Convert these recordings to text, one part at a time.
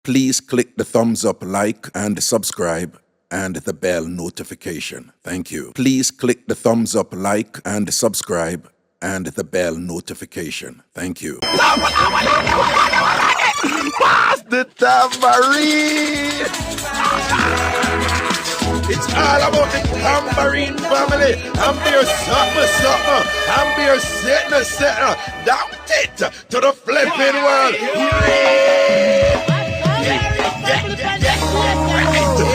Please click the thumbs up, like, and subscribe, and the bell notification. Thank you. Please click the thumbs up, like, and subscribe, and the bell notification. Thank you. Pass the tambourine! It's all about the Tambourine family. I'm beer something. I'm beer setting. Down it to the flipping world.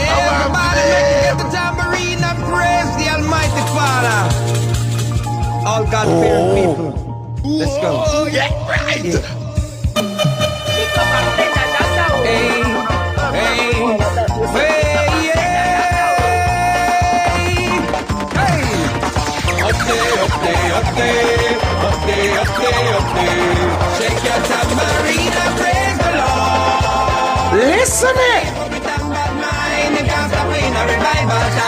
Everybody get the tambourine and praise the Almighty Father. All God-fearing people. Let's go. Oh, yeah, right. Yeah. Hey, shake your tambourine and praise the Lord. Listen it.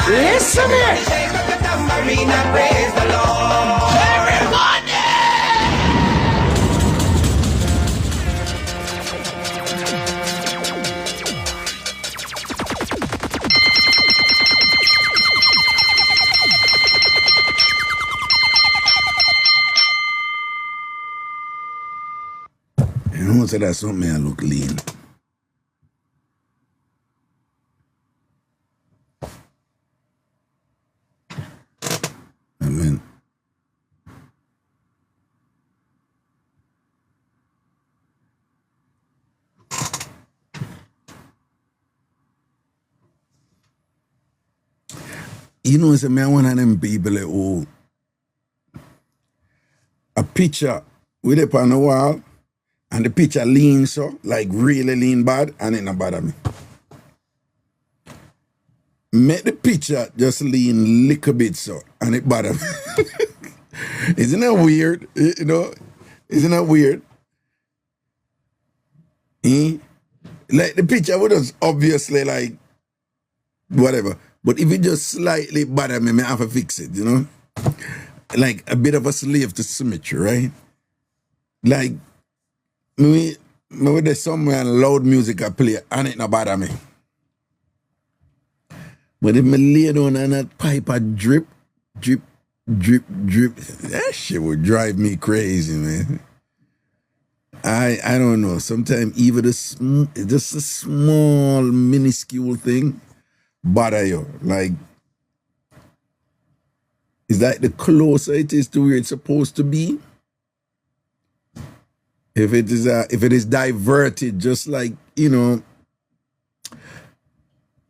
Listen it. Shake up your tambourine and praise the Lord. Everybody. You know, so that's something I look lean. I mean, you know, so me one of them people who a picture with it on the wall and the picture lean so, like really lean bad, and it not bother me. Make the picture just lean little bit so, and it bother me. Isn't that weird? You know, isn't that weird? Like the picture would just obviously like whatever, but if it just slightly bother me, I have to fix it, you know? Like a bit of a slave to symmetry, right? Like, maybe there's somewhere loud music I play and it not bother me. But if me lay down and that pipe a drip, that shit would drive me crazy, man. I don't know. Sometimes even just a small, minuscule thing bother you. Like, is that the closer it is to where it's supposed to be? If it is diverted just like, you know,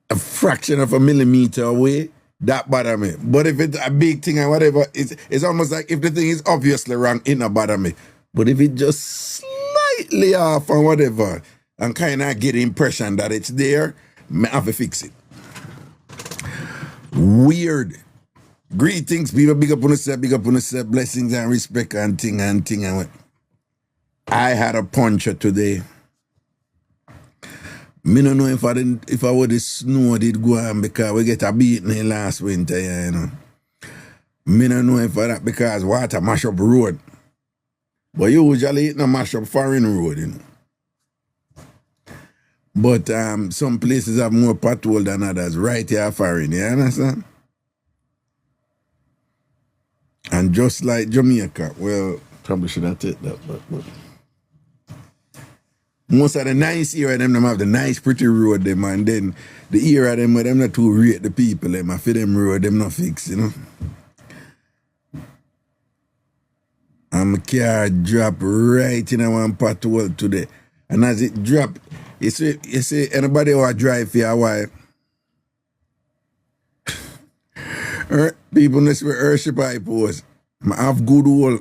a fraction of a millimeter away, that bother me. But if it's a big thing or whatever, it's almost like if the thing is obviously wrong, it not bother me. But if it just slightly off or whatever, and kind of get the impression that it's there, I have to fix it. Weird. Greetings, people. Big up on yourself, blessings and respect and thing. I had a puncher today. Me don't know if I would the snow did go on because we get a beating last winter, you know. Me don't know if that because water mash up road. But usually it not mash up foreign road, you know. But some places have more pothole than others, right here foreign, you understand? And just like Jamaica, well, probably should have take that, but most of the nice area them have the nice pretty road them, and then the area them where them not too rate the people them, I feel them road them not fix, you know. And my car drop right in one pothole today. And as it drop, you see anybody who drive for a while. People that's where Earthship I pose. I have good hole.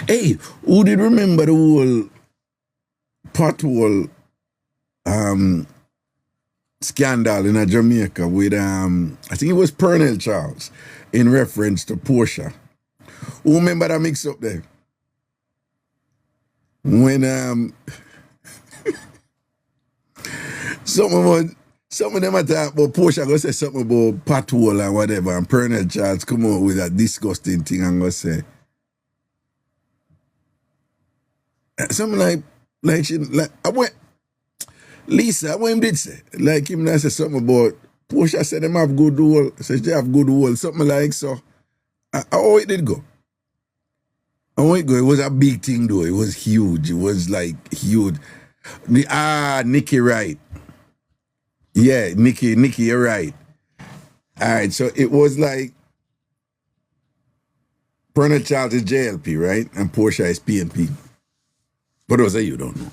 Hey, who did remember the whole pothole scandal in Jamaica with I think it was Pernell Charles in reference to Portia? Who remember that mix up there? When some of them are talking about Portia go say something about pothole and whatever, and Pernell Charles come out with a disgusting thing and go say something like she like I went Lisa, what him did say? Like him that say something about Portia said them have good wall. Said they have good wall. Something like so. How it did go? How it go? It was a big thing though. It was huge. It was like huge. Nikki, right. Yeah, Nikki, you're right. Alright, so it was like Perna Charles is JLP, right? And Portia is PNP. For those of you who don't know.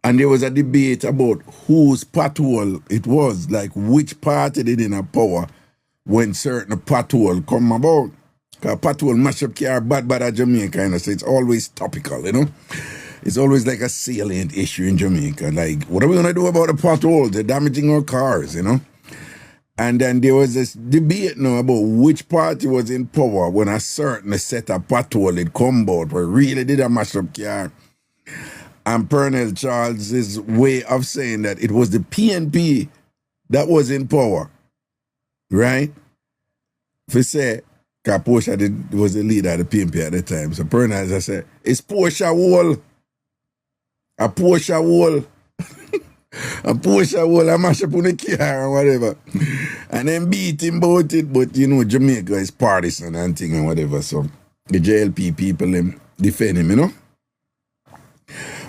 And there was a debate about whose patrol it was, like which party did in a power when certain patrol come about. Because patrol mash up car bad at Jamaica, kind of, so it's always topical, you know? It's always like a salient issue in Jamaica. Like, what are we going to do about the potholes? They're damaging our cars, you know? And then there was this debate now about which party was in power when a certain set of patrol had come about where really did a mash up car. And Pernell Charles's way of saying that it was the PNP that was in power, right? If you say, because Portia was the leader of the PNP at the time, so Pernell just said, it's Portia Wall. A Portia Wall. A Portia Wall, a mash up on the car or whatever. And then beat him about it, but you know, Jamaica is partisan and thing and whatever, so the JLP people defend him, you know?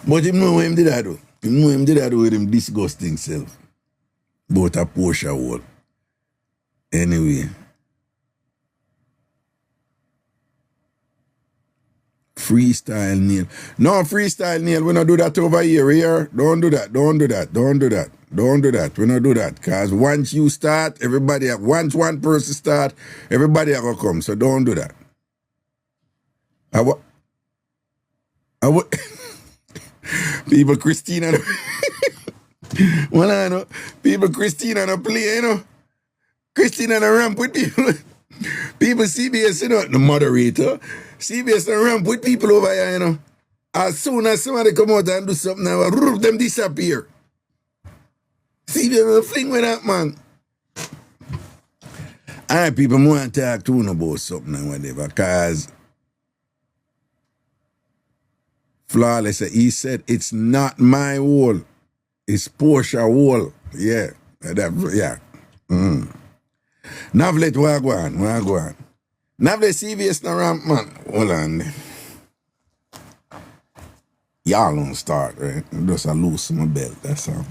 But you know what him did that do? You know him did that with him disgusting self. About a Portia Wall. Anyway. Freestyle Neil. No, Freestyle Neil, we don't do that over here. Don't do that. We don't do that. Because once you start, once one person start, everybody will come. So don't do that. People Christina well, I know. People Christina no play, you know. Christina no ramp with people. People CBS, you know, the moderator. CBS no ramp with people over here, you know. As soon as somebody come out and do something, them disappear. CBS no fling with that, man. Alright, people want to talk to you about something and whatever, because Flawless, he said, it's not my wall. It's Portia wall. Yeah. Yeah. Navlet, wagwan. Navlet CVS na ramp, man. Hold on. Y'all don't start, right? Just a loose my belt, that's all.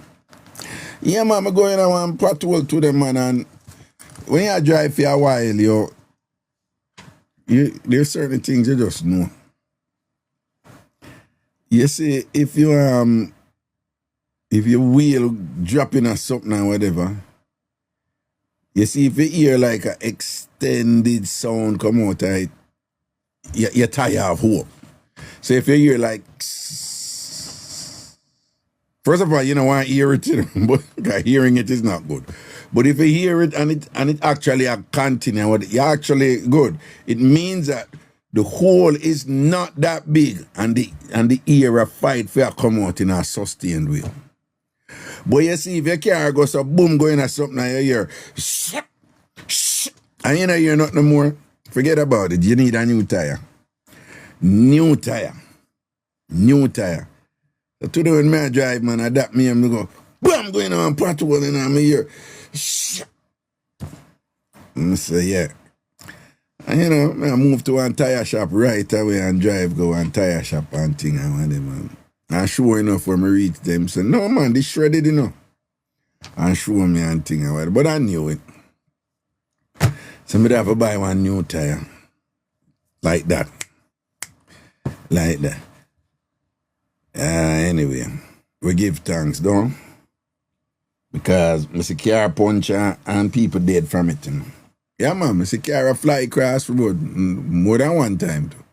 Yeah, man, I'm going on one patrol to them, man, and when you drive for a while, there's certain things you just know. You see, if your wheel dropping or something or whatever, you see, if you hear like an extended sound come out of it, you're tired of hope. So if you hear like, first of all, you don't want to hear it, but hearing it is not good. But if you hear it and it actually continue, you're actually good. It means that the hole is not that big and the ear of fight for come out in a sustained way. But you see, if your car goes so boom going at something and you hear and you don't hear nothing no more, forget about it. You need a new tire. New tire. So today when I drive, man, I adapt me and I go, boom, going on patrol and I'm here. And I say, yeah. And you know, I move to one tire shop right away and drive go one tire shop and thing and whatever, man. And sure enough when I reach them, say, no man, this shredded enough. And show me and thing and whatever. But I knew it. So I have to buy one new tire. Like that. Anyway, we give thanks, though. Because I see car punch and people dead from it. You know? Yeah, man, I see car fly across the road more than one time, too.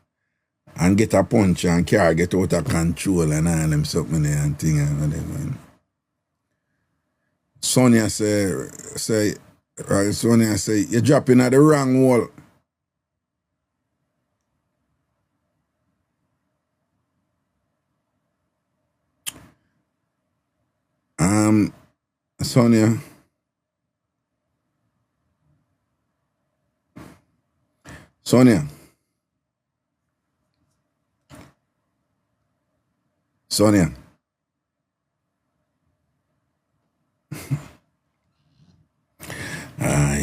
And get a punch and car get out of control and all them something there and thing and whatever. Sonia say, you're dropping at the wrong wall. Sonia.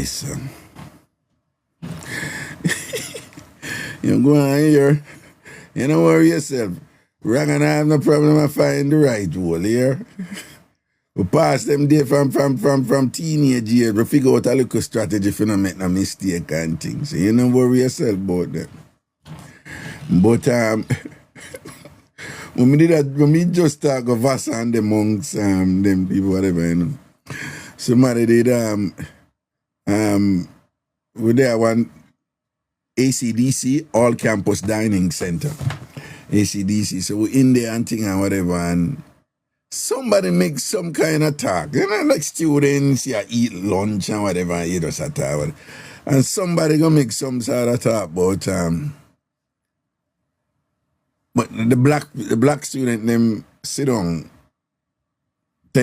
Listen. You go on here. You don't worry yourself. We're gonna have no problem of finding the right hole here. We pass them day from teenage years. We figure out a little strategy if you don't make no mistake and things. So you don't worry yourself about that. But when we just talk of us and the monks, them people, whatever, you know. Somebody did we there one ACDC, All Campus Dining Center. ACDC. So we're in there and thing and whatever, and somebody makes some kind of talk. You know, like students, you eat lunch and whatever, and you just talk. And somebody gonna make some sort of talk about but the black student them sit down. We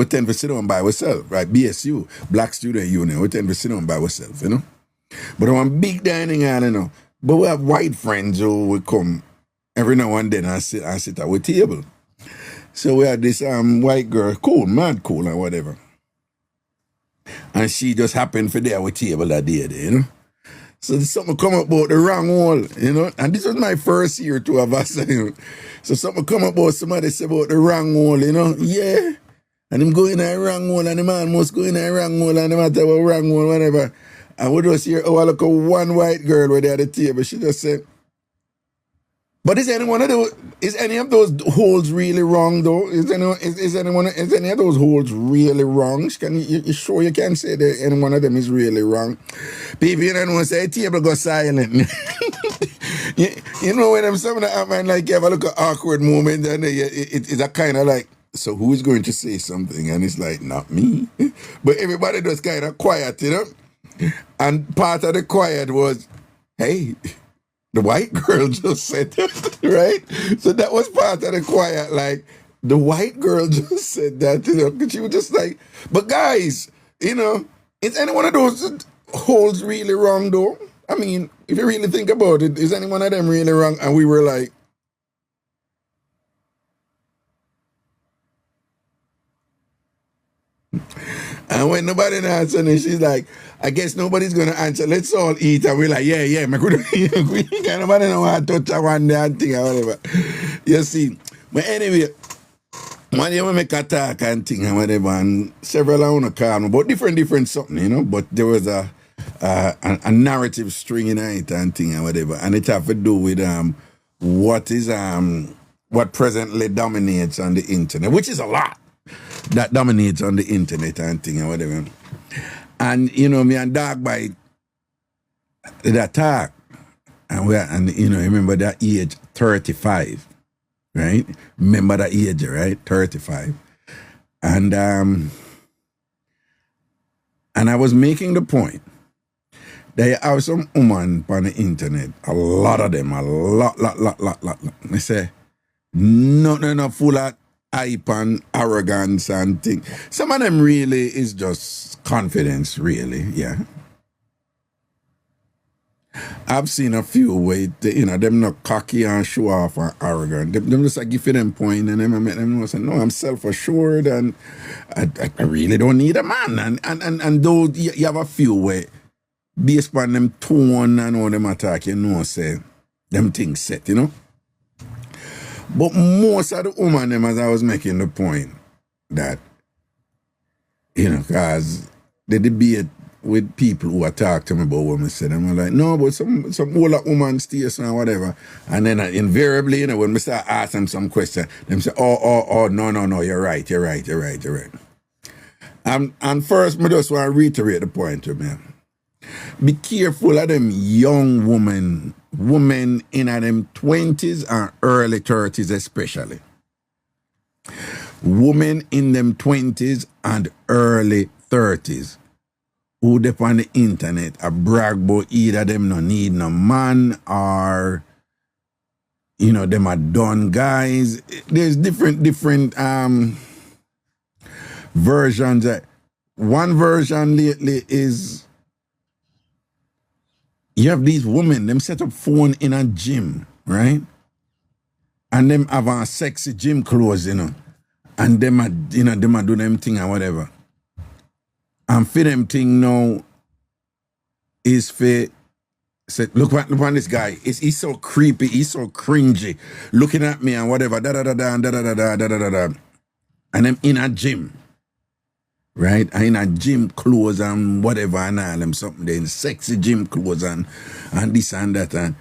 tend to sit down by ourselves, right? BSU, Black Student Union, we tend to sit down by ourselves, you know. But on big dining hall, you know. But we have white friends who will come every now and then and sit at our table. So we had this white girl, cool, mad cool and whatever. And she just happened to be at our table that day, you know. So something come up about the wrong hole, you know. And this was my first year to have us, you know. So something come up about somebody say about the wrong hole, you know. Yeah. And him go in a wrong hole, and the man must go in a wrong hole, and the man tell about wrong hole, whatever. And we just hear, I look at one white girl where they at the table. She just said, but is any of those holes really wrong though? Is any of those holes really wrong? Can you sure you can say that any one of them is really wrong? People, you don't want to say table go silent. you know when I'm something that happen, like you have a look at awkward moment, and it's a kind of like, so who is going to say something? And it's like, not me. But everybody just kind of quiet, you know? And part of the quiet was, hey, the white girl just said that, right? So that was part of the quiet, like, the white girl just said that, you know, because she was just like, but guys, you know, is any one of those holes really wrong, though? I mean, if you really think about it, is any one of them really wrong? And we were like, and when nobody answered, and she's like, I guess nobody's going to answer. Let's all eat. And we're like, yeah, nobody don't want to touch one damn thing or whatever. You see. But anyway, one day we make a talk and thing and whatever, and several I want to call me about different something, you know, but there was a narrative string in it and thing and whatever, and it have to do with what presently dominates on the internet, which is a lot that dominates on the internet and thing and whatever. And you know, me and Dog Bite that talk, and you know, remember that age 35, right? Remember that age, right? 35. And I was making the point that you have some woman on the internet, a lot of them, a lot. They say, no, full of hype and arrogance and things. Some of them really is just confidence, really, yeah. I've seen a few where, you know, them not cocky and show off and arrogant. Them just like give them point and them make them know, say, no, I'm self-assured and I really don't need a man. And though you have a few where, based on them tone and all them attack, you know, say, them things set, you know. But most of the women, them, as I was making the point, that, you know, because the debate with people who are talking to me about what I said, I'm like, no, but some older woman stays and whatever. And then invariably, you know, when I start asking them some question, them say, oh, no, you're right. And first, I just want to reiterate the point to me. Be careful of them young women in them 20s and early 30s especially. Women in them 20s and early 30s who depend on the internet a brag about either them no need no man or, you know, them are done guys. There's different versions. One version lately is you have these women, them set up phone in a gym, right? And them have a sexy gym clothes, you know. And them a do them thing or whatever. And for them thing now, is for said, look on this guy. He's so creepy, he's so cringy, looking at me and whatever, da da da da da da da da da da da. And I'm in a gym. Right? I'm in a gym clothes and whatever and all them something there, sexy gym clothes and this and that. And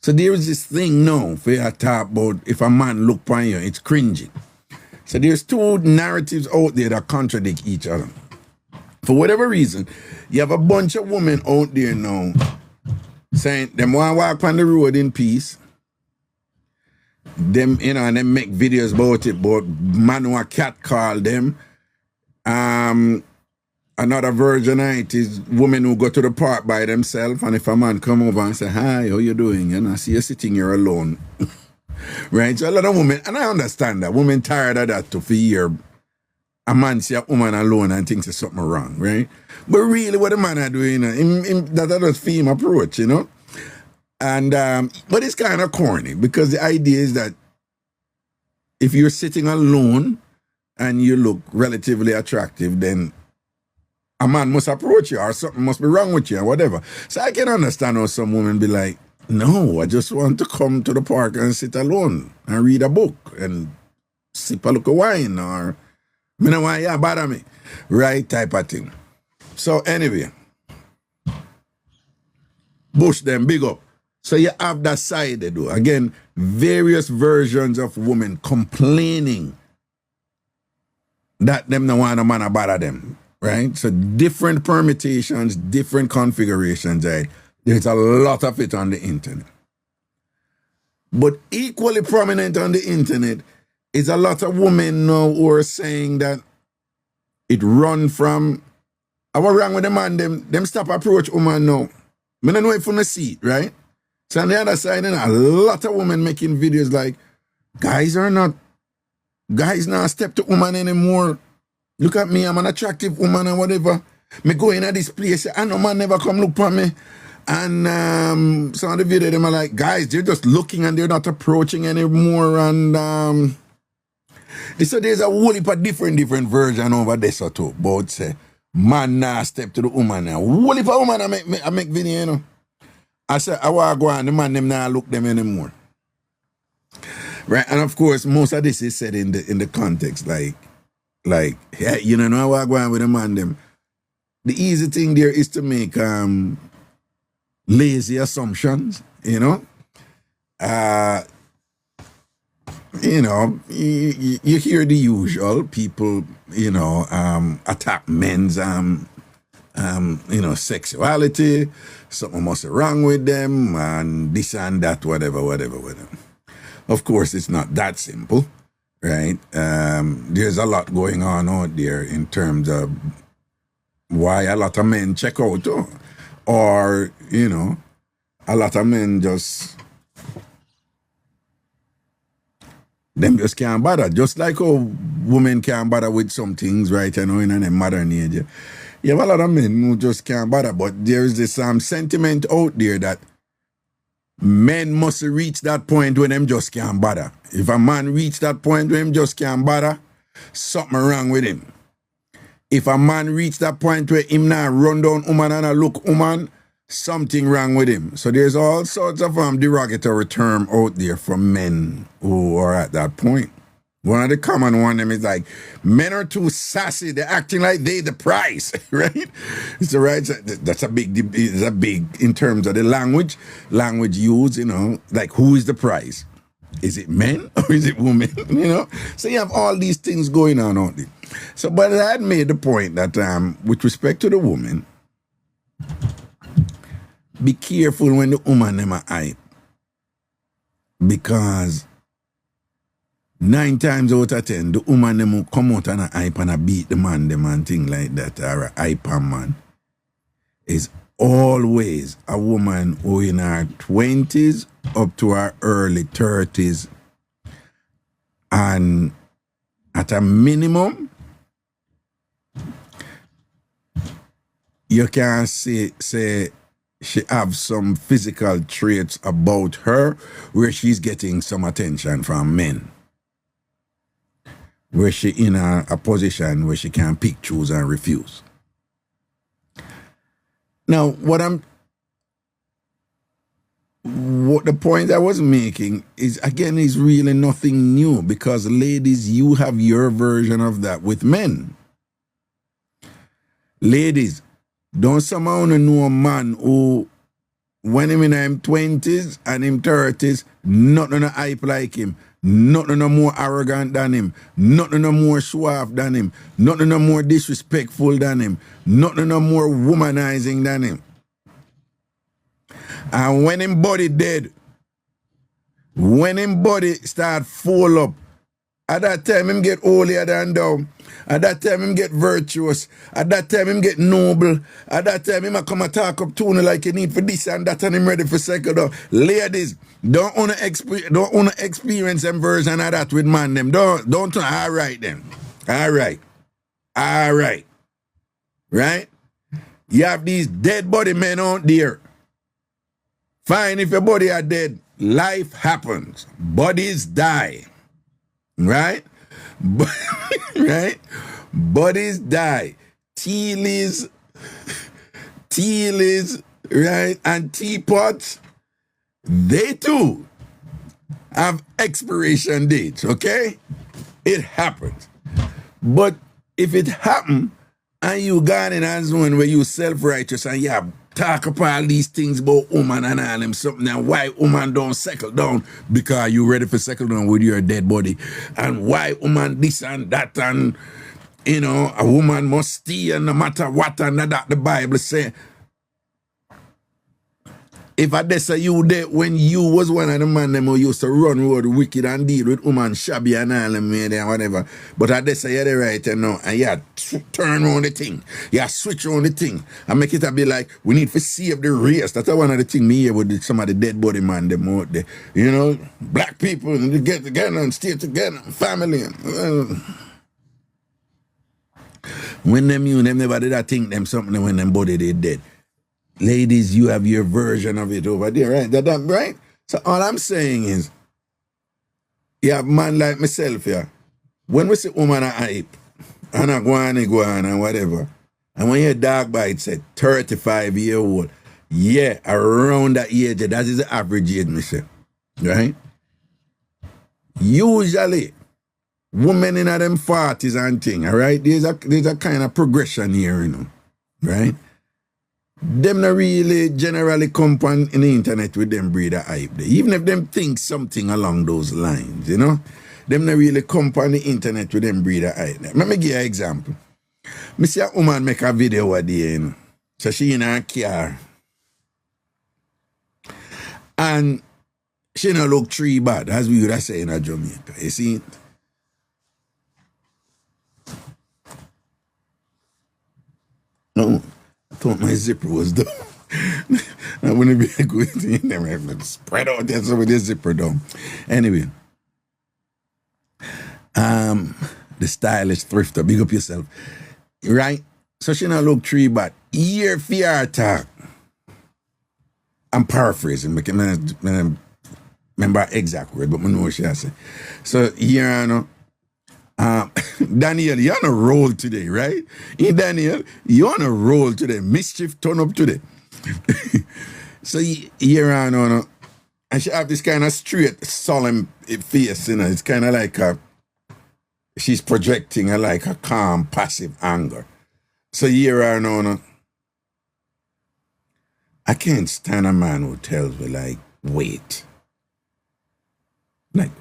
so there is this thing now for you to talk about if a man look on you, it's cringy. So there's two narratives out there that contradict each other. For whatever reason, you have a bunch of women out there now saying them want to walk on the road in peace. Them, you know, and them make videos about it, but man who a cat call them. Another version of it is women who go to the park by themselves, and if a man come over and say, hi, how you doing? And I see you sitting here alone. Right? So a lot of women, and I understand that, women tired of that to hear a man see a woman alone and thinks there's something wrong, right? But really what the man are doing, that just feel him approach, you know? And, but it's kind of corny, because the idea is that if you're sitting alone and you look relatively attractive, then a man must approach you or something must be wrong with you or whatever. So I can understand how some women be like, no, I just want to come to the park and sit alone and read a book and sip a look of wine, or me no want you bother me, right, type of thing. So anyway, Bush them, big up. So you have that side they do. Again, various versions of women complaining that them no want a man to bother them, right? So different permutations, different configurations, right? There's a lot of it on the internet. But equally prominent on the internet is a lot of women now who are saying that it run from, what wrong with the man, them stop approach woman now. I don't know if you see it, right? So on the other side, a lot of women making videos like, guys not step to woman anymore. Look at me, I'm an attractive woman and whatever. Me go in at this place, I know man never come look for me. And some of the video, them are like, guys, they're just looking and they're not approaching anymore. And so there's a whole heap of different version over there, so too. But say, man nah step to the woman now. Whole heap of woman I make video, you know. I said, I want to go on, the man them now look them anymore. Right? And of course, most of this is said in the context, like, yeah, you know, I want to go on with the man them. The easy thing there is to make lazy assumptions, you know. You know, you hear the usual people, you know, attack men's you know, sexuality, something must be wrong with them, and this and that, whatever. Of course, it's not that simple, right? There's a lot going on out there in terms of why a lot of men check out, or, you know, a lot of men just can't bother. Just like how women can't bother with some things, right? You know, in a modern age. You have a lot of men who just can't bother, but there's this sentiment out there that men must reach that point when them just can't bother. If a man reach that point when him just can't bother, something wrong with him. If a man reach that point where him now run down woman and a look woman, something wrong with him. So there's all sorts of derogatory term out there for men who are at that point. One of the common one of them is like, men are too sassy, they're acting like they the prize, right? So right, that's a big, in terms of the language used, you know, like who is the prize? Is it men or is it women, you know? So you have all these things going on out there. So, but I had made the point that with respect to the woman, be careful when the woman them are hype, because 9 times out of 10, the woman them will come out and a hype and a beat the man them and thing like that, or a hype a man, is always a woman who in her 20s up to her early 30s, and at a minimum, you can say she have some physical traits about her where she's getting some attention from men, where she in a position where she can pick, choose, and refuse. Now, what I'm what the point I was making is, again, is really nothing new, because ladies, you have your version of that with men. Ladies, don't somehow know a man who, when him in him 20s and him 30s, nothing no hype like him, nothing no more arrogant than him, nothing no more show off than him, nothing no more disrespectful than him, nothing no more womanizing than him. And when him body dead, when him body start fall up, at that time him get holier than thou. At that time him get virtuous. At that time him get noble. At that time him a come and talk up to you like you need for this and that, and him ready for second down. Ladies, don't wanna experience them version of that with man them. Don't all right then. All right. Right? You have these dead body men out there. Fine, if your body are dead, life happens. Bodies die. Right? Right? Bodies die. Tealies, right? And teapots, they too have expiration dates, okay? It happens. But if it happen and you got in a zone where you self-righteous and you talk up all these things about woman and all them something, and why woman don't settle down because you ready for settle down with your dead body, and why woman this and that, and you know, a woman must steal no matter what, and that the Bible say. If I say you there when you was one of the man them who used to run road wicked and deal with woman shabby and all them and whatever, but I say you're the right now, and you turn around the thing, you switch around the thing, and make it a be like, we need to save the race. That's one of the things me here with some of the dead body man them out there. You know, black people, they get together and stay together, family. When them never did I think them something when them body they dead. Ladies, you have your version of it over there, right? That right? So all I'm saying is, you have man like myself here. When we say woman a hype, and a go on and whatever, and when your dog bite said 35-year-old, yeah, around that age, that is the average age, me say, right? Usually, women in them 40s and thing, all right? There's a kind of progression here, you know, right? Them not really generally come on in the internet with them breed of hype. Even if them think something along those lines, you know, them not really come on the internet with them breed of hype. Let me give you an example. I see a woman make a video a day, you know. So she in a car. And she not look tree bad, as we would say in a Jamaica. You see it? No. I thought my zipper was down. I wouldn't be a good thing. Never spread out there so with the zipper down. Anyway, the stylish thrifter, big up yourself, right? So she not look tree bad. Year fear talk. I'm paraphrasing because I remember exact word, but I know what she has said. So here, you know. Daniel, you're on a roll today, right? Hey, Daniel, you're on a roll today. Mischief turn up today. So here on, and she have this kind of straight, solemn face, you know. It's kind of like she's projecting a calm, passive anger. So here on, I can't stand a man who tells me like, wait. Like,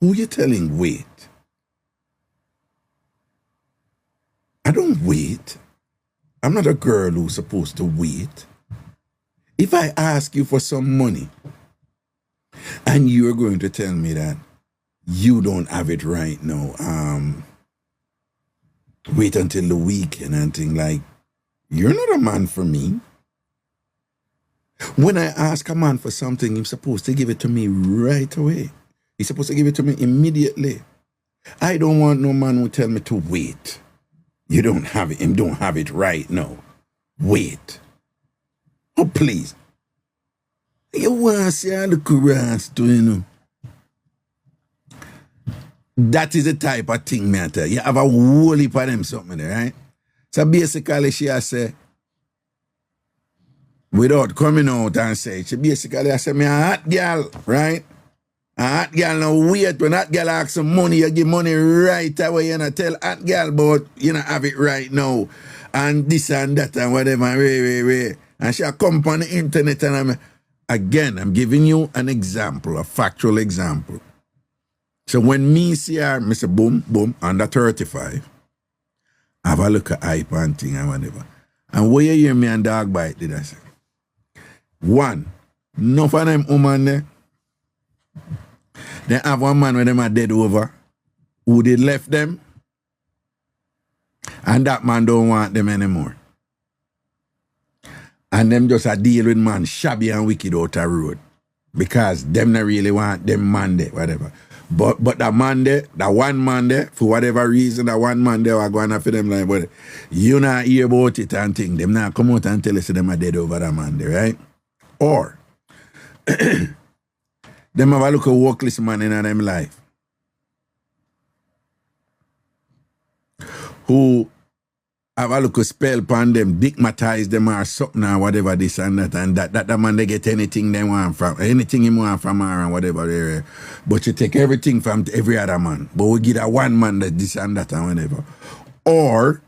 who you telling wait? I don't wait. I'm not a girl who's supposed to wait. If I ask you for some money and you're going to tell me that you don't have it right now, wait until the weekend and things like, you're not a man for me. When I ask a man for something, he's supposed to give it to me right away. He's supposed to give it to me immediately. I don't want no man who tell me to wait. You don't have it, him don't have it right now. Wait. Oh, please. You want to see all the grass too, you know. That is the type of thing, man. You have a whole heap of them something there, right? So basically, she has said, without coming out and say, she basically I say me a hot girl, right? A hot girl now wait when hot girl asks some money, you give money right away and I tell hot girl but you know have it right now. And this and that and whatever, and she come on the internet and I'm giving you an example, a factual example. So when me see her, I say boom, boom, under 35, have a look at hype and thing and whatever. And what you hear me and dog bite did I say? One, enough of them woman there, they have one man when them are dead over, who they left them, and that man don't want them anymore. And them just a deal with man shabby and wicked out the road. Because them not really want them man there, whatever. But that man there, that one man there, for whatever reason, that one man there are going after them like, but you not hear about it and think. Them not come out and tell us them are dead over that man there, right? Or them have a look at workless man in them life who have a look at spell upon them, digmatize them or something or whatever this and that man they get anything they want from, anything he want from her and whatever. But you take everything from every other man. But we give that one man that this and that and whatever. Or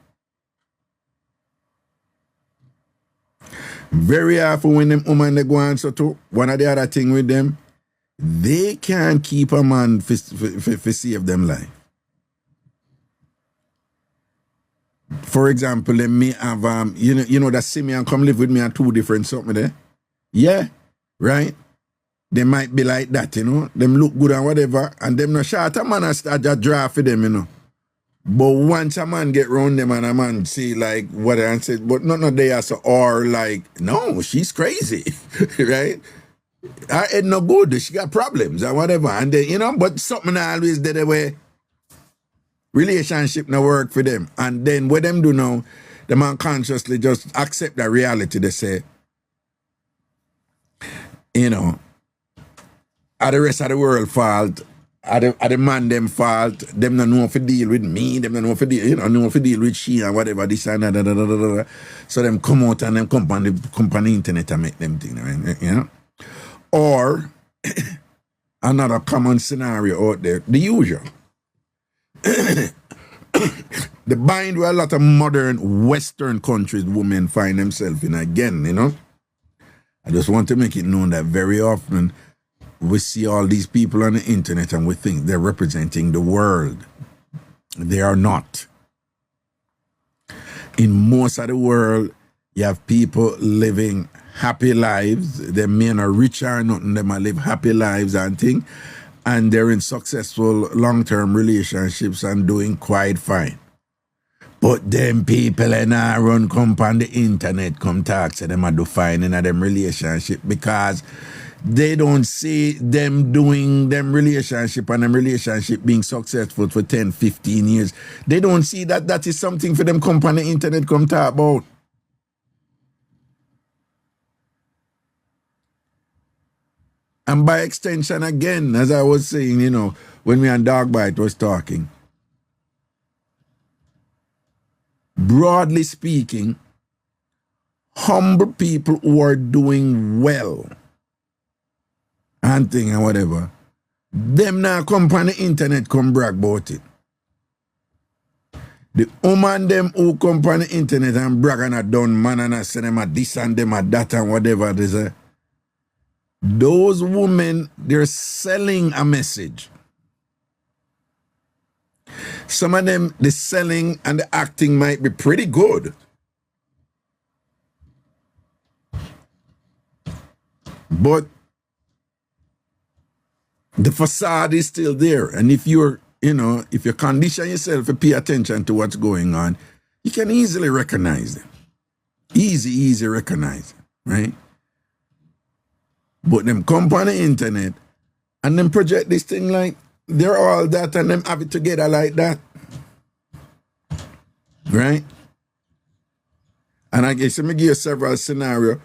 very often when them woman they go on so to one of the other thing with them, they can't keep a man for save them life. For example, let me have you know that Simeon come live with me and two different something there. Yeah, right? They might be like that, you know. Them look good and whatever, and them no short a man and start a draw for them, you know. But once a man get round them and a man see like what I said, but not they are so or like, no, she's crazy, right? Her head no good, she got problems or whatever. And then, you know, but something always did away. Relationship no work for them. And then what them do now, the man consciously just accept that reality. They say, you know, are the rest of the world fault? Are the man them fault? Them not know if to deal with me, them not know if to deal, you know if to deal with she and whatever, this and that. So them come out and them come on the internet and make them thing, right? You know? Or another common scenario out there, the usual. The bind where a lot of modern Western countries women find themselves in again, you know. I just want to make it known that very often we see all these people on the internet and we think they're representing the world. They are not. In most of the world, you have people living happy lives. They may not rich or nothing, they might live happy lives and things. And they're in successful long-term relationships and doing quite fine. But them people and I run come on the internet, come talk to them and do fine in them relationship because they don't see them doing them relationship and them relationship being successful for 10, 15 years. They don't see that that is something for them come on the internet come talk about. And by extension, again, as I was saying, you know, when me and Dogbite was talking, broadly speaking, humble people who are doing well and thing and whatever, them now come on the internet come brag about it. The woman them who come on the internet and brag and a done man and I say them a this and them a that and whatever they say. Those women, they're selling a message. Some of them, the selling and the acting might be pretty good. But the facade is still there. And if you're, you know, if you condition yourself to pay attention to what's going on, you can easily recognize them. Easy recognize them, right? But them come on the internet and them project this thing like they're all that and them have it together like that. Right? And I guess let me give you several scenarios.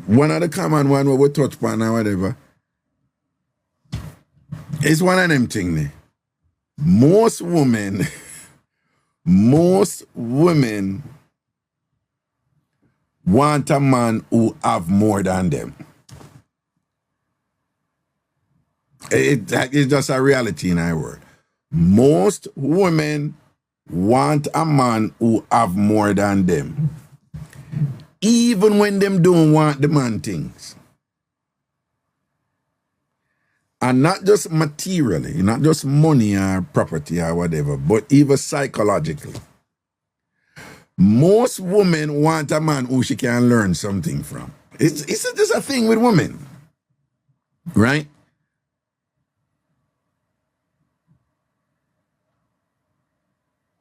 One of the common one where we touch upon or whatever is one of them things there. Most women want a man who have more than them. It's just a reality in our world. Most women want a man who have more than them. Even when them don't want the man things. And not just materially, not just money or property or whatever, but even psychologically. Most women want a man who she can learn something from. It's just a thing with women. Right?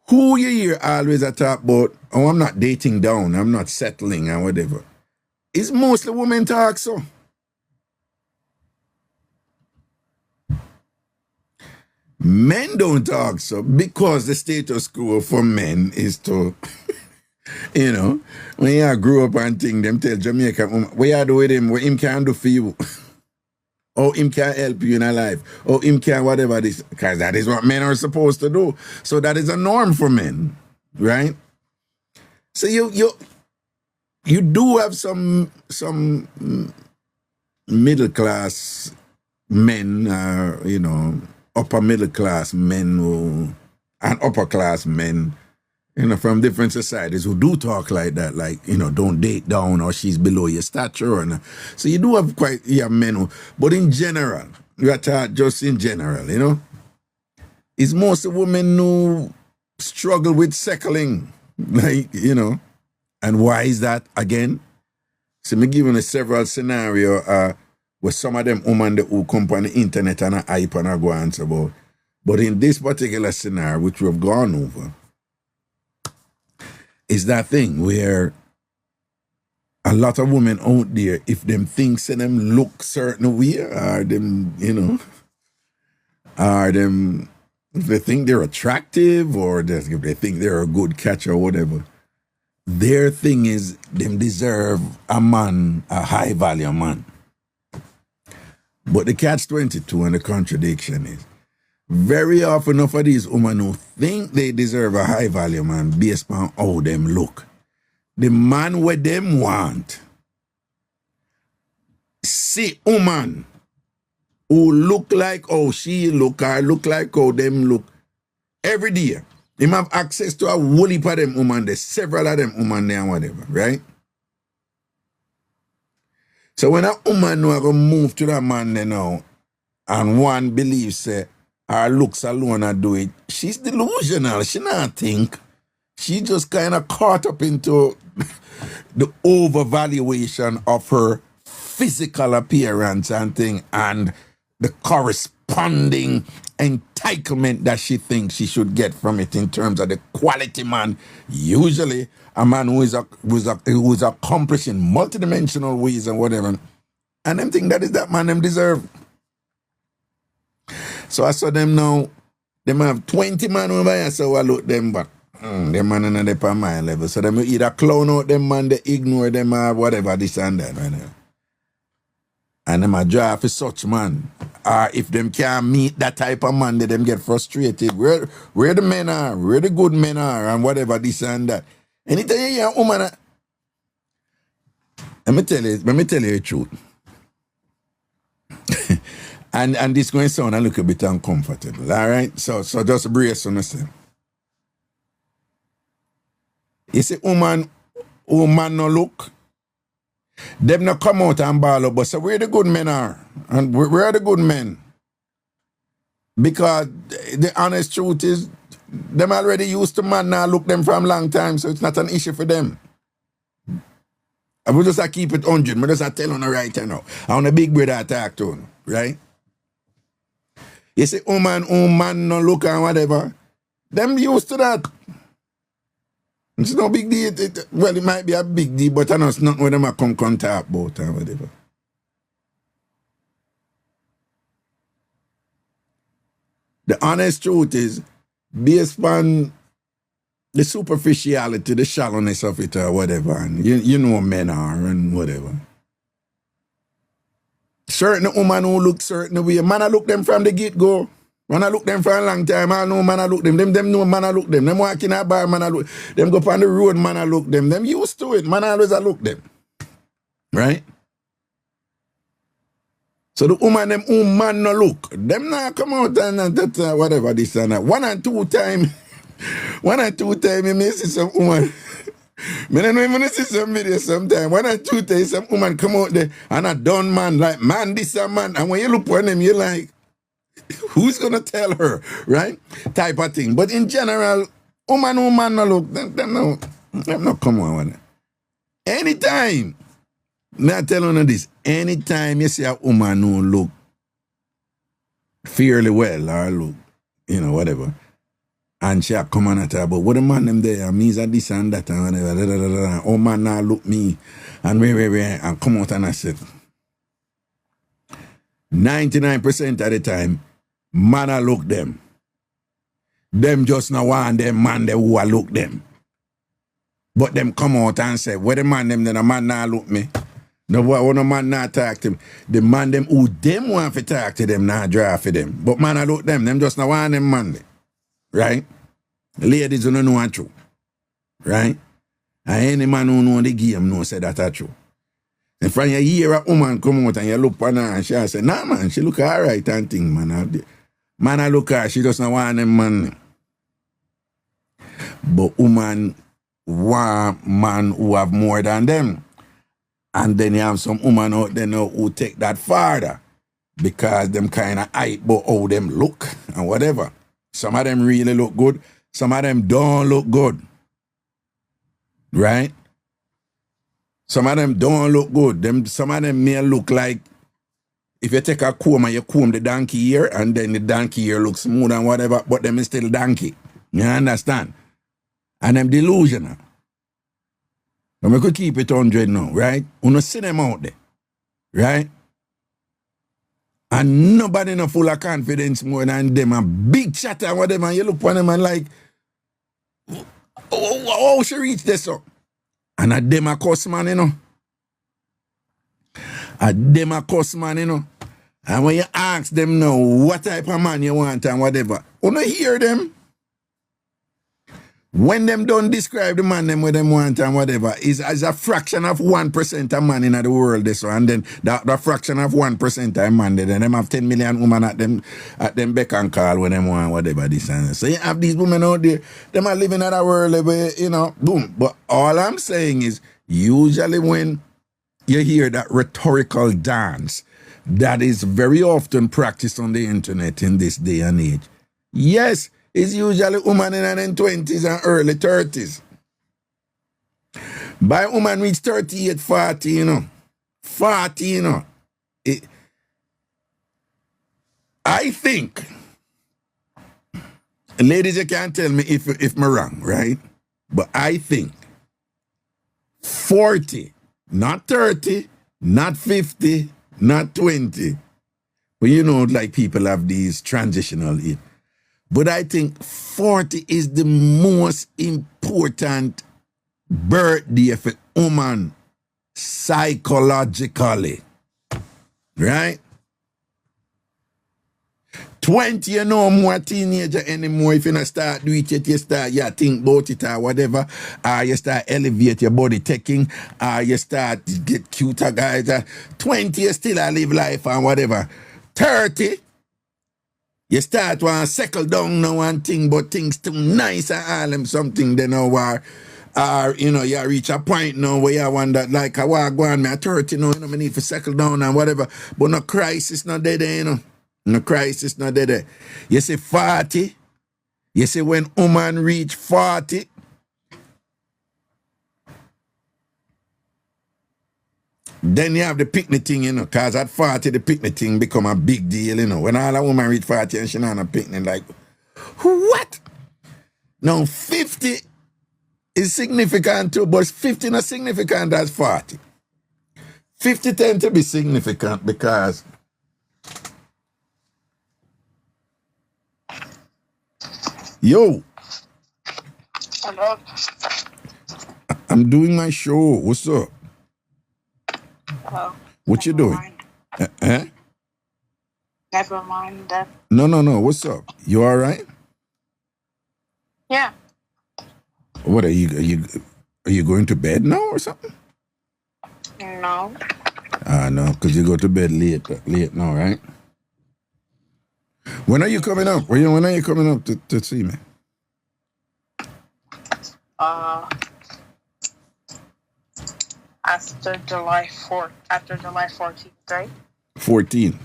Who you hear always talk about, oh, I'm not dating down, I'm not settling or whatever. It's mostly women talk so. Men don't talk so because the status quo for men is to, you know, when you grow up and think, them tell Jamaica, what you do with him, what him can do for you. Or him can help you in a life. Or him can whatever this. Because that is what men are supposed to do. So that is a norm for men. Right? So you do have some middle class men, you know, upper middle class men and upper class men, you know, from different societies who do talk like that, like, you know, don't date down or she's below your stature. And so you do have men who, but in general, you are taught just in general, you know, it's most women who struggle with settling, like, you know, and why is that again? So me giving a several scenario where some of them women who come on the internet and I hype and I go answer about. But in this particular scenario, which we've gone over, is that thing where a lot of women out there, if them things and them look certain way, or them, you know, or them, if they think they're attractive, or if they think they're a good catch or whatever, their thing is them deserve a man, a high value man. But the catch-22 and the contradiction is, very often enough of these women who think they deserve a high value man based on how them look. The man what them want, see woman who look like how she look or look like how them look every day. Him have access to a whole heap of them woman there, several of them woman there and whatever, right? So when a woman know go move to that man there now, and one believes her looks alone are do it, she's delusional. She not think. She just kind of caught up into the overvaluation of her physical appearance and thing, and the corresponding entitlement that she thinks she should get from it in terms of the quality man. Usually a man who is accomplishing multidimensional ways and whatever, and them think that is that man them deserve. So I saw them now, them have 20 man over here, so I look them, but them man in the on my level. So them either clown out them man, they ignore them or whatever, this and that, right now. And them a draw for such man. Or if them can't meet that type of man, they them get frustrated. Where the men are, where the good men are, and whatever, this and that. Anytime you hear a woman, let me tell you the truth. And this going to sound a little bit uncomfortable, all right? So just brace on yourself. You see, woman no look, them no come out and ball up, but so where the good men are? And where are the good men? Because the honest truth is, them already used to man now look them from a long time, so it's not an issue for them. I will just keep it 100. I just tell on the right now. I want a big brother I talk to, right? You see, man no look and whatever, them used to that. It's no big deal. Well, it might be a big deal, but I know it's not when them come talk about or whatever. The honest truth is, based on the superficiality, the shallowness of it or whatever, and you know men are and whatever. Certain woman who look certain way, man I look them from the get-go. Man, I look them for a long time. I know man, I look them. Them know man, I look them. Them walk in a bar, man, I look. Them go up on the road, man, I look them. Them used to it. Man, I always I look them. Right? So the woman, them man no look. Them now come out and that whatever this and that. One and two time, you may see some woman. Me don't even see some video sometime. 1 or 2 times some woman come out there and a done man like man this a man. And when you look on them, you're like, who's gonna tell her, right? Type of thing. But in general, woman no look, them no come on. Anytime, me I tell you this, anytime you see a woman who look fairly well or look, whatever, and she come on at her, but what the man them there, and me's a this and that and whatever, oh man now look me, and and come out and I said, 99% of the time, man I look them. Them just now want them man they who I look them. But them come out and say, where the man them then a man now look me. No man not talk to them. The man them who them want to talk to them now draw for them. But man I look them just now want them man. Right? Ladies who don't know what true. Right? And any man who know the game know say that true. And from you hear a woman come out and you look on her and she say, nah man, she look alright and thing, man. Man I look her, she just not want them man. But woman want man who have more than them. And then you have some woman out there now who take that farther. Because them kind of hype about how them look and whatever. Some of them really look good. Some of them don't look good. Right? Some of them don't look good. Some of them may look like if you take a comb and you comb the donkey ear and then the donkey ear looks smooth and whatever, but them is still donkey. You understand? And them delusional. But we could keep it 100 now, right? We don't see them out there. Right? And nobody no full of confidence more than them. A big chatter and whatever. And you look on them and like, oh, she reach this up. And a them a cuss man, A them a cuss man, And when you ask them now what type of man you want and whatever, you don't hear them. When them don't describe the man them what them want and whatever, is as a fraction of 1% of man in the world this one, and then the fraction of 1% of man, then them have 10 million women at them beck and call when them want whatever this and that. So you have these women out there, them are living in a world where, boom. But all I'm saying is, usually when you hear that rhetorical dance that is very often practiced on the internet in this day and age, yes, it's usually women in their 20s and early 30s. By woman reach 38, 40, 40, I think, ladies, you can't tell me if I'm wrong, right? But I think 40, not 30, not 50, not 20. But like people have these transitional age. But I think 40 is the most important birthday for woman psychologically. Right? 20, you know more teenager anymore. If you not start do it yet, you start, think about it or whatever. You start elevate your body taking. You start to get cuter guys. 20, you still live life and whatever. 30, you start to settle down now and thing, but things too nice and all them something they know where, you reach a point now where you wonder, like, I want to go on, me at 30 now, me need to settle down and whatever. But no crisis not there, No crisis not there. You see 40, you see when woman reach 40, then you have the picnic thing, because at 40 the picnic thing become a big deal, When all a woman reach 40 and she not on a picnic, like, what? Now 50 is significant too, but 50 not significant as 40. 50 tend to be significant because yo. Hello. I'm doing my show. What's up? Hello. What you doing? Never mind that. No. What's up? You all right? Yeah. What are you going to bed now or something? No. No, because you go to bed late now, right? When are you coming up? When are you coming up to see me? After July 14th, right? 14.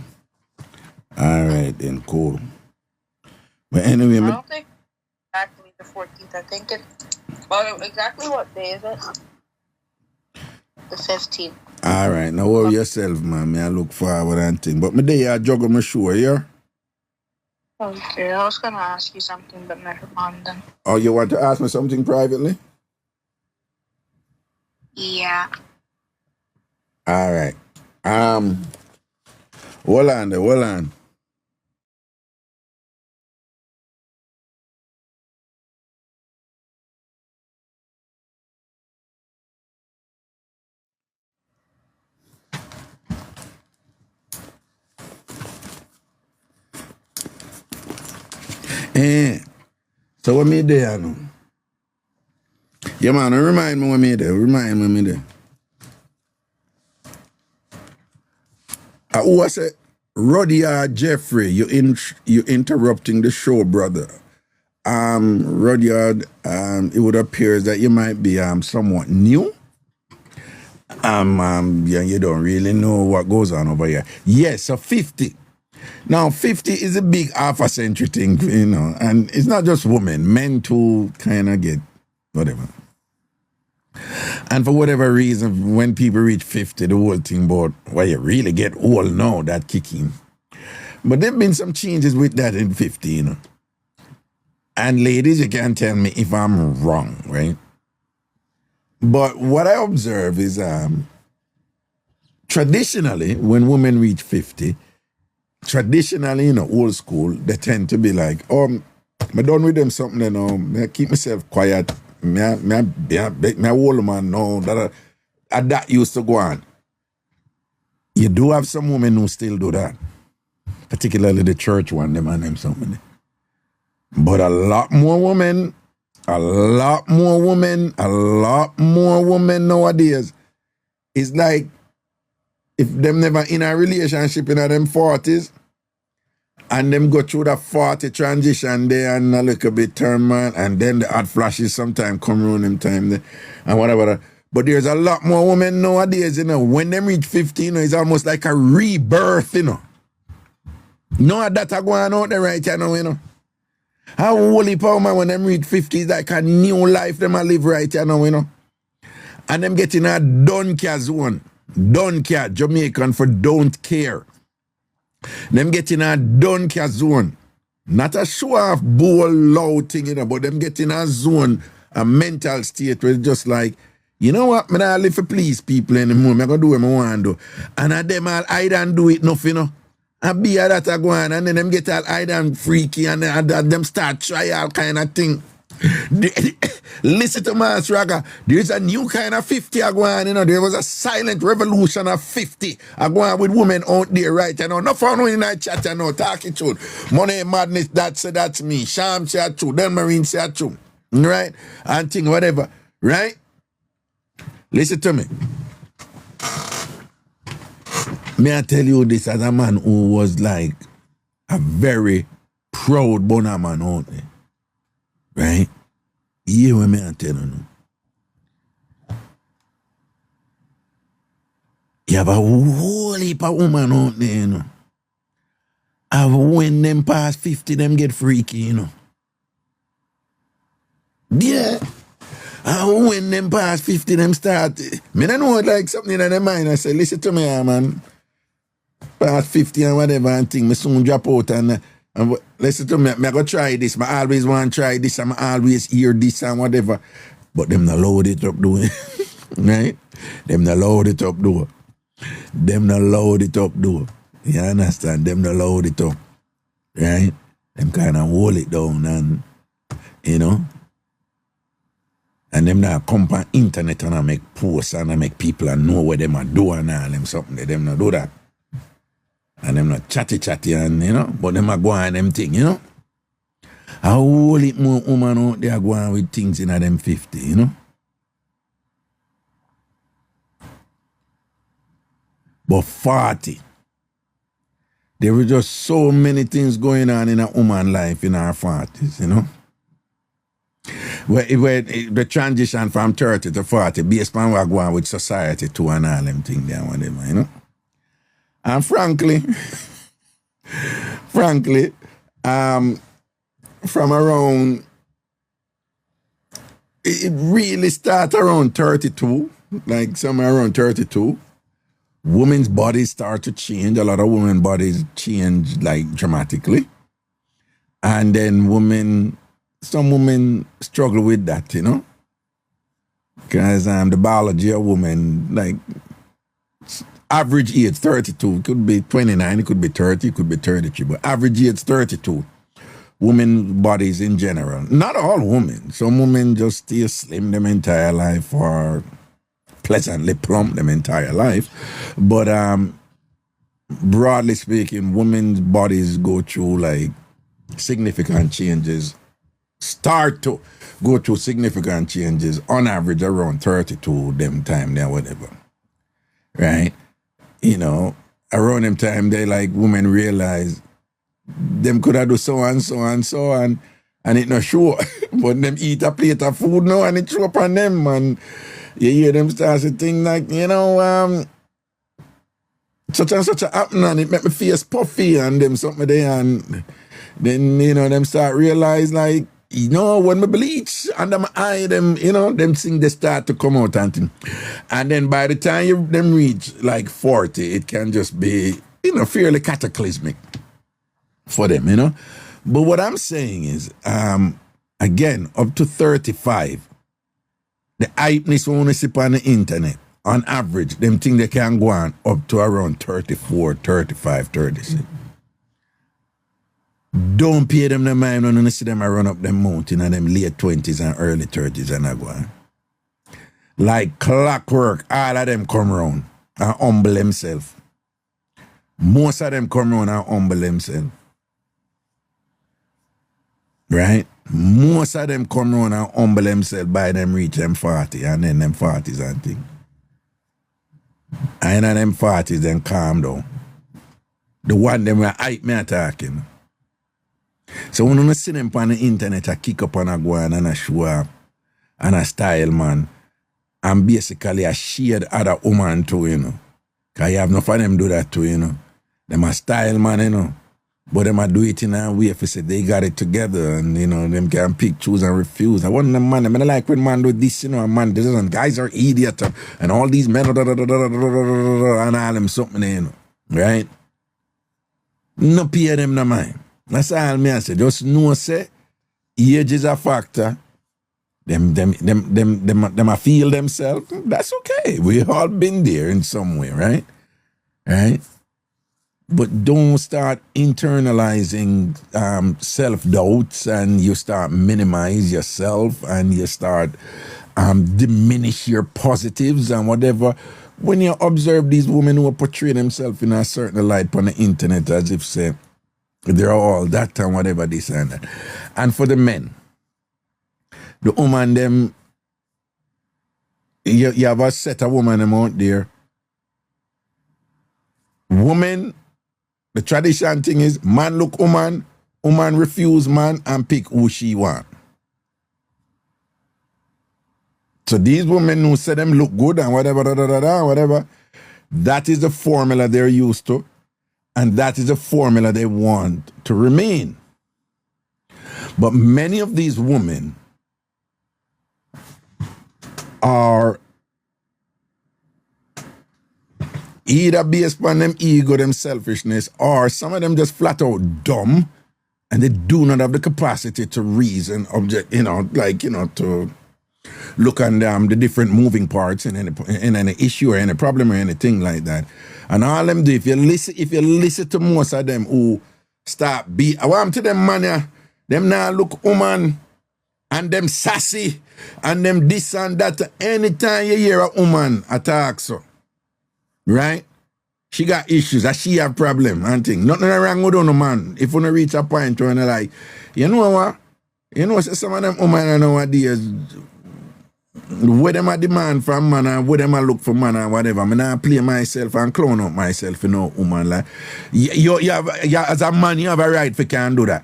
All right, then, cool. But anyway, I don't think exactly the 14th. I think it. Well, exactly what day is it? The 15th. all right, now worry yourself, man. I look forward and thing. But my day I juggle my show, yeah? Okay, I was gonna ask you something, but never mind then. Oh, you want to ask me something privately? Yeah. All right. Hold on. So what me there now? Yeah, man, remind me when me there. Who was it? Rudyard Jeffrey, you interrupting the show, brother. Rudyard, it would appear that you might be somewhat new. Yeah, you don't really know what goes on over here. Yes, so 50. Now, 50 is a big half a century thing, you know, and it's not just women, men too kind of get whatever. And for whatever reason, when people reach 50, the whole thing about, well, you really get old now, that kicking. But there have been some changes with that in 50, you know. And ladies, you can tell me if I'm wrong, right? But what I observe is traditionally, when women reach 50, traditionally, you know, old school, they tend to be like, I'm done with them something, you know, I keep myself quiet, me old man, no, that used to go on. You do have some women who still do that, particularly the church one, them and them something. But a lot more women nowadays, it's like, if them never in a relationship in them 40s, and them go through the 40 transition there and a little bit turmoil, and then the hot flashes sometime come around them time there, and whatever. But there's a lot more women nowadays, you know, when them reach 50, you know, it's almost like a rebirth, you know. No, that are going out there right now, you know. How holy power man when them reach 50 is like a new life them a live right now, you know. And them getting a don't care zone. Don't care, Jamaican for don't care. Them getting a don't care zone. Not a show off bull loud thing, you know, but them getting a zone, a mental state where it's just like, you know what, I don't live for please people anymore. I'm going to do what I want to do. And them all hide and do it enough, you know. And be that a go on, and then them get all hide and freaky, and them start try all kind of thing. Listen to Master Raga. There's a new kind of 50 a go on, you know. There was a silent revolution of 50 a go on with women out there, right? You know, no fun in that chat, you know, talking truth. Money madness, that's me. Sham say true. Tambourine say true. Right? And thing, whatever. Right? Listen to me. May I tell you this as a man who was like a very proud bona man out there. Right? Hear what me I tell you. You have a whole heap of woman out there, you know. And when them past 50, them get freaky, you know. Yeah. And when them past 50, them start, me don't know like something in their mind. I say, listen to me, man. Past 50 and whatever and thing, me soon drop out and listen to me, I go try this. I always want to try this and I always hear this and whatever. But them not load it up doing. Right? Them not load it up do. You understand? Them not load it up. Right? Them kind of hold it down and, you know. And them not come on internet and I make posts and I make people and know what them are doing and all them something. Them not do that. And them not chatty and, but them are going them thing, A whole heap more woman out there going with things in them 50, But 40. There were just so many things going on in a woman life in her 40s, Where the transition from 30 to 40 based on what going with society too and all them things there, whatever, And frankly, from around, it really starts around 32, like somewhere around 32. Women's bodies start to change. A lot of women's bodies change like dramatically. And then some women struggle with that, Because the biology of women, like, average age 32, it could be 29, it could be 30, it could be 33, but average age 32. Women's bodies in general. Not all women. Some women just stay slim them entire life or pleasantly plump them entire life. But broadly speaking, women's bodies go through like significant changes, start to go through significant changes on average around 32 them time there, whatever. Right? Around them time they like women realize them could have do so and so and so and it not sure. But them eat a plate of food now and it show up on them and you hear them start to think like, such and such a happen and it make me face puffy and them something there and then, them start realize like, when me bleach under my eye, them things they start to come out and thing. And then by the time them reach like 40, it can just be, fairly cataclysmic for them, But what I'm saying is, again, up to 35, the hypeness when we see on the internet, on average, them think they can go on up to around 34, 35, 36. Don't pay them the mind when you see them run up them mountain in them late 20s and early 30s and I go on. Like clockwork, all of them come around and humble themselves. Most of them come around and humble themselves. Right? Most of them come around and humble themselves by them reach them 40 and then them 40s and things. And in them 40s then calm down. The one them were hype me attacking. So when you see them on the internet, I kick up and I go on and I show up and I style, man. And basically I shade other woman too, Because you have enough of them do that too, Them a style, man, But them a do it in a way if say they got it together and, them can pick, choose and refuse. I want them, man, I like when man do this, man, this and guys are idiots and all these men, and all them something, Right? No pay them no mind. That's all me I say. Just know say age is a factor. Them a feel themselves. That's okay. We all been there in some way, right? Right? But don't start internalizing self-doubts and you start minimize yourself and you start diminish your positives and whatever. When you observe these women who portray themselves in a certain light on the internet as if say they're all that and whatever this and that. And for the men, the woman them, you have a set of woman them out there. Woman, the tradition thing is man look woman, woman refuse man and pick who she want. So these women who say them look good and whatever, whatever, that is the formula they're used to. And that is a formula they want to remain. But many of these women are either based on them ego, them selfishness, or some of them just flat out dumb and they do not have the capacity to reason, to look at the different moving parts in any issue or any problem or anything like that. And all them do, if you listen to most of them who start I want to them man, them now look woman and them sassy and them this and that. Anytime you hear a woman attack so, right? She got issues, that she have problem and thing. Nothing wrong with no man. If you don't reach a point where you're like, you know what? You know, some of them women nowadays, where them a demand from man and where them a look for man and whatever. I mean, I play myself and clown up myself, you know, woman. Like, you as a man, you have a right for can do that.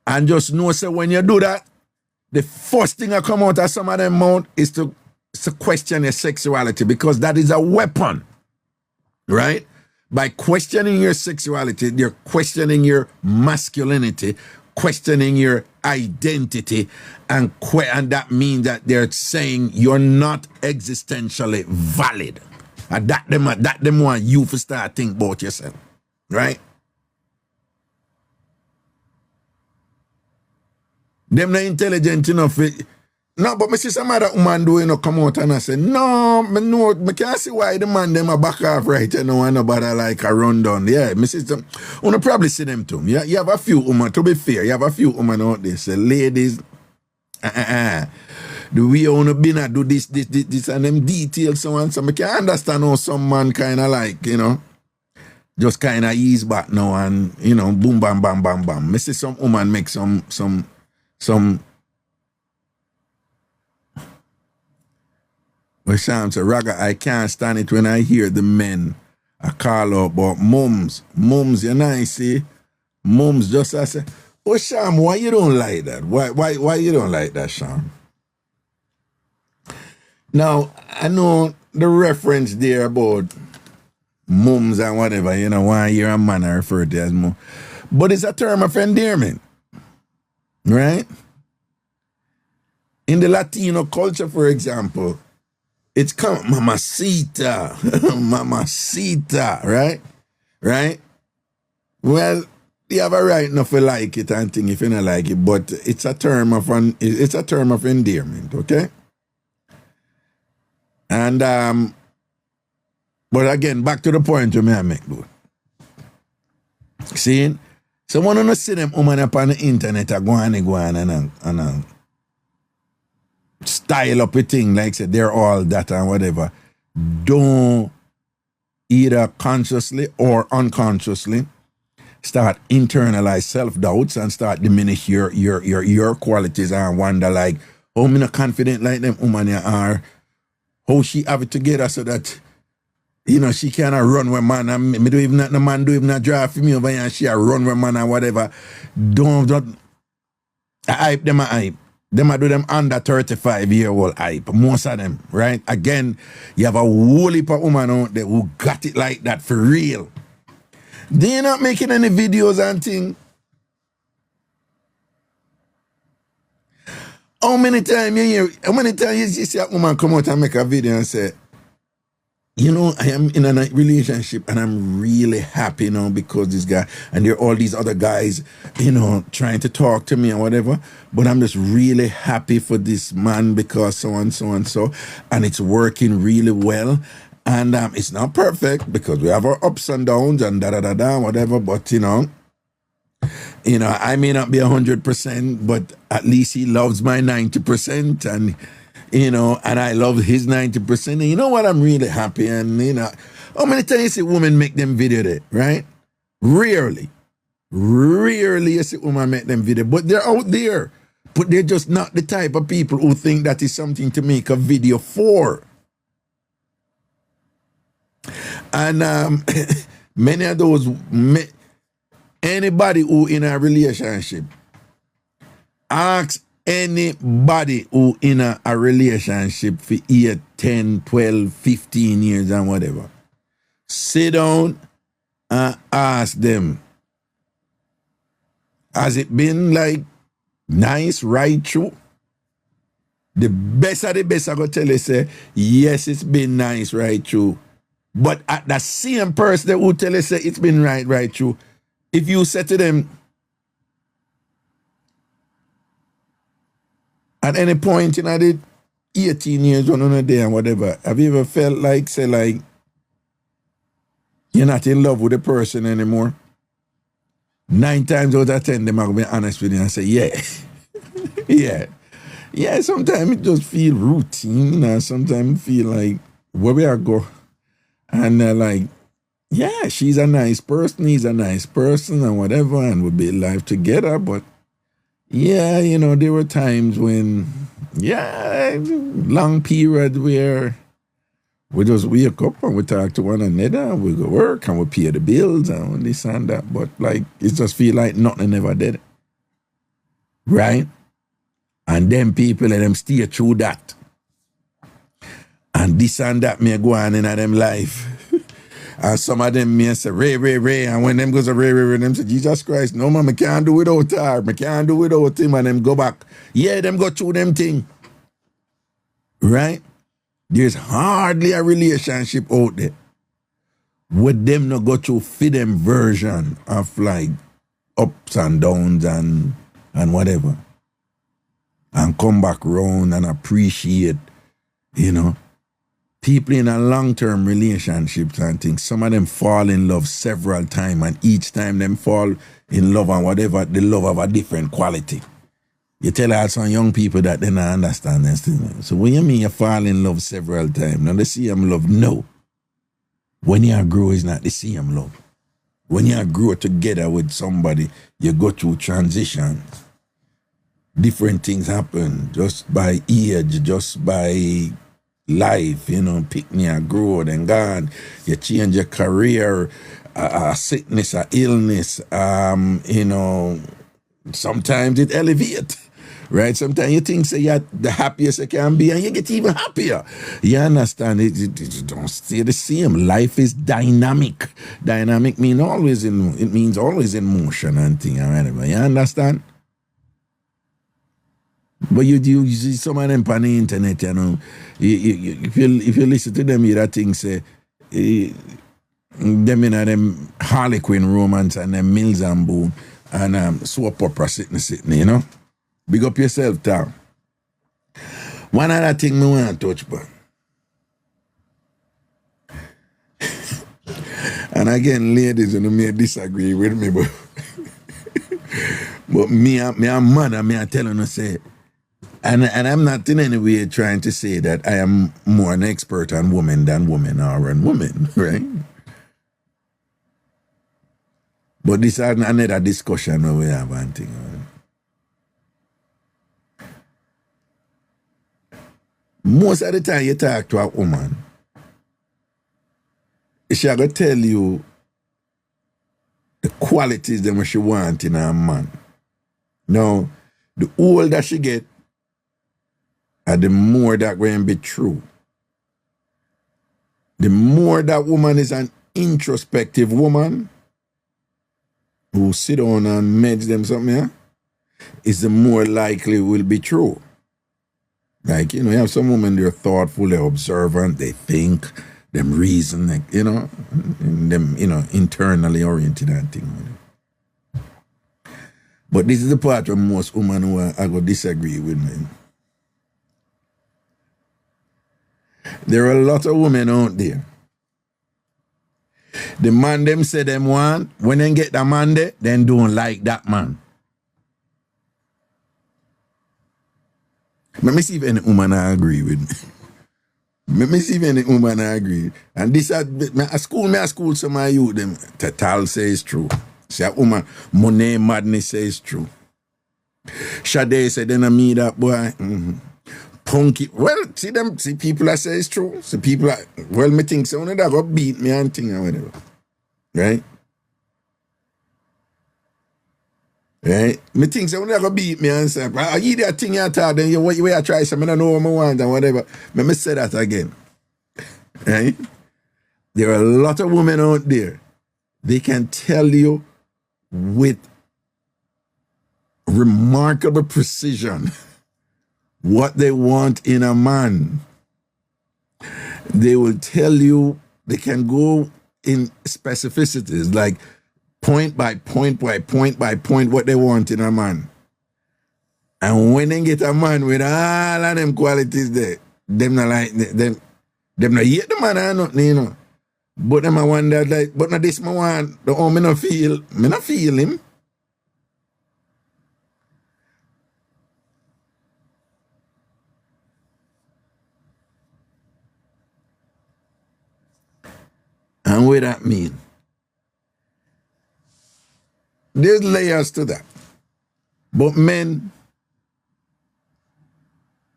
And just know, so when you do that, the first thing that come out of some of them mouth is to question your sexuality, because that is a weapon, right? By questioning your sexuality, you're questioning your masculinity, questioning your identity, and that means that they're saying you're not existentially valid. And that them want you to start think about yourself, right? Them not intelligent enough. No, but I see some other woman do, you know, come out and I say, no, I can't see why the man them a back off right, you know, and nobody like a rundown. Yeah, I see some, you probably see them too. Yeah, you have a few women, to be fair, you have a few women out there, say, ladies, the way you want to be not do this, and them details, so on. So I can understand how some man kind of like, you know, just kind of ease back now and, you know, boom, bam, bam, bam, bam. I see some woman make some well, Sham said, Raga, I can't stand it when I hear the men call out about mums. Mums, you know, I see. Mums just I say, oh, Sham, why you don't like that? Why you don't like that, Sham? Now, I know the reference there about mums and whatever, you know, why you're a man I refer to as mum. But it's a term of endearment, right? In the Latino culture, for example, it's called mamacita, mamacita, right? Right? Well, you have a right not to like it and thing if you don't like it, but it's a term of endearment, okay? And but again, back to the point you may make, dude. See? So when you see them women up on the internet go on and style up a thing like say they're all that and whatever, don't either consciously or unconsciously start internalize self-doubts and start diminish your qualities and wonder like, oh, me not confident like them woman you are, how she have it together so that, you know, she cannot run with man and me do even not, the man do even not drive for me over here and she a run with man and whatever. Don't I hype them a hype. Them a do them under 35-year-old hype. Most of them, right? Again, you have a whole heap of women out there who got it like that for real. They not making any videos and thing. How many times you see a woman come out and make a video and say, you know, I am in a relationship and I'm really happy now because this guy, and there are all these other guys, you know, trying to talk to me and whatever, but I'm just really happy for this man because so and so and so, and it's working really well. And it's not perfect because we have our ups and downs and da whatever, but you know, I may not be 100%, but at least he loves my 90%, and you know, and I love his 90%. And you know what? I'm really happy. And, you know, how many times you see women make them video there, right? Rarely you see women make them video. But they're out there. But they're just not the type of people who think that is something to make a video for. And many of those, anybody who in a relationship, ask anybody who in a relationship for 8, 10, 12, 15 years and whatever, sit down and ask them, has it been like nice right through? The best of the best I go tell you say, yes, it's been nice right through. But at the same person who tell you say it's been right through, if you say to them, at any point in the 18 years on a day and whatever, have you ever felt like, say, like, you're not in love with the person anymore? 9 times out of 10, them are going to be honest with you and say, yeah. Yeah, sometimes it just feel routine and sometimes it feel like, where we are go? And they're like, yeah, she's a nice person, he's a nice person, and whatever, and we'll be live together. But yeah, you know, there were times when, yeah, long period where we just wake up and we talk to one another, and we go work and we pay the bills and this and that. But like, it just feel like nothing ever did. Right? And them people let them steer through that. And this and that may go on in them life. And some of them may say, Ray. And when them goes to Ray, them say, Jesus Christ, no man, I can't do without her. I can't do without him. And them go back. Yeah, them go through them thing. Right? There's hardly a relationship out there with them not go through for them version of like ups and downs and whatever. And come back round and appreciate, you know. People in a long-term relationships and things, some of them fall in love several times, and each time them fall in love and whatever, the love of a different quality. You tell us some young people that they don't understand this thing. So when you mean you fall in love several times, now the same love, no. When you grow, it's not the same love. When you grow together with somebody, you go through transitions. Different things happen just by age, just by life, you know, pick me and grow and gone. You change your career, a sickness, a illness, you know, sometimes it elevates, right? Sometimes you think say you're the happiest you can be and you get even happier. You understand? It don't stay the same. Life is dynamic. Dynamic means always in motion and thing, right? You understand? But you see some of them on the internet, you know. If you listen to them, you that thing say them in them Harlequin romance and them Mills and Boom and soap opera sitting, you know. Big up yourself, Tom. One other thing me want to touch upon. And again, ladies, you know, may disagree with me, but me a man, and me a telling you say. And I'm not in any way trying to say that I am more an expert on women than women are on women, right? But this is another discussion we have one thing. Most of the time you talk to a woman, she going to tell you the qualities that she want in a man. Now, the older she get, and the more that going to be true. The more that woman is an introspective woman who sit down and meds them something, yeah, is the more likely it will be true. Like, you know, you have some women, they're thoughtful, they're observant, they think, them reason, like, you know, and them, you know, internally oriented and thing. But this is the part where most women who are going to disagree with me. There are a lot of women out there. The man them say them want, when they get the man there, then don't like that man. Let me see if any woman agree with me. Let me see if any woman agree. And this at school some of you them Tatal says true. See a woman, Monet Madness says true. Sade said then I meet that boy. Punky. Well, see people that say it's true. See people that, well, me think so that go beat me and thing or whatever. Right? Right? Me think so that go beat me and say, I eat that thing you thought, then you try some, I don't know what I want and whatever. Let me say that again. Right? There are a lot of women out there. They can tell you with remarkable precision what they want in a man. They will tell you, they can go in specificities, like point by point what they want in a man. And when they get a man with all of them qualities there, them not like them not hate the man or nothing, you know. But them I wonder like, but not this I want, the me not feel him. And what that mean? There's layers to that. But men,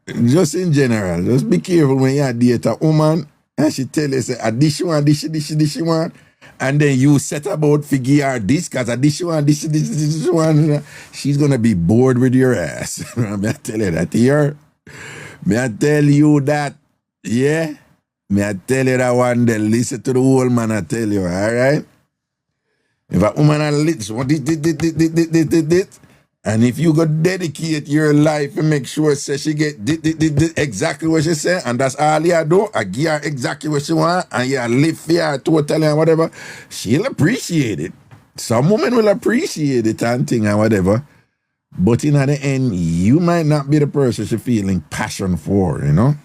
just in general, just be careful when you date a woman and she tell you, say, this one, this one, and then you set about figure her this, because this one, this one, she's going to be bored with your ass. May I tell you that here? May I tell you that? Yeah? May I tell you that one day? Listen to the old man, I tell you, all right? If a woman has lit, and if you go dedicate your life and make sure say she get exactly what she say, and that's all you do, I give her exactly what she want, and you live for her totally and whatever, she'll appreciate it. Some women will appreciate it and thing and whatever, but in the end, you might not be the person she feeling passion for, you know?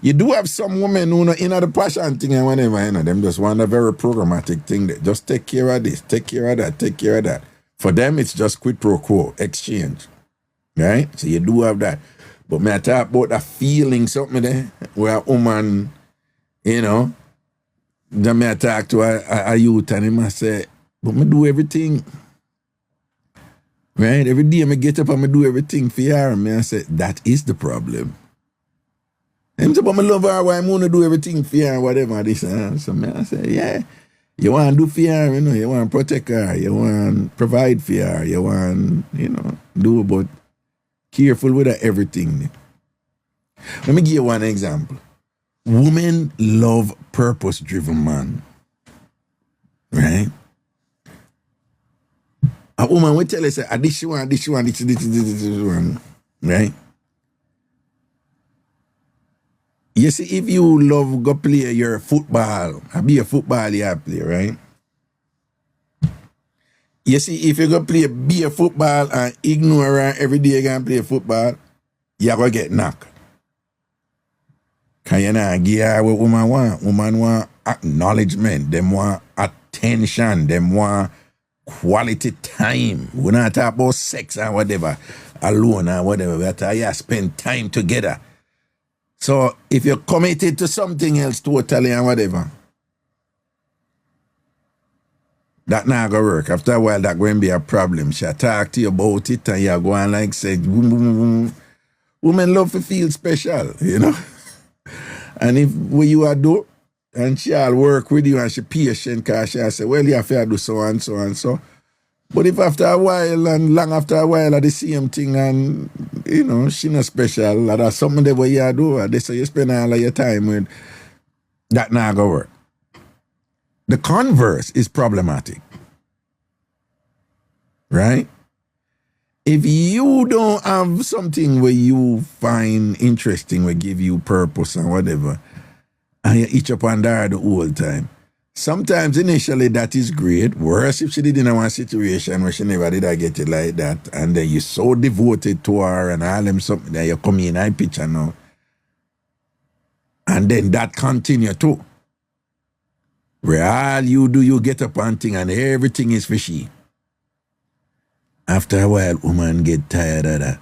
You do have some women who know in the passion thing and whatever, you know, them just want a very programmatic thing that just take care of this, take care of that, take care of that. For them, it's just quid pro quo, exchange, right? So you do have that. But may I talk about that feeling something there, where a woman, you know, then may I talk to a youth and he must say, but me do everything, right? Every day I get up and I do everything for her. And I say, that is the problem. Him say, but I love her, why I'm going to do everything for her, whatever this. So I say, yeah. You want to do for her, you know, you want to protect her, you want to provide for her, you want, you know, do, but careful with her everything. Let me give you one example. Women love purpose-driven man, right? A woman will tell you, say, this one, this one, right? You see, if you love go play your football, be a football you play, right? You see, if you go be a football and ignore her every day you can play football, you're going to get knocked. Because you not give her what woman want. Woman want acknowledgement. Them want attention. Them want quality time. We're not talking about sex and whatever, alone and whatever. We're talking about spend time together. So if you're committed to something else totally and whatever, that not gonna work. After a while, that going to be a problem. She'll talk to you about it and you're going like say, women love to feel special, you know. And if what you are do, and she'll work with you and she patient because she'll say, well, you have to do so and so and so. But if after a while and long after a while, the same thing and, you know, she not special, or that's something that what you do, or this so you spend all of your time with, that not gonna work. The converse is problematic, right? If you don't have something where you find interesting, will give you purpose and whatever, and you itch up on there the whole time, sometimes initially that is great. Worse if she did in one situation where she never did get it like that, and then you're so devoted to her and all them something that you come in and picture now. And then that continue too. Where all you do, you get up and thing and everything is for she. After a while, woman get tired of that.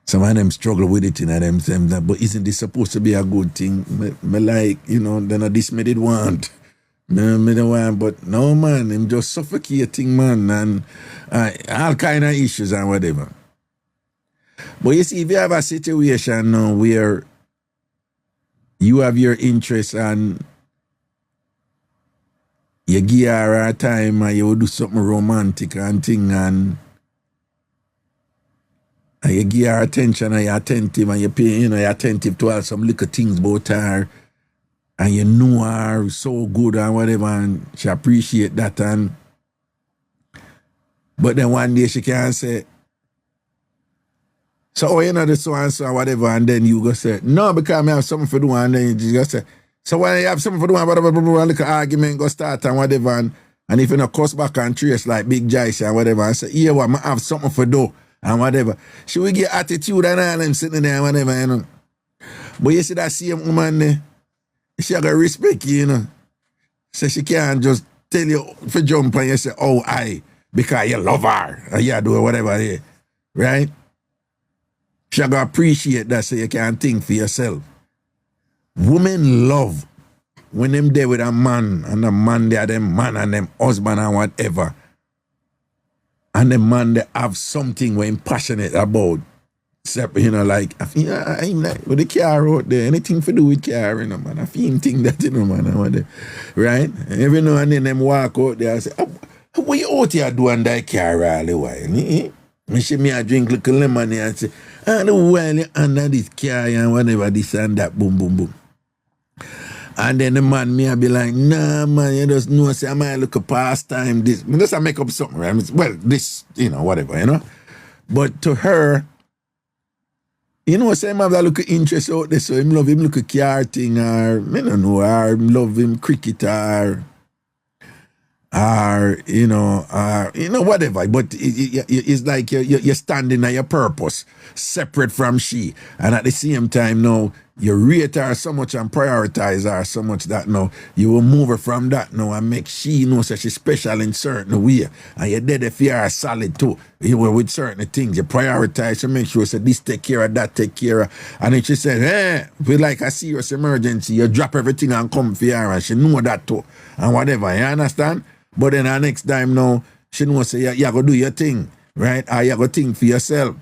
Some of them struggle with it, but isn't this supposed to be a good thing? Me like, you know, then this me did want. Me don't want, but no, man, I'm just suffocating, man, and all kind of issues and whatever. But you see, if you have a situation now where you have your interest and you give her a time and you do something romantic and thing and you give her attention and you're attentive and you pay, you know, you're attentive to all some little things about her and you know her so good and whatever and she appreciate that and but then one day she can say, so you know the so and so and whatever, and then you go say, no, because I have something for do, and then you just say, so when you have something for do, and whatever, a little argument go start and whatever, and if you know cuss back and trace like Big Jice and whatever, and say, yeah, well, I have something for do. And whatever. She will get attitude and all them sitting there and whatever, you know. But you see that same woman there, she got respect you, you know. So she can't just tell you for jump and you say, oh, because you love her, or you do whatever there, right? She got appreciate that so you can think for yourself. Women love when them there with a man, and the man there, them man and them husband and whatever, and the man they have something we're passionate about, you know, like, I feel, I'm like, with the car out there, anything to do with car, you know, man, I feel think that, you know, man, right? And every now and then them walk out there and say, what you out here doing that car all the while? And she me a drink like a lemon and say, the while you under this car and whatever, this and that, boom, boom, boom. And then the man me a be like, nah, man, you just know, say, I might look a pastime, this. I just make up something, right? Well, this, you know, whatever, you know? But to her, you know, say him have that look of interest out there, so him love him look a car thing, or, I don't know, or him love him cricket, or you know, whatever. But it's like you're standing at your purpose, separate from she. And at the same time, now, you rate her so much and prioritize her so much that now you will move her from that now and make she know that she's special in certain way. And you're dead if you are solid too. You will with certain things. You prioritize to make sure that this take care of, that take care of. And if she said, hey, feel like a serious emergency, you drop everything and come for her, and she know that too. And whatever, you understand? But then the next time now, she knows say, you go do your thing, right? Or you go think for yourself.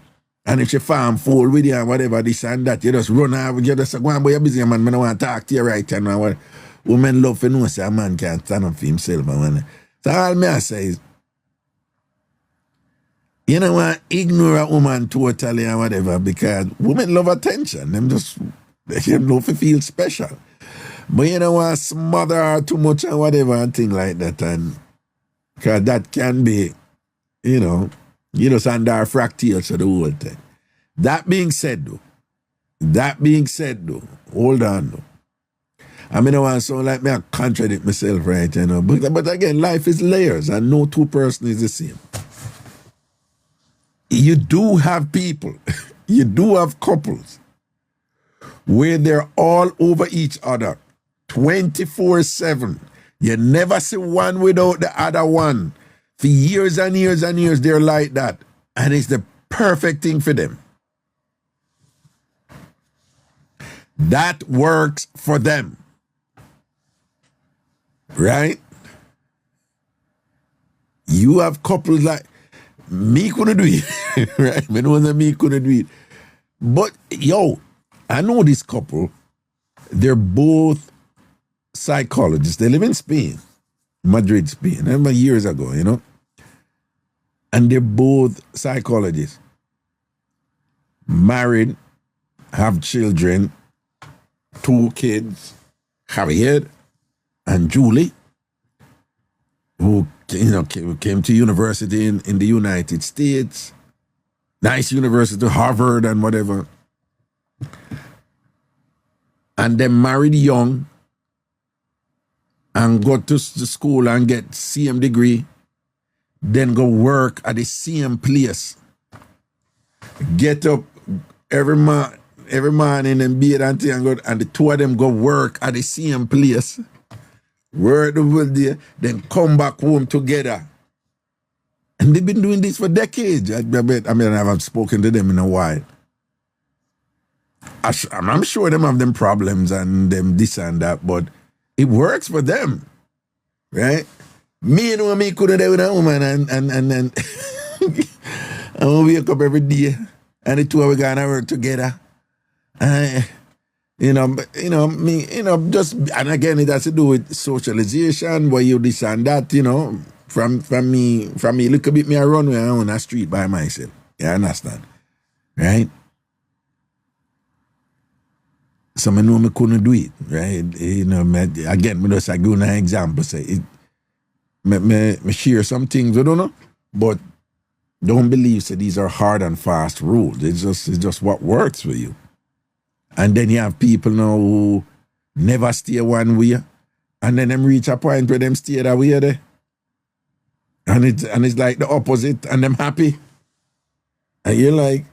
And if she farm fool with you and whatever, this and that, you just run out, you just say, go on, boy, you're busy, man, I don't want to talk to you right now. What women love to know, say a man can't stand up for himself. Man. So all me I say is, you know what, ignore a woman totally and whatever, because women love attention. They love to feel special. But you know what, smother her too much and whatever and thing like that. And because that can be, you know, you just under fractals of the whole thing. That being said though, hold on though. I mean, I want to sound like me, I contradict myself, right, you know. But again, life is layers and no two person is the same. You do have people, you do have couples where they're all over each other 24/7. You never see one without the other one. For years and years and years, they're like that. And it's the perfect thing for them. That works for them. Right? You have couples like, me couldn't do it. Right? Me know that me couldn't do it. But, yo, I know this couple. They're both psychologists. They live in Spain. Madrid, Spain. I remember years ago, you know. And they're both psychologists. Married, have children, 2 kids, Javier and Julie, who, you know, came to university in the United States. Nice university, Harvard and whatever. And they married young and go to school and get same degree, then go work at the same place. Get up every morning and bathe and the two of them go work at the same place. Work the whole day, then come back home together. And they've been doing this for decades. I haven't spoken to them in a while. I'm sure them have them problems and them this and that, but it works for them, right? Me, you know, me couldn't do with a woman and then I wake up every day and the two of us gonna work together. Just, and again, it has to do with socialization, where you this and that, you know, from me, look a bit me I run where I'm on a street by myself. You understand? Right? So I know I couldn't do it, right? You know, again, I just give you an example. Say, me share some things, I don't know, but don't believe that these are hard and fast rules. It's just what works for you. And then you have people now who never stay one way, and then them reach a point where them stay that way there. And it's like the opposite, and them happy. And you're like,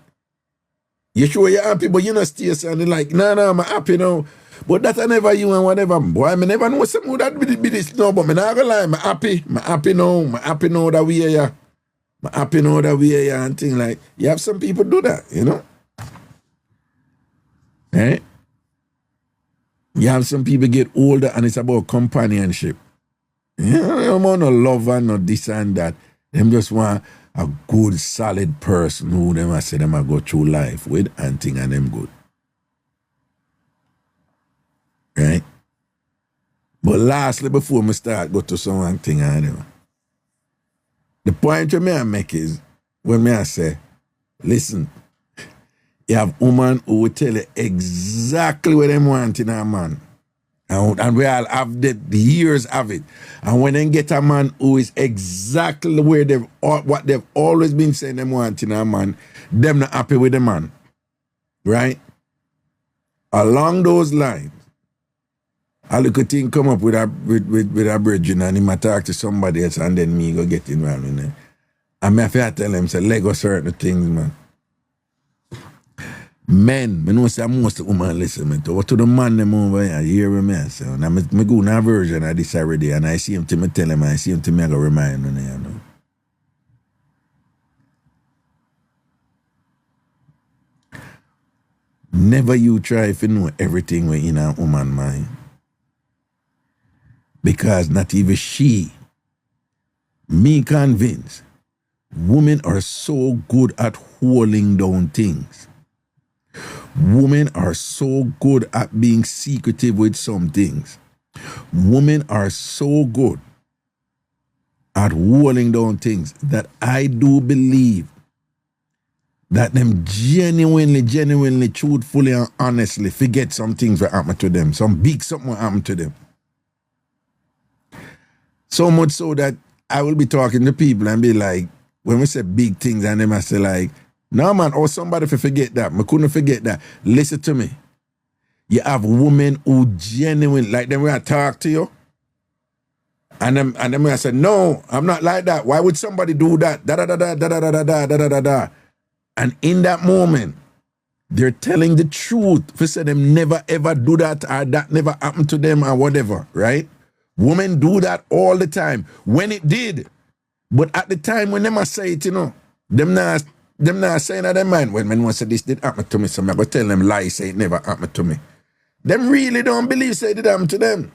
you sure you're happy, but you not stay, so and they're like, no, I'm happy now. But that I never you and whatever. Boy, I never know something that be this no, but I'm not gonna lie, I'm happy now that we are here. I'm happy now that we are here and things like, you have some people do that, you know? Eh? You have some people get older and it's about companionship. You don't want no love and no this and that. Them just want a good, solid person who them I say them I go through life with and thing and them good. Right? But lastly, before me start go to some thing and them, the point that I make is when I say, listen, you have women who will tell you exactly what they want in a man. And we all have the years of it. And when they get a man who is exactly where what they've always been saying they want in a man, them not happy with the man. Right? Along those lines, a little thing come up with a brethren and he might talk to somebody else and then me go get involved in it. And I have to tell them, say, Lego certain things, man. Men, I know say most women listen me to. What to the man them over here, you hear me say. And I go na version of this already and I see him to me tell him, I see him to me I go remind him, you know. Never you try if you know everything in a woman mind. Because not even she, me convinced, women are so good at holding down things. Women are so good at being secretive with some things. Women are so good at holding down things that I do believe that them genuinely, truthfully and honestly forget some things will happen to them. Some big something will happen to them. So much so that I will be talking to people and be like, when we say big things and them I say like, no man, or somebody forget that. I couldn't forget that. Listen to me. You have women who genuinely, like them when I talk to you, and then when I say, no, I'm not like that. Why would somebody do that? Da da da da da da da da da da da da. And in that moment, they're telling the truth. For say them never ever do that or that never happened to them or whatever, right? Women do that all the time. When it did. But at the time when them say it, you know, them not saying that them mind. When men want to say this did happen to me, so I'm going to tell them lies, say it never happened to me. Them really don't believe say it did happen to them.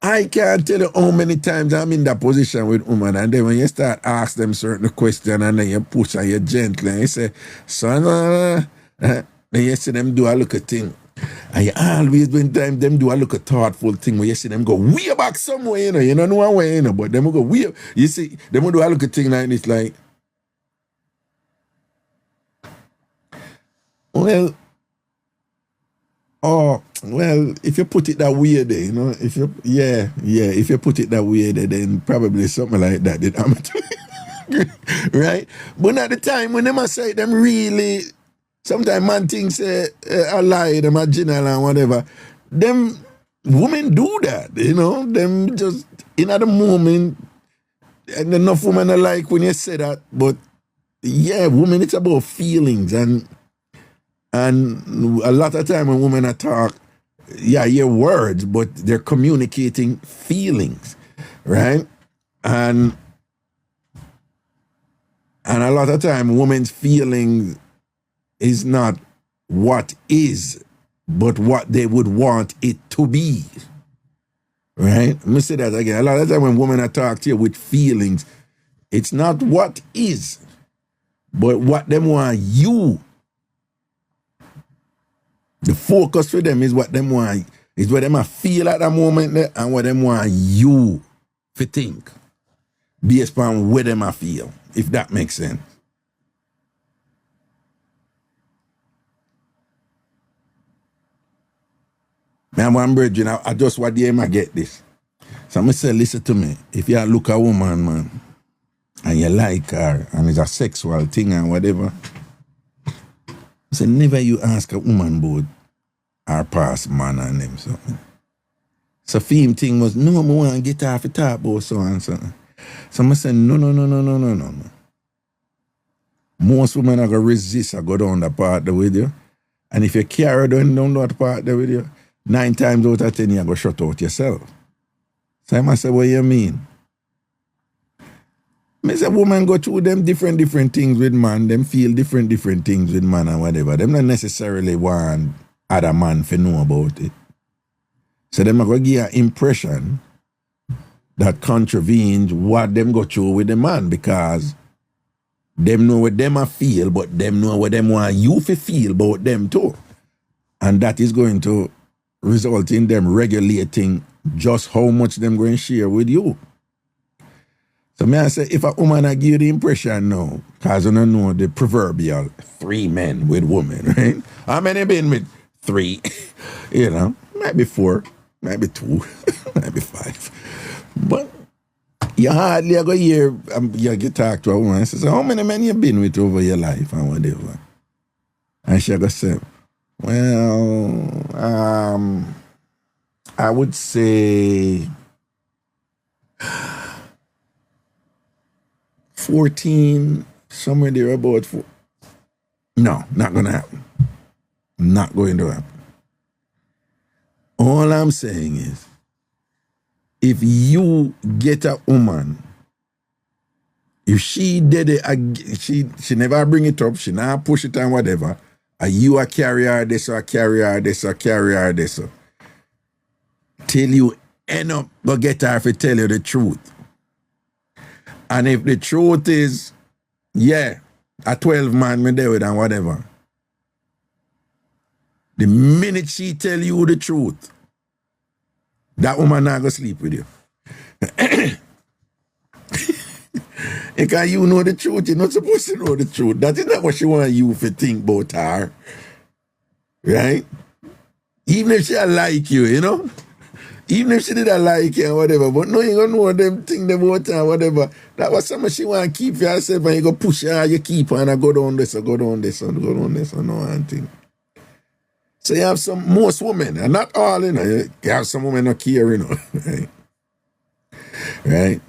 I can't tell you how many times I'm in that position with women, and then when you start ask them certain questions and then you push and you gently and you say, son, then you see them do a look at thing. And you always, when time them do a look at thoughtful thing where you see them go way back somewhere, you don't know one way, but them will go way, you see, them will do a look at thing like this, like, well, if you put it that way there, you know, if you put it that way there, then probably something like that did happen to me. Right? But at the time when them say them really, sometimes man thinks a lie, them a general and whatever, them women do that, you know, them just in at the moment, and enough women are like when you say that, but yeah, women, it's about feelings and a lot of time when women talk, yeah, your words, but they're communicating feelings, right? And a lot of time women's feelings is not what is, but what they would want it to be, right? Let me say that again. A lot of time when women talk to you with feelings, it's not what is, but what them want you. The focus for them is what them want, is what them feel at that moment there and what them want you to think based on where them feel, if that makes sense. Man, one brethren, I just what the aim I get this. So I'm say, listen to me. If you look at a woman, man, and you like her, and it's a sexual thing and whatever, I say, never you ask a woman about her past man and them something. So fame thing was, no, I want to get off the top about so and so. So I say, no. Most women are going to resist and go down the part there with you. And if you carry down that part there with you, 9 times out of 10 you're going to shut out yourself. So I must say, what you mean? I say, women go through them different things with man. Them feel different things with man and whatever. Them not necessarily want other man to know about it. So them are going to give an impression that contravenes what them go through with the man, because them know what them a feel, but them know what them want you to feel about them too. And that is going to result in them regulating just how much them going to share with you. So may I say, if a woman I give you the impression now, because I don't know the proverbial 3 men with women, right? How many been with 3? You know, might be 4, might be 2, might be 5. But you hardly go hear you get talk to a woman and say, how many men you been with over your life and whatever? And she go say, well, I would say 14, somewhere there about 4. No, not going to happen. Not going to happen. All I'm saying is, if you get a woman, if she did it, she never bring it up, she never push it and whatever, and you a carry her this or carry her this or carry her this, till you end up go get her to tell you the truth. And if the truth is, yeah, a 12 man me there with and whatever, the minute she tell you the truth, that woman not go sleep with you. Because you know the truth, you're not supposed to know the truth. That is not what she want you to think about her. Right? Even if she like you, you know? Even if she didn't like you or whatever, but no, you don't know them thing about her or whatever. That was something she want to keep for herself, and you go push her, you keep her, and go down this, or go down this, or go down this, or no one thing. So you have most women, and not all, you know, you have some women not care, you know, right? Right?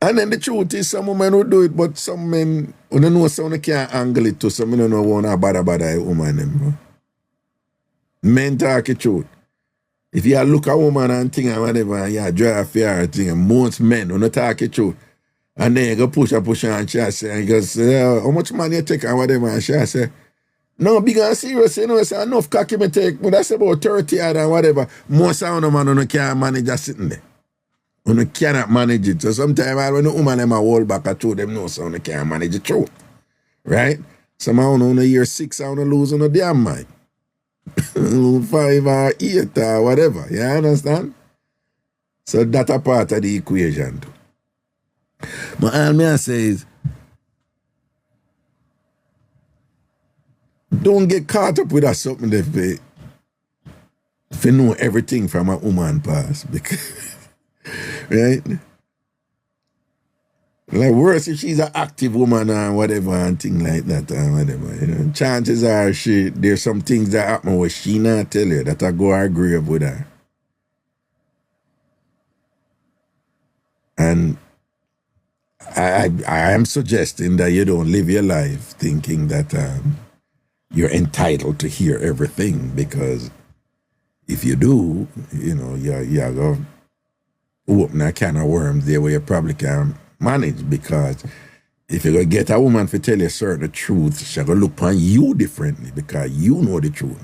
And then the truth is, some women will do it, but some men, you don't know, some can't angle it to, some men don't know want to bad a woman, them. Men talk the truth. If you look at a woman and thing and whatever, and you drive for her thing, and most men will not talk the truth. And then you go push her, and she say, and you go say, how much money you take and whatever, and she say, no, big and serious, you know, say, enough cocky me take, but that's about 30 and whatever. Most of the man can't manage just sitting there. You cannot manage it. So sometimes when the woman them a hold back at them know so you can't manage the truth. Right? Some of you year 6 and lose on a damn mind. 5 or 8 or whatever. You understand? So that's a part of the equation too. But all me I say is, don't get caught up with that something that if you know everything from a woman past. Because right? Like worse if she's an active woman or whatever and thing like that or whatever, you know. Chances are there's some things that happen where she not tell you that I go her grave with her. And I am suggesting that you don't live your life thinking that you're entitled to hear everything, because if you do, you know, you're going to open a can of worms there where you probably can manage, because if you're going to get a woman to tell you certain truth, she's going to look upon you differently because you know the truth.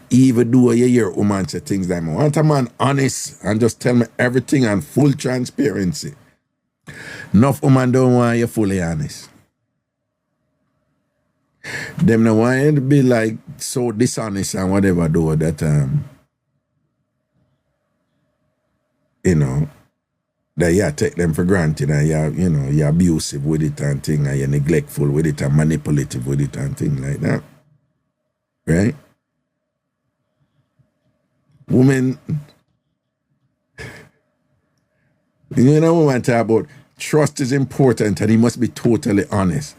Even though you hear a woman say things like, I want a man honest and just tell me everything and full transparency. Enough women don't want you fully honest. Them don't want you to be like so dishonest and whatever though that you know, that you take them for granted and you're abusive with it and thing, and you're neglectful with it and manipulative with it and thing like that. Right? Women, you know, woman talk about trust is important and he must be totally honest.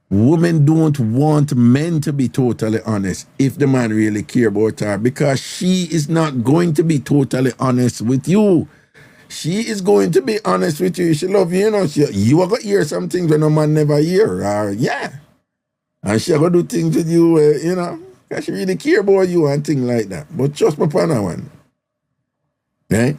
Women don't want men to be totally honest if the man really care about her, because she is not going to be totally honest with you. She is going to be honest with you. She love you, you know. You are going to hear some things when a man never hear. And she going to do things with you, you know, because she really care about you and things like that. But trust me upon that one. Right?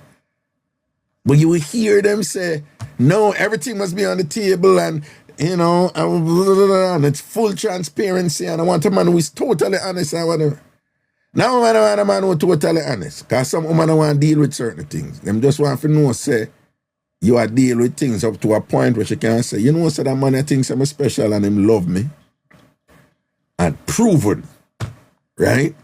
But you will hear them say, no, everything must be on the table and, you know, and it's full transparency and I want a man who is totally honest and whatever. Now woman want a man who totally honest. Because some women want to deal with certain things. Them just want to know, say, you are deal with things up to a point where she can say, you know, say that man thinks I'm special and him love me. And proven. Right?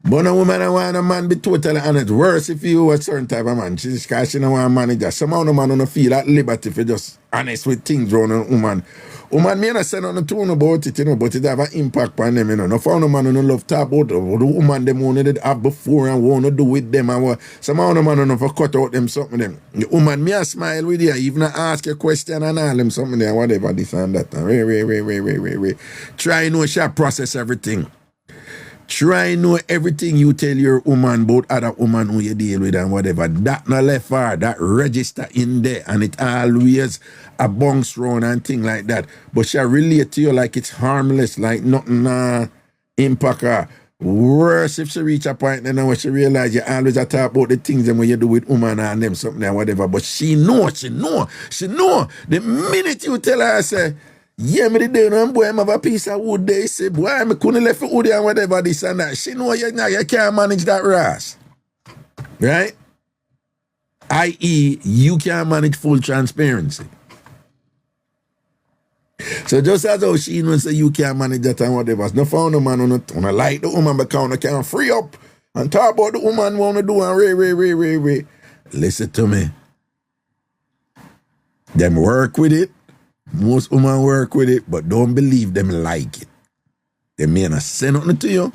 But a woman I want a man be totally honest. Worse if you a certain type of man. Because she don't want a manager. Somehow the man don't feel at liberty if you just honest with things around a woman. Woman may not say nothing to them about it, you know, but it have an impact on them, you know. No found a man who don't love talk about the woman them who did have before and want to do with them and what. Somehow the man don't for cut out them something them. The woman may smile with you, even ask a question and all them something there, whatever this and that. Way. Try know she process everything. Try know everything you tell your woman about other woman who you deal with and whatever. That not left her, that register in there and it always a bounce round and thing like that. But she relate to you like it's harmless, like nothing impact her. Worse if she reach a point then when she realize you always talk about the things them when you do with woman and them something and whatever. But she know. The minute you tell her, say, yeah, me the day no boy, I have a piece of wood there. Say, boy, I couldn't left the wood and whatever this and that. She know you can't manage that ras. Right? I.e., you can't manage full transparency. So just as how she knows that you can't manage that and whatever, no found a man on a like the woman because they can't free up and talk about the woman want to do and ray. Listen to me. Them work with it. Most women work with it, but don't believe them like it. They may not say nothing to you.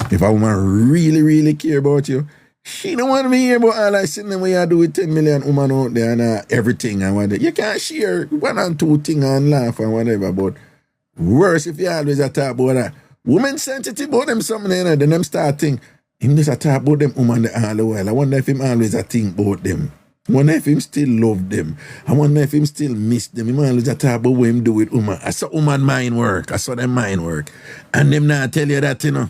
If a woman really care about you, she don't want to be here about all I sitting there when you do with 10 million women out there and everything and whatever. You can't share one and two things and laugh and whatever, but worse if you always talk about that. Women sensitive about them something, you know, then them start think, him just talk about them women all the while. I wonder if him always think about them. I wonder if him still love them. I wonder if him still miss them. Him always talk about what him do with woman. I saw woman mind work. I saw them mind work. And them not tell you that, you know.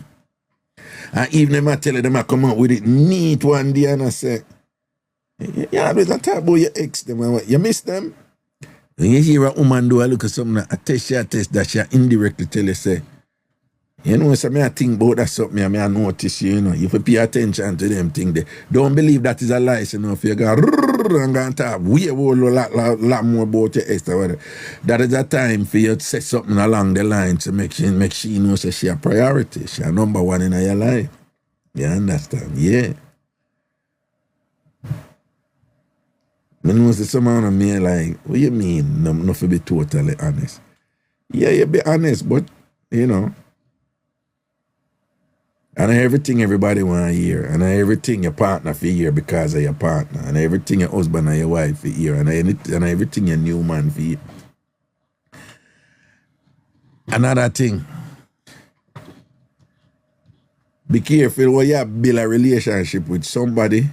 And even them I tell you, them I come out with it neat one day and I say, you always talk about your ex them. And what, you miss them? When you hear a woman do a look at something, I test that she indirectly tell you, say, you know, so I think about that something, I notice you, you know, if you pay attention to them things there. Don't believe that is a lie, you know, if you go and go and talk way a lot more about your ex or whatever. That is a time for you to say something along the line to make she know that she a priority, she a number one in your life. You understand? Yeah. I know someone of me like, what you mean? Not to be totally honest. Yeah, you be honest, but, you know, and everything everybody want to hear, and everything your partner for hear because of your partner, and everything your husband and your wife for hear, and everything your new man for hear. Another thing, be careful when you build a relationship with somebody,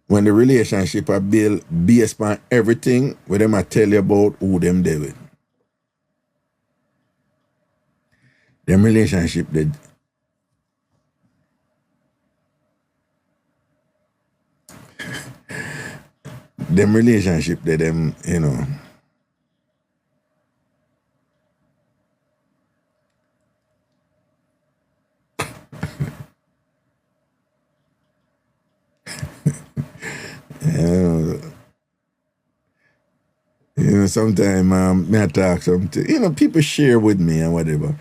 when the relationship are built based on everything, where them I tell you about who them they with. Them relationship, them relationship, them, you know. You know, sometimes me I talk something, you know, people share with me and whatever.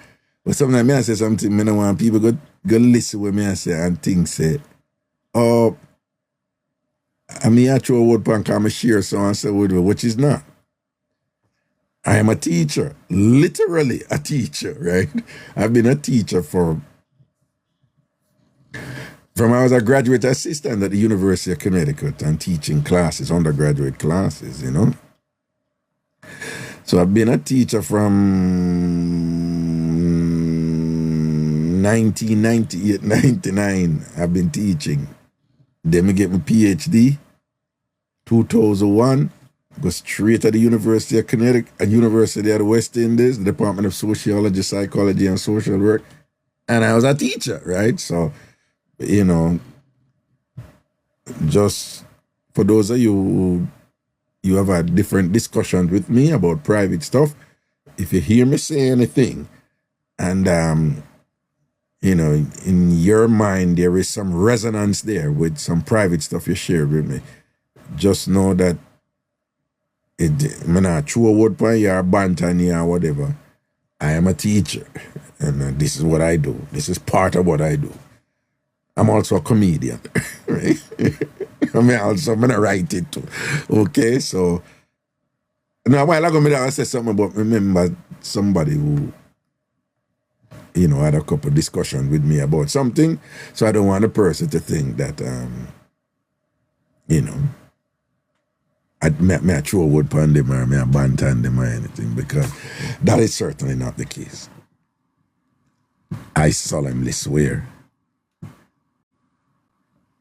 But sometimes me I say something, me don't want people go listen with me and say and think say, oh, I mean, I throw a word punk, I'm a share so and so with me, which is not. I am a teacher, literally a teacher, right? I've been a teacher from I was a graduate assistant at the University of Connecticut and teaching classes, undergraduate classes, you know. So I've been a teacher from 1998, 99. I've been teaching. Then I get my Ph.D. 2001. Go straight to the University of Connecticut, a University of the West Indies, the Department of Sociology, Psychology, and Social Work. And I was a teacher, right? So, you know, just for those of you who you have had different discussions with me about private stuff, if you hear me say anything And you know, in your mind there is some resonance there with some private stuff you shared with me. Just know that I'm not true a word for you or banter or whatever. I am a teacher, and this is what I do. This is part of what I do. I'm also a comedian, right? I'm gonna write it too. Okay, so now a while ago I said something about remember somebody who, you know, had a couple of discussions with me about something, so I don't want the person to think that you know, I throw a word upon them or I banter them or anything, because that is certainly not the case. I solemnly swear.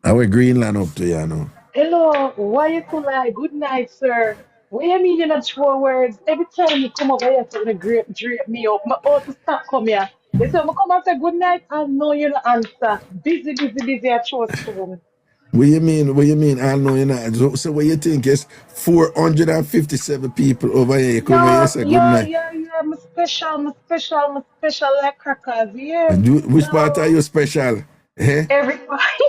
Our Greenland up to you know. Hello, why you could like good night, sir? What you mean you not throw words? Every time you come over here to drape me up, my out to stop come here. You say, I come and say good night, I know you don't answer. Busy, busy, busy, I throw stone. What you mean? What you mean? I know you're not. So what you think is 457 people over here? You come here, you say good night. I'm I'm special like crackers, yeah. Which part are No, you special? Eh? everybody.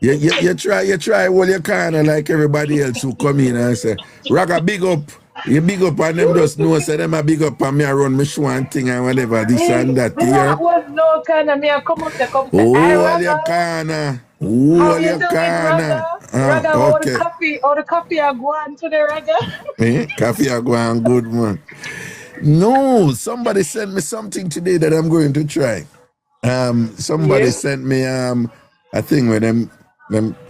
You try all you can like everybody else who come in and say, Raga, big up. You big up and them just know, say them a big up and me a run me show and thing and whatever, this and Hey, that me here. not was no kind of me, I come up there, come say, I All you rather. can. How All you you doing, can. Raga? Raga, Okay. all the coffee I go on to the Raga. Coffee are going good, man. No, somebody sent me something today that I'm going to try. Somebody Yeah. sent me a thing where them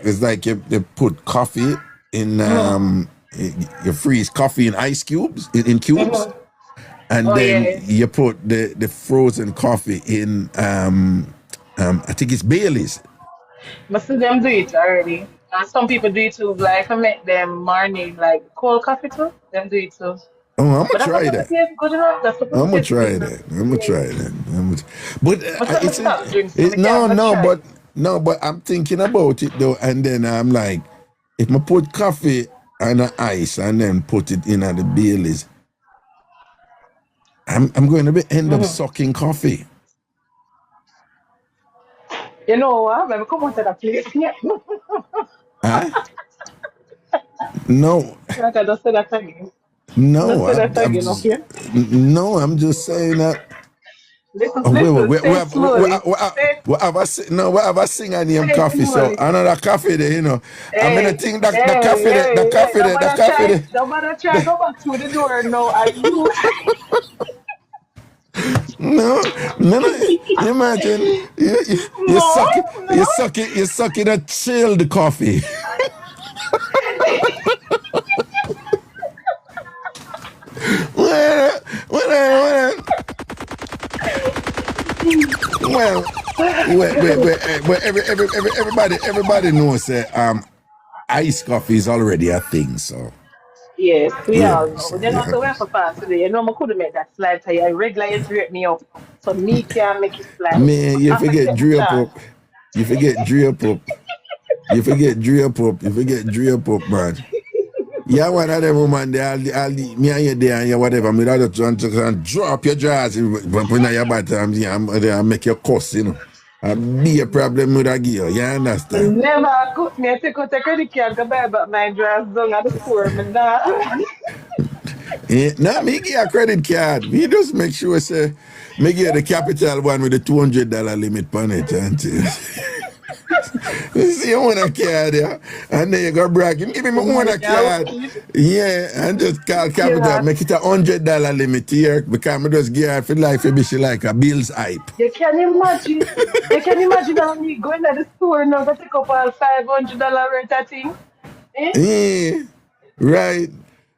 it's like they put coffee in you freeze coffee in ice cubes in cubes, Mm-hmm. and Oh then yeah. you put the frozen coffee in I think it's Bailey's. Must see them do it already. And some people do it too, like I make them morning like cold coffee too. Them do it too. Oh, I'm gonna But that's try supposed to that. taste good enough. That's supposed I'm to gonna taste good try enough. that. I'm gonna Yeah. try that. But But let me it's stop drink so we no can go no try but it. no but I'm thinking about it though, and then I'm like, if I put coffee and ice and then put it in at the Baileys, I'm going to end up Mm-hmm. sucking coffee. You know what? Let me come out to that place. Yeah. Huh? No, Like I just said that again. Just no, say that I'm again, just, okay? no, I'm just saying that. Listen, Oh, listen, say it slowly. what have I sing a name Say it coffee? So slowly. another coffee there, you know. I mean, I Hey, think that the hey, coffee there, the hey, hey, coffee there, the coffee there. no matter try, go back to the door now. Are you? No, no, no. You imagine you No, suck it, no. you suck it a chilled coffee. well, well, well, everybody knows that iced coffee is already a thing. So Yes, we yeah, all know. so But then yeah. also we have to pass today. You know, I couldn't make that slide so you regularly drape me up. So me can make it slide. Man, you After forget take my drip chance. up. You forget drip up. You forget drip up. You forget drip up, man. Yeah, one of them woman there, I'll me and you there and you whatever. Me rather just drop your jaws when your bottom, I make you cuss, you know. Be a problem with a girl, you understand? Never cook me. I take out a credit card, go buy back my dress down at the store. Me nah. Now me give you a credit card. Me just make sure say me give you the capital one with the $200 limit on it. And you see, you want a card, yeah? And then you go brag, give me my Oh own my a God, card. wicked. Yeah, and just call capital, Yeah. make it $100 limit here because I just give her for life, maybe she like a bills hype. You can imagine. You can imagine how me going to the store now to take up all $500 worth of thing. Eh? Yeah, right.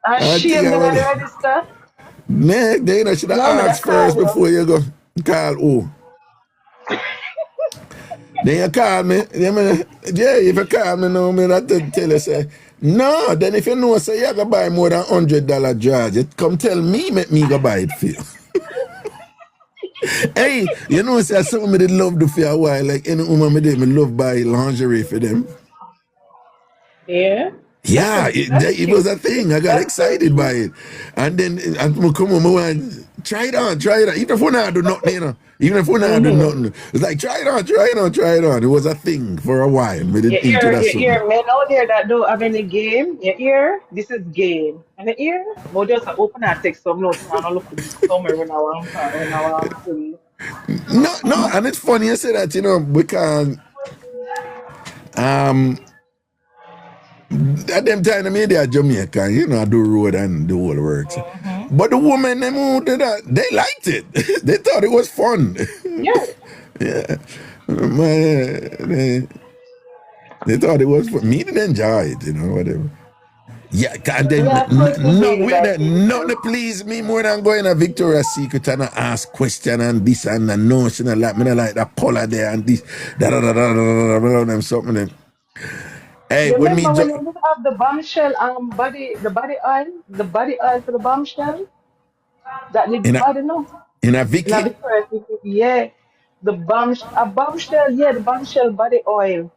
And I think shame I them at the would, register. man, they should have No, me asked that call first you. before you go call who. Then you call me, yeah, if you call me now, me that tell you say, no, then if you know say you go buy more than $100 jars, you come tell me, make me go buy it for you. Hey, you know say something me did love do for a while, like any woman me did, me love buy lingerie for them. Yeah. Yeah, That's it was cute. a thing. I got That's so excited by cute. it. And then I come home, I went, try it on, try it on. Even if we not do nothing, you know. Even if we not do Mm-hmm. nothing. It's like, try it on, try it on, try it on. It was a thing for a while. We didn't think it was You something. hear men out there that don't have any game. You hear? This is game. And you hear? More just open and take some notes and I look in somewhere when I want to. No, and it's funny you say that, you know, because um at them time the media Jamaica, you know, I do road and do all the works. Mm-hmm. But the women them who did that, they liked it. They thought it was fun. Yeah. Yeah. They thought it was fun. Me didn't enjoy it, you know, whatever. Yeah, and then Yeah, no personally, way like that you nothing too. to please me more than going to Victoria's Secret and I ask question and this and that. No, she not like me, not like that color there and this, and something. Then. Hey, You when me remember when you have the bombshell the body oil for the bombshell that did in a bad enough in a in a Vicky, Victoria's Secret, yeah. A bombshell, yeah, the bombshell body oil.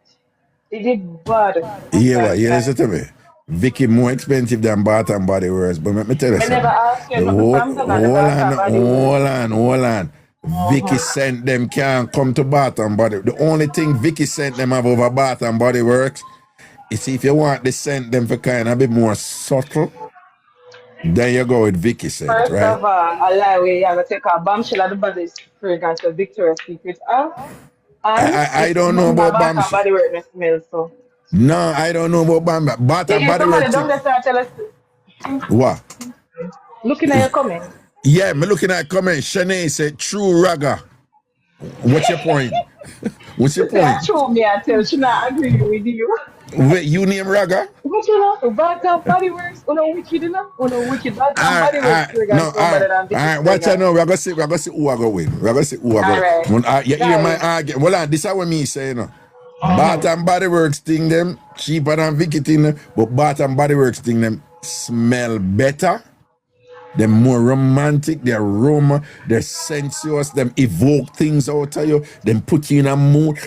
It did bad at yeah, that yeah, listen time. to me. Vicky more expensive than Bath and Body Works, but let me tell you I never something. asked you nothing Hold, from them at the hold bath on, and body works. hold on, hold on. Vicky Uh-huh. sent them can't come to Bath and Body. The only thing Vicky sent them have over Bath and Body Works is if you want to send them for kind of a bit more subtle, then you go with Vicky scent, First right? of all, I lie where you have to take a bombshell at the body fragrance of Victoria's Secret off. And I it's don't know nothing but about bath and bombshell. body work that smell so. No, I don't know about Bath You and hear Body somebody Works. down there start tell us What? looking at your comment. Yeah, me looking at comment. Shanae said, true ragga. What's your point? What's your She say I point? show me I tell she not agree with you. Wait, you name ragga? But you know, bath and body works, wicked enough. Wicked bath and body works No, fragrance no better than all Vicky's right. Watch out fragrance. now. We're gonna see who I go win. We're gonna see who I go. All right. When you hear my Guys. argument, well, this is what me say, you know. Bath Uh-huh. and Body Works thing them cheaper than Vicky thing them, but Bath and Body Works thing them smell better. They're more romantic, they're aroma, they're sensuous, them evoke things out of you, them put you in a mood.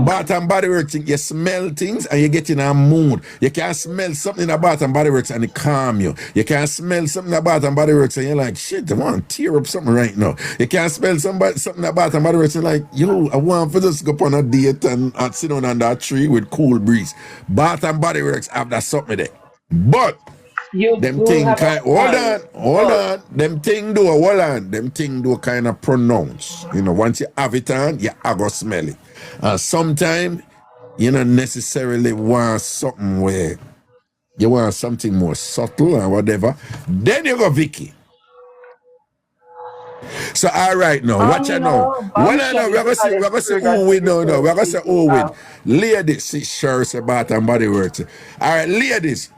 Bath and Body Works, you smell things and you get in a mood. You can smell something in a Bath and Body Works and it calm you. You can smell something in a Bath and Body Works and you're like, shit, I want to tear up something right now. You can smell something in a Bath and Body Works and you're like, yo, I want to just go on a date and sit down under a tree with cool breeze. Bath and Body Works have that something there. But You them do thing have a kind hold point, on, hold but on. Them thing do hold on. Them thing do kind of pronounce. You know, once you have it on, you are gonna smell it. Sometimes you don't necessarily want something where you want something more subtle or whatever. Then you go Vicky. So all right now, watch out now. Well I know bombshell is the we're hottest gonna say fragrance who of win now. We're Victoria's gonna say Secret. who win. Ladies, see sure about and body works. All right, ladies.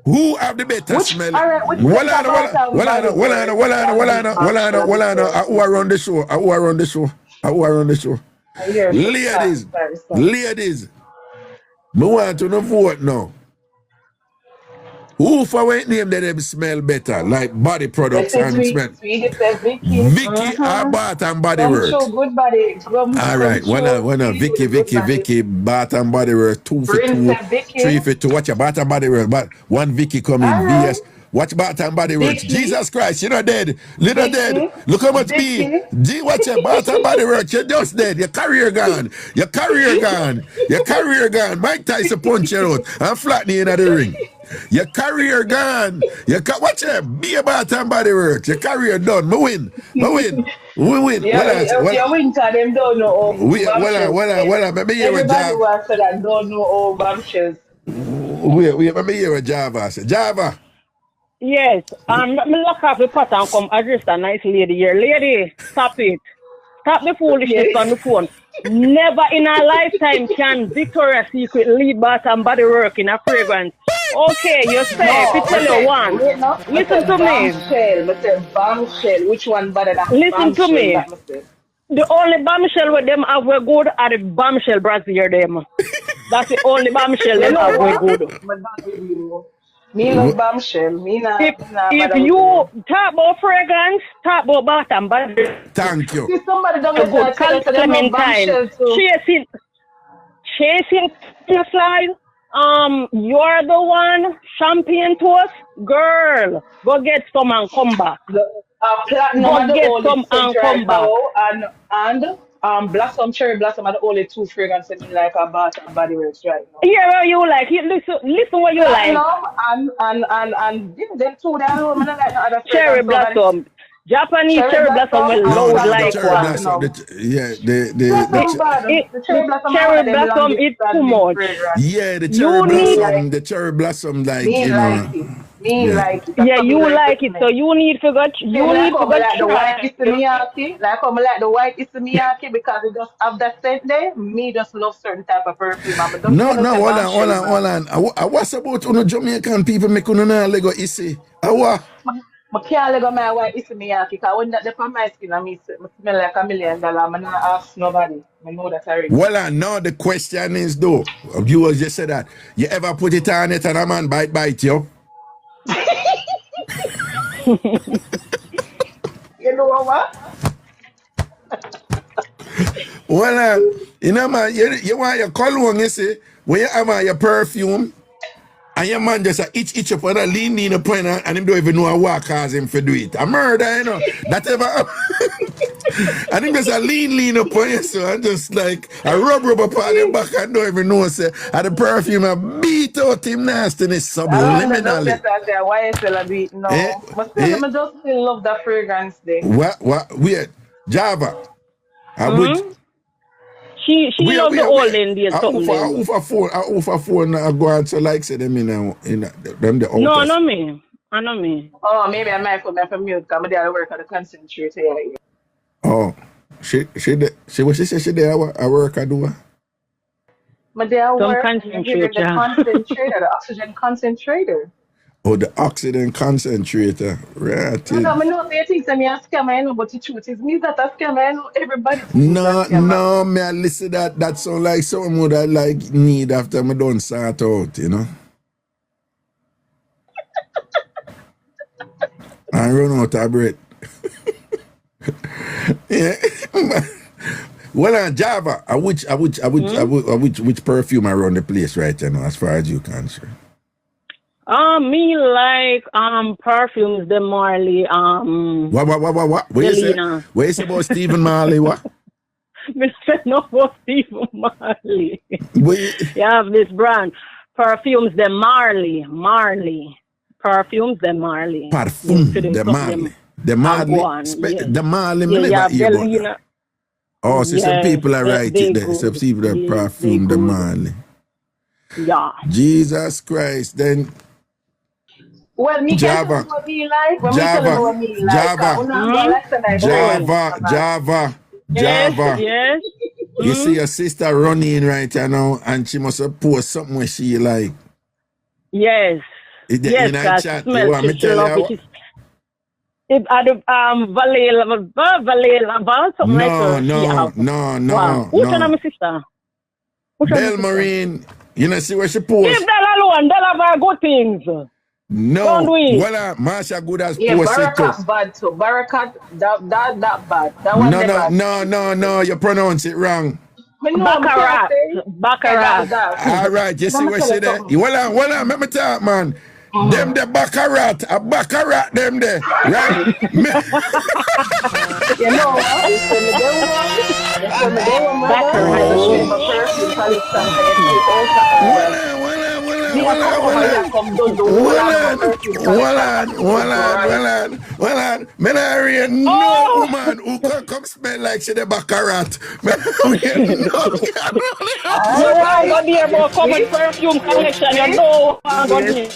Who have the better smell? Which better bath and body works than the bombshell of Victoria's Who are on Secret? the show? Who are on the show? Who are on the show? I hear some chat. Ladies, Sorry, son. ladies, me want to know vote now. Who for what name that them smell better, like body They products say and smell? Tweety said Vicky. Vicky or Mm-hmm. Bath and Body Gum show Works? good body. All Gum right, show Tweety with good body. Vicky, Bath and Body Works, 2 for Bryn 2, said Vicky. 3 for 2. Watch your Bath and Body Works, but one Vicky come in, All right. VS. Watch Bath and Body Works. Vicky. Jesus Christ, you're not dead. You're not dead. Vicky. Look how much B. Vicky. Watch your Bath and Body Works. You're just dead. Your career gone. Your career gone. Your career gone. Mike Tyson punch you out and flatten you in the ring. Your career gone. Watch it. Be a Bath and Body Works. Your career done. Me win. Me win. We win. Your winter, them don't know how bombshells. Let me hear what Everybody Java. wants to that don't know how bombshells. Let me hear what Java said. Java. Yes, let me lock off the pot and come address a nice lady here. Lady, stop it. Stop the foolishness on the phone. Never in our lifetime can Victoria's Secret lead Bath and Body Work in a fragrance. Okay, you say, if you tell you one. Listen to me. Bombshell. Which one better than Listen to me. bombshell? The only bombshell with them have we good are the bombshell brazier them. That's the only bombshell them have we good. Me love bombshell. Me not. If you talk about fragrance, talk about Bath and Body Works. Thank you. See somebody don't A good tell us that they love Clementine, bombshell too. chasing the slide You're the one, champagne toast, girl. Go get some and come back. Platinum Go are the get only some and scent come right back. now, and blossom, cherry blossom are the only two fragrances in like a Bath and Body Works right now. Yeah, what you like. Listen what you like. Platinum and them two there alone. I don't like no other Cherry fragrance over this. blossom. Japanese cherry blossom will No, load the like cherry what? blossom. Blossom bad. The cherry blossom are Cherry one of them blossom longest is too standing much. fragrance. yeah, the You cherry need blossom, the cherry blossom, like Me you like know. it. Me Yeah. like it. That's yeah, what me you like with it, me. so you need to go. You Like need to how go I like the white try. Issamiyaki, like how I like the white Issamiyaki because it just have that scent there. Me just love certain type of perfume. I'm just No, gonna say hold on, hold bombshell on, hold brand. on. What's about on Jamaican people make on a Lego issue? Awa. I can't let go my white Issamiyaki because when that they on my skin, I smell like $1,000,000. I'm not ask nobody. I know that already. Well, now the question is though, viewers just said that you ever put it on it and a man bite you? You know what? Well, you know man, you want your cologne, you see, when you have your perfume, and your man just itch up and lean up and him don't even know what cause him for do it. A murder, you know. That ever and him just lean up on you, so and just like a rub upon your back and don't even know say and the perfume a beat out him nastiness I don't know subliminally. just as there why you celebrate no. But still, I just still love that fragrance there. What weird Java. She love the olden days. I offer phone I go out so like say them in them the No, outers. not me. I know me. Oh, maybe I might come from mute because I did work at the concentrator here. Oh, she what she say she there I work I do. But they are Some work concentrator. the concentrator, the oxygen concentrator. Oh, the oxidant concentrator. Right. No, I know they think that me a scammer, I know, but the truth is me that a scammer, I know everybody thinks No, a scammer. no, me I listen that sound like something would I like need after me done sort out, you know. I run out of breath. Yeah. Well, Java, which perfume around the place right now, as far as you can share? Me like perfumes, the Marley, What? What you say? Delina. What you say about Stephen Marley? What? Me say no for Stephen Marley. What You have this brand. Perfumes, the Marley. Perfumes, the Marley. Parfum, You the could Marley. The Go Marley. on, yeah. The Marley, me Yeah, you never have hear about that. Delina. Oh, so some Yeah, people are right they there. Some good. people that Yeah, perfume they the good. Marley. Yeah. Jesus Christ. Then Well, me can tell you Java. what me like, when me tell you what me like, Java. I'm not going like tonight. Java. Yes. You see your sister running right now and she must have post something where she like. Yes. In Yes, a that chat. smell. You want me She tell love you? it. It had Valela, something like her. She have. Wow. Which one of my sister? Which one of my Belle sister? Marine. You know, see where she Leave post? that alone. They'll have her good things. No. Don't do it. Well, Marsha Good has Yeah, posted too. Barakat bad too. Barakat, that bad. That one they bad. No, you pronounce it wrong. Me know, me Baccarat. can't say. Baccarat. All right, you see what she there? Well, let me talk, man. Them the baccarat, a baccarat them there, right? You know what? You tell me they one, brother. I just shave my perfume collection and you see all the Me not read no woman who can come smell like she the baccarat. You want to go there about common perfume collection. You don't want to go there.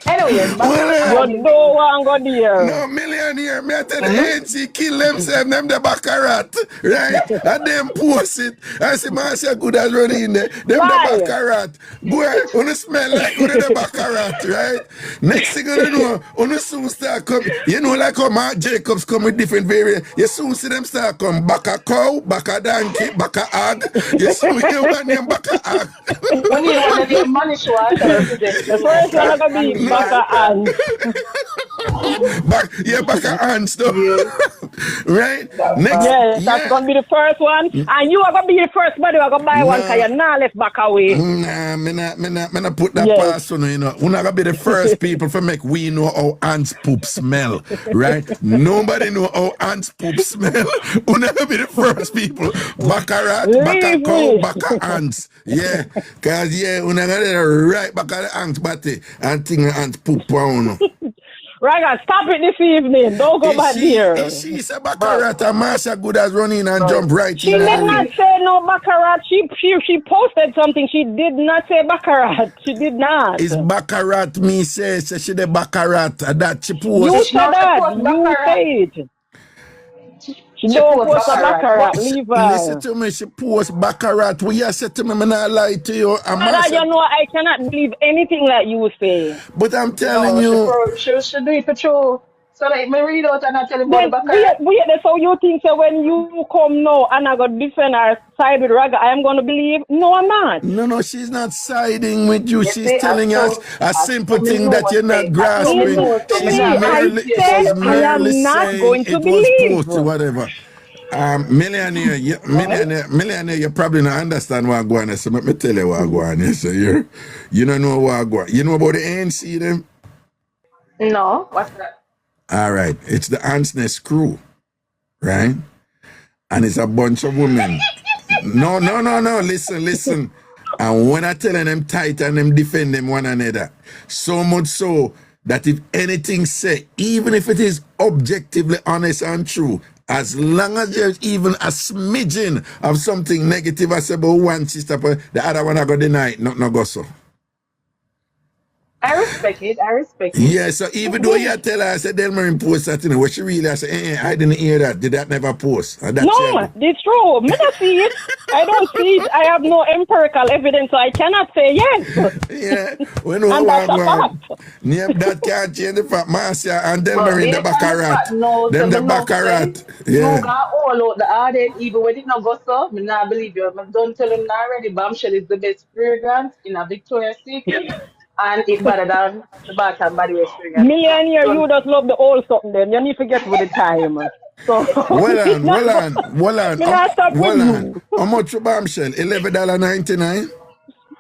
Anyway, You don't want to go there. No millionaire, me I tell the ANC kill themselves, them the baccarat, right? And them post it. I see Marcia Good as running in there. Them Why? the baccarat. Boy, wanna smell like one of the baccarat, right? Next thing you know, wanna soon start come. You know, like how Mark Jacobs come with different variants. You soon see them start come back a cow, back a donkey, back a hog. You soon hear one name back a hog. when you want to money show, I tell you The first one is going to be Bacca and. Back a hands though. Right? That's Next, bad. Yes, that's gonna be the first one. And you are gonna be the first body who are gonna buy one because you're not left back away. Nah, me not put that Yes. past on you know. We're not gonna be the first people to make we know how ants poop smell, right? Nobody know how ants poop smell. We're not gonna be the first people. Baccarat, bacca Leave cow, me. bacca ants. Yeah, cause we're not gonna get right back at the ants body and think the ants poop on. Raga, stop it this evening. Don't go back there. She said baccarat and Marsha good as run in and jump right She in. did not say no baccarat. She posted something. She did not say baccarat. She did not. It's baccarat, me say she the baccarat. That she post. You She said not that. supposed You baccarat. say it. She She don't post post a baccarat. baccarat. Leave Listen her. to me, she post baccarat. What you said to me, I'm not lie to you. And Brother, Marsha, you know I cannot believe anything that you say. but I'm telling No, you, she do it for true. So like, me read out and I tell him about Then the baccarat. that's how you think. So when you come now and I got defend our side with Raga, I am gonna believe. No, I'm not. no, she's not siding with you. You She's see, telling I us a told- simple I told thing you that what you're say. not I told grasping. you what say. She's Me not I merely, said she's I merely am not saying going to it was believe. posted, whatever. Millionaire, millionaire, you probably not understand what I'm going to say. Let me tell you what I'm going to say. You don't know what I'm going. You know about the ANC, them? No, what's that? All right, it's the Ants Nest crew, right? And it's a bunch of women. No, listen. And when I telling them tight and them defend them one another, so much so that if anything said, even if it is objectively honest and true, as long as there's even a smidgen of something negative I say about one sister, the other one I go deny it, not no go so. I respect it. Yeah, so even though you tell her, I said, Delmarin post that, what she really, I said, I didn't hear that. Did that never post? And that's No, it's true. Me not see it. I don't see it. I have no empirical evidence, so I cannot say yes. Yeah, we know And what that's a one. fact. Yeah, that can't change the fact. Marcia and But Delmarin, the based on the baccarat. fact, no, Them so the me no baccarat. say, Yeah. you got all out the audience, even when it not go so, me not believe you. I don't tell him already, Bombshell is the best fragrance in a Victoria's Secret, and it better than the Bath and Body Works fragrance. Millionaire, you Don't- just love the old something then. You need to get with the time. So Well on. Me not stop with you. How much for Bombshell? $11.99?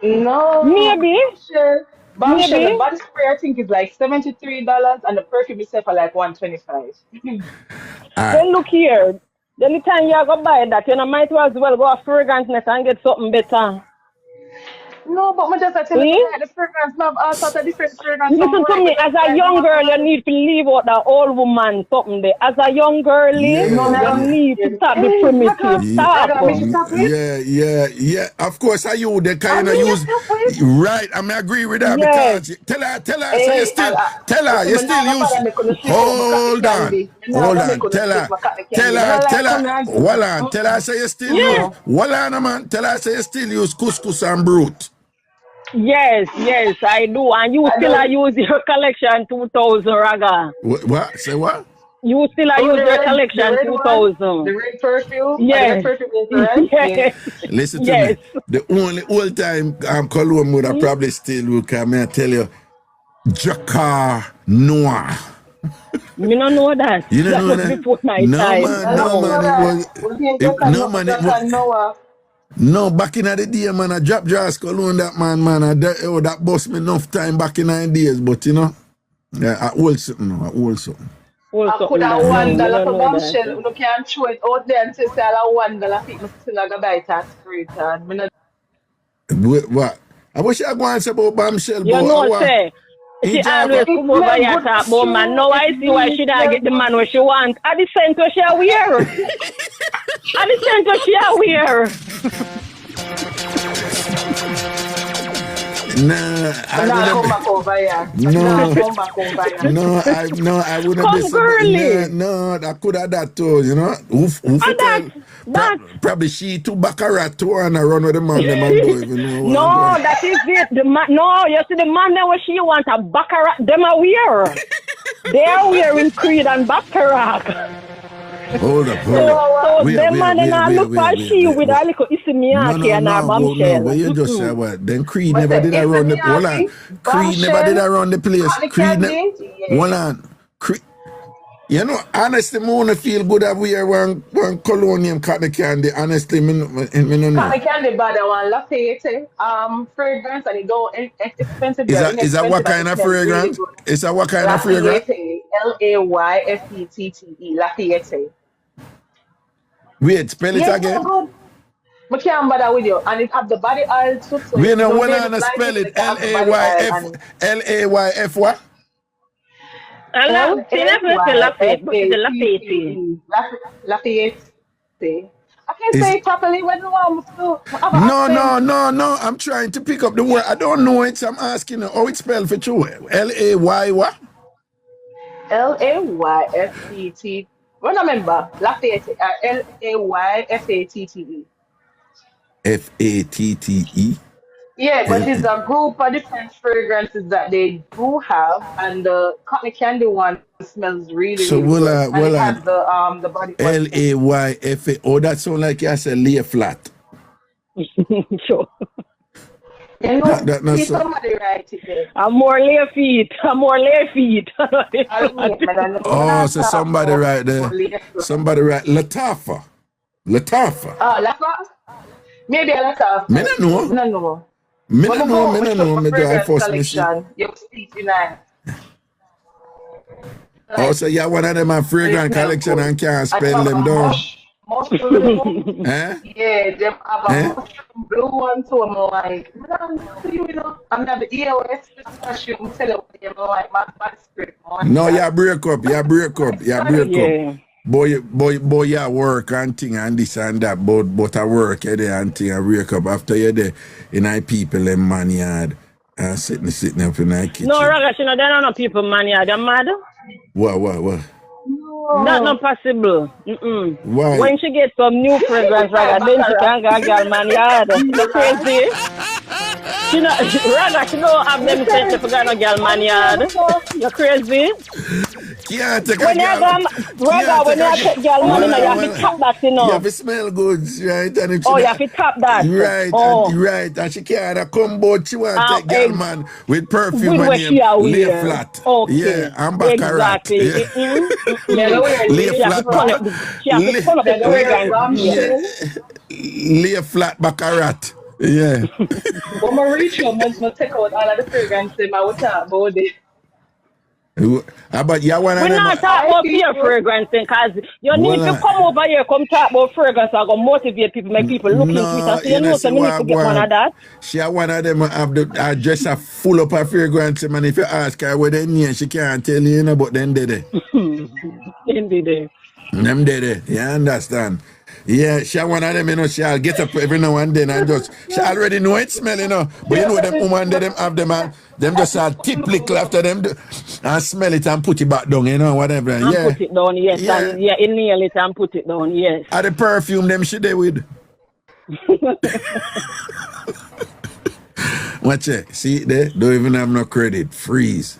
No, Maybe. Bombshell, the Maybe. body spray I think is like $73, and the perfume itself are like $125. Then look here. The only time you go buy that, you know, might as well go to fragrance net and get something better. No, but me just tell you, like, the fragrance, me have all sorts of different fragrance. Listen to me, as a young girl, you need to leave out the old woman something there. As a young girl, Yeah. you need to stop the primitive. Stop. Yeah. Of course, I you the kind of use right. I mean, agree with that Yes. because tell her, so you still tell her you still use. Hold on. Tell her, tell her, say you still use. Hold on, man. Tell her, say you still use couscous and brute. Yes, I do. And you still use your collection 2000, Raga. What? Say what? You still use your collection 2000. The red perfume? Yes. The red perfume is right? Yes. Listen to me. The only old time Cologne would have probably still will come and tell you, Jacquard Noir. You don't know that. You don't know was that? before my time. No, back in the day, man, I drop jazz cologne that man, that bust me enough time back in the days, but you know, I hold something. I could have $1 for Bombshell. You can't throw it out there and say, $1 people still have to buy it at street. What? I wish I go and say about Bombshell. You know, say. She always come over here and talk about man. Now I see why she don't get the man what she want. At the center she wear. At the center she wear. I wouldn't Come girly. No, I could have that too, you know. Probably she too baccarat too and I run with the man them and don't even know. No, that is it. The man, no, you see the man there what she want a baccarat, them are wear. They are wearing Creed and baccarat. Hold up. So them man and look for she with a little Isimiaki and a Bombshell. No, you just say what? Then Creed never did around the Creed never did around the place. Creed hold on. You know, honestly, I want to feel good that we are one cologne named Cotton Candy. Honestly, me no know. Cotton candy bad one Lafayette. Fragrance and it don't expensive, Is they're that what inexpensive and kind it of smells really fragrance? good. Is that what kind of fragrance? Lafayette. Layfette. Lafayette. Wait, spell it Yes, so again. good. But can't bother with you. And it have the body oil too, so We if you know don't when get I it blind, spell you it. can have the body oil and Layf what? I love, see, that's what I love it. But it's the Lafayette. Lafayette. I can Is say it properly when you want to. I have an no, accent. no, no, no. I'm trying to pick up the word. I don't know it, so I'm asking you how it's spelled for you. Lay what? Layfett. Remember, Lafayette. Layfatte. Fatte. Yeah, but it's L- a group of different fragrances that they do have, and the cotton candy one smells really, So really good, and it well has on. the body oil too. Layfa. Oh, that sounds like you said lay flat. Sure. You know, That not see so. somebody write it there. I'm more lay feet. I'm more lay feet. I mean, but I know when Oh, I so talk somebody right about there. later. Somebody right. Latafa. Latafa. Lafa? Maybe a lot of Me no I know. don't know. Me When no I know. go Me out, I no shop know. my Me drive fragrance first. Me see. collection. You speak tonight. Oh, Like, so yeah, one of them a and it fragrant smells collection good. and can't And spell have them a down. mushroom. Eh? Yeah, them have a Eh? mushroom blue one too. I'm like, man, you know, I'm not the EOS mushroom. Tell you what I'm like, my spirit, my No, God. you break up. You break up. You Sorry. break up. Yeah. Boy, you work and thing and this and that. But I work there and thing and break up after you there in I people in man yard and sitting up in the No, kitchen. Raga, you know, there are no people, man. Yeah, they're mad. What? That's No. not possible. Mm-mm. Why? When she gets some new fragrance, Raga, then she can go girl man yard. You crazy? She know, Raga, she don't have them sense if you got no girl man yard. You crazy? Can't take a When you girl. go, Can't Raga, when take a you take girl girl. man, you know, you have to tap that, you You know. have to smell good, right? And if she Oh, you have to tap that. right, Oh, and she can't come but she want to take girl eggs. man with perfume With and what she name are lay wear. flat. Yeah, Okay. and baccarat. Exactly. Yeah. They're Mm-mm. wearing Lay She have to flat turn back. up uniform. the, she have to Lay, turn up the They're lay, wearing fragrance gear. yeah. ramshoe. Lay flat baccarat. Yeah. When I reach home, I take out all of the fragrance in my talk about it. But you one of We them. not talk Hi, about fear people. fragrance because you need to Well, come over here, come talk about fragrance and go motivate people, make people look into it no, and say, you you know, know, see so we need to what get one of one. that. She one of them have the dresser full up of fragrance, man. If you ask her what they name, she can't tell you, but then they. Indeed. Them dead, you understand? Yeah, she one of them, she'll get up every now and then and just, she already know it smell, But them woman, them have them, and them just tip little after them and smell it and put it back down, whatever. And Yeah. put it down, yes. Yeah. And inhale it and put it down, yes. And the perfume, them she there with. Watch it. See it there? Don't even have no credit. Freeze.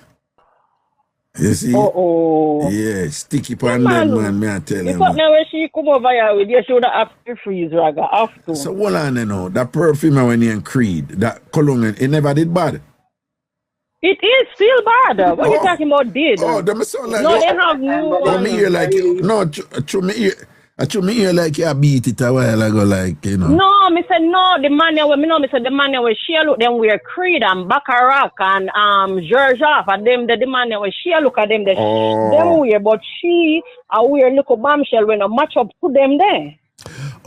You see? Oh. Yeah, sticky upon them, man. Me I tell If you, not man. now when she come over here with you, she would have to freeze, Raga. Have to. So hold on, that perfume when you in Creed, that cologne, it never did bad. It is still bad. What are you talking about did? Oh, them sound like No, they that. have new Oh, me hear one. like me hear like you beat it a while ago, like, No, me said no, the man said the man where she look them wear Creed and Baccarat and Georgia and them the man where she look at them them wear, but she wear little bombshell when I match up to them there.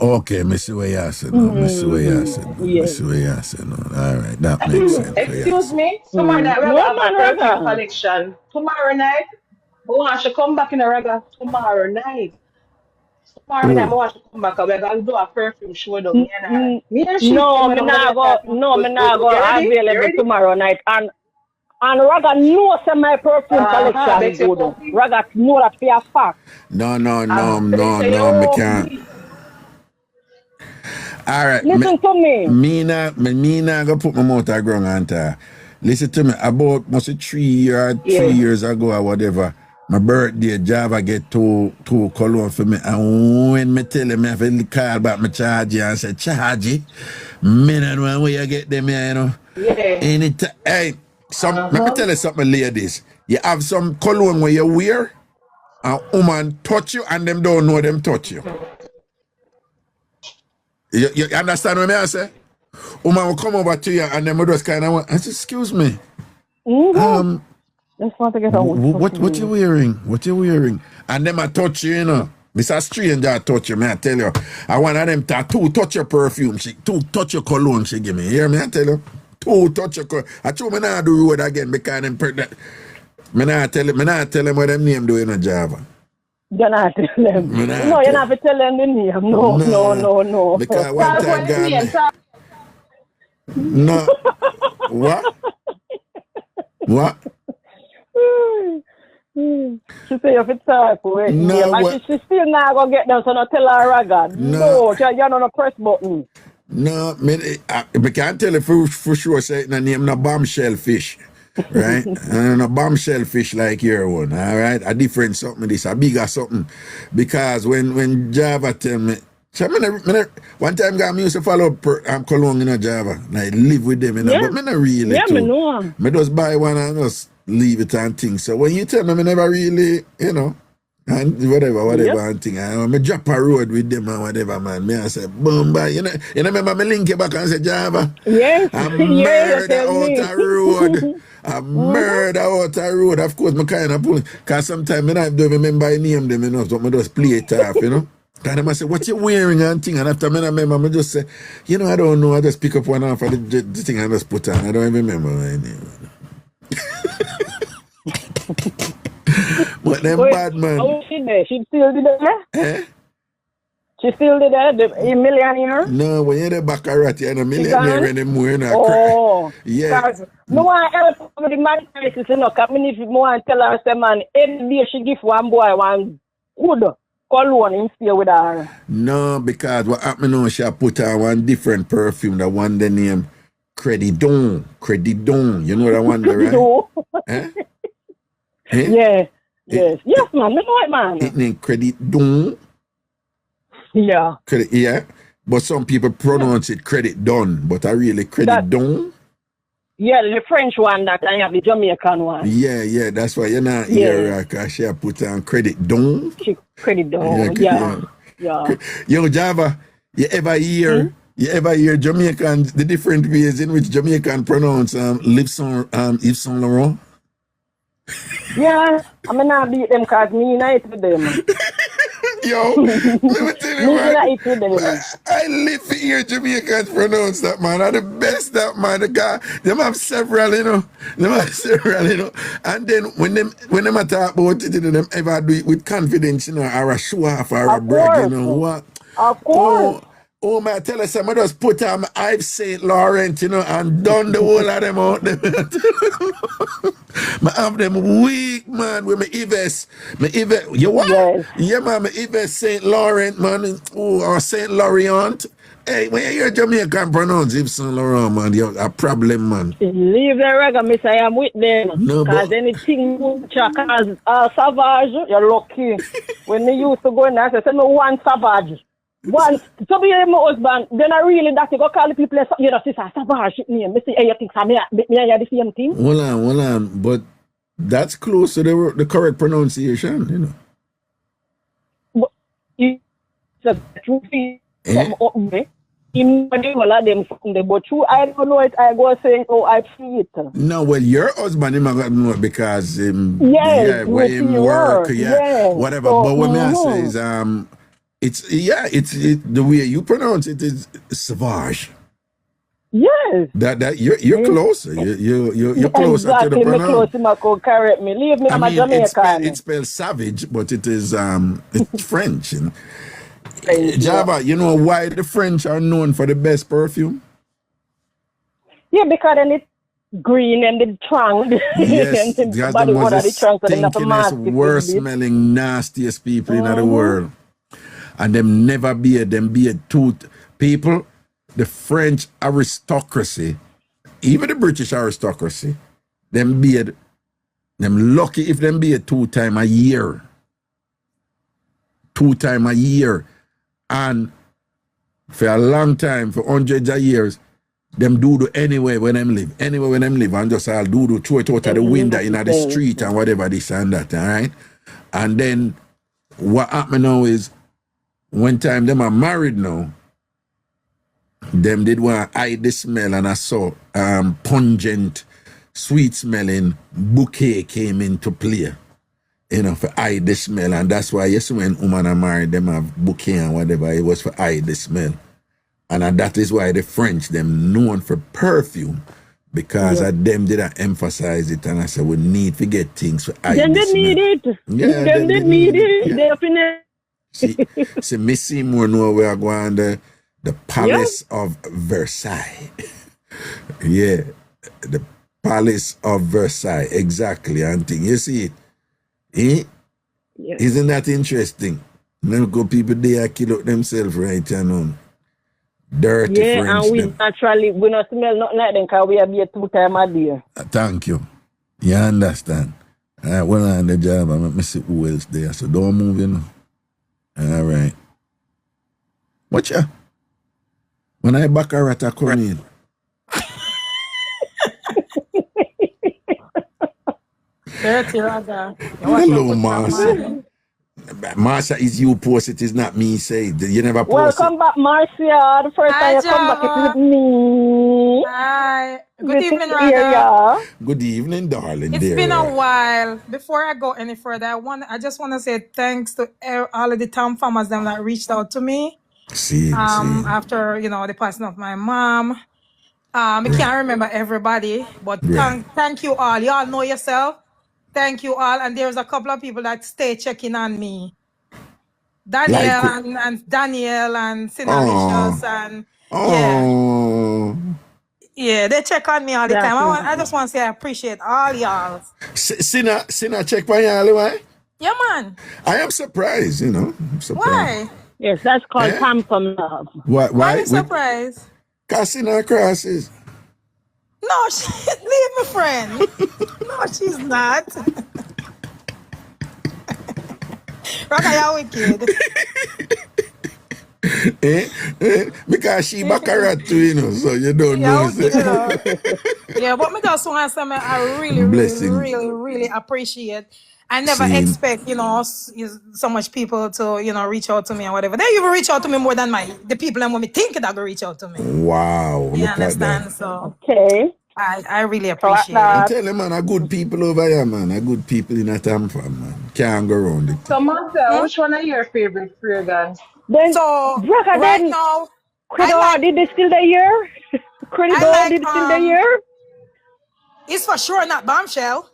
Okay, me see what you say now. Me see what you say now. Me see what you say now. All right, that makes sense. Excuse me, tomorrow night we have a perfume collection. Tomorrow night, we want to come back in a Raga. Tomorrow night, I want to come back. We're going to do a perfume show down here. Me and she. No, me not go available tomorrow night and Raga knows my perfume collection good. Raga know that for a fact. No, me can't. All right. Listen to me. Me not gonna put my mouth on ground and listen to me. About must 3 years ago or whatever, my birthday, Java get two cologne for me. And when me tell him I have to call back my charge and say, charge, me not know where you get them here, Yeah. Anytime, hey, let me tell you something, ladies. You have some cologne where you wear, a woman touch you and them don't know them touch you. You understand what I say? Woman will come over to you and them will just kind of I say, excuse me. Just want to get a what you wearing? What you wearing? And them I touch you, you know. This a stranger touch you, man. I tell you. I one of them two touch your perfume, two touch your cologne she give me. Hear me? I tell you. Two touch your cologne. I told me not do road again because them pregnant. Me not tell them what them name do in a Java. You're not tell them. No, you're not to tell them the name. No. Because one time gone. No. What? What? She say if it's talk with no, she still not gonna get them, so not tell her Raga. No, you're not on a press button. No, I can't tell you for sure say the name no bombshell fish. Right? And a bombshell fish like your one, all right? A different something this, a bigger something. Because when Java tell me, so one time I used to follow Cologne in Java. I live with them, you know, but I not really. Yeah, I know. I just buy one and just leave it and things. So when you tell me, I never really, you know, and whatever and thing. I drop a road with them and whatever, man. Me I say, boom, bye. You know, remember me link you back and say, Java? Yes. I murder out a road. I murder out a road. Of course, I kind of pull. Because sometimes I don't remember I name them enough, so I just play it off, you know. And I say, what you wearing and thing? And after I remember, I just say, you know, I don't know. I just pick up one off of the thing and just put on. I don't even remember my name. But them bad man. How is she there? She still did that? Eh? She still did that? The millionaire? No, when you're the baccarat, you're a millionaire anymore. You know, oh. Yeah. No one help with the man crisis, you know, because if you want to tell her, say, man, every day she give one boy one good cologne and stay with her. No, because what happened now, she put on one different perfume, the one the name Credidon. You know that one, right? Eh? Eh? Yeah. Yes, man. You know it, man. It named Credidon. Yeah. Yeah. But some people pronounce it Credit Done, but I really Credidon. Yeah, the French one that I have, the Jamaican one. Yeah, that's why you're not here, because she put on Credit Done. Credit Done, yeah. Yo, Java, you ever hear Jamaican, the different ways in which Jamaican pronounce Yves Saint Laurent? Yeah, I'm not beat them because me not with them. Yo, let me tell you, man, I live to hear Jamaicans pronounce that, man. Are the best, that, man. The guy, them have several, you know. And then when them talk about it, them ever do it with confidence, you know, or a show off or a brag, you know what? Of course. Oh, man, tell us, I just put on my Yves Saint Laurent, you know, and done the whole of them out there. I have them weak, man, with my Yves. You what? Yes. Yeah, man, my Yves Saint Laurent, man, or Saint Laurent. Hey, when you hear Jamaican pronounce Yves Saint Laurent, man, you have a problem, man. Leave the reggae, miss, I am with them. No, because anything cause savage, you're lucky. When they used to go in there, I said, no one savage. Once, so be my husband, then I really that you go call the people, you know, sister, savage name. Me say, hey, you think me the same thing? Hold on, but that's close to the correct pronunciation, you know. But it's a true thing. But true, I don't know it. I go saying, oh, I see it. No, well, your husband, he might know it because where him work, whatever. So, but what I say is, it's the way you pronounce it is savage. Yes. That you're closer. You're closer exactly, to the pronoun. Exactly, correct me. Leave me, I'm a Jamaican. It's spelled savage, but it is it's French. You know? Java, you know why the French are known for the best perfume? Yeah, because then it's green and the trunk. Yes, because the most stinkiest, worst smelling, nastiest people in the world. And them never beard two people, the French aristocracy, even the British aristocracy, them lucky if them beard 2 times a year. 2 times a year. And for a long time, for hundreds of years, them do anywhere when them live. And just all do throw it out of the window in the street and whatever this and that, all right? And then what happened now is one time them are married now, them did want to hide the smell, and I saw pungent, sweet smelling bouquet came into play. You know, for hide the smell. And that's why yes, when women are married, them have bouquet and whatever, it was for hide the smell. And that is why the French, them known for perfume. Because of them did I emphasize it, and I said we need to get things for hide Them the did smell. need it. Yeah, Them did need it. Yeah. Definitely. See, me see more know where I go on the Palace of Versailles. Yeah, the Palace of Versailles, exactly. And thing, you see it? Eh? Yeah. Isn't that interesting? Now go people there kill out themselves right now. Dirty Yeah, French. and we them. naturally we not smell nothing like them because we have here 2 times a day. Thank you. You understand? Well, on the job, I'm going see who else there, so don't move, you know. All right. Watch ya. When I back a rat, I come in. Dirty Raga. Hello, Marsha. Marsha is you post it, is not me say it. You never post Welcome back, Marcia. The first Hi, time you come back, Java. it's with me. Hi. Good Good evening, to hear Raga. ya. it. Good evening, darling. It's dear. been a while. Before I go any further, I just want to say thanks to all of the TamFamers them that reached out to me. See, After the passing of my mom. I can't remember everybody, but Right. thank you all. Y'all know yourself. Thank you all. And there's a couple of people that stay checking on me. Daniel Like- and Daniel and Sinalicious and Oh. yeah, they check on me all the That's time. right. I just want to say I appreciate all y'all. Sinna check by you, why? Yeah, man. I am surprised, you know. I'm surprised. Why? Yes, that's called Eh? TamFam love. Why? Why are you surprised? Cause Sinna crosses. No, leave me, friend. No, she's not. Raga, you're wicked. Because she baccarat too, you know, so you don't Yeah, know. wicked, you know. Yeah, but me just want to say I really, Blessing. really appreciate. I never Same. expect, so much people to, reach out to me or whatever. They even reach out to me more than the people that want me thinking that go reach out to me. Wow, You look at understand? that. So Okay. I really appreciate I it. tell you, man, a good people over here, man. A good people in a TamFam, man. Can't go around it. So, Martha, which one are your favorite fragrance? Then, So Braga, right then, now, Credo, did they still the year? Credo, I like, did still the year? it's for sure not Bombshell.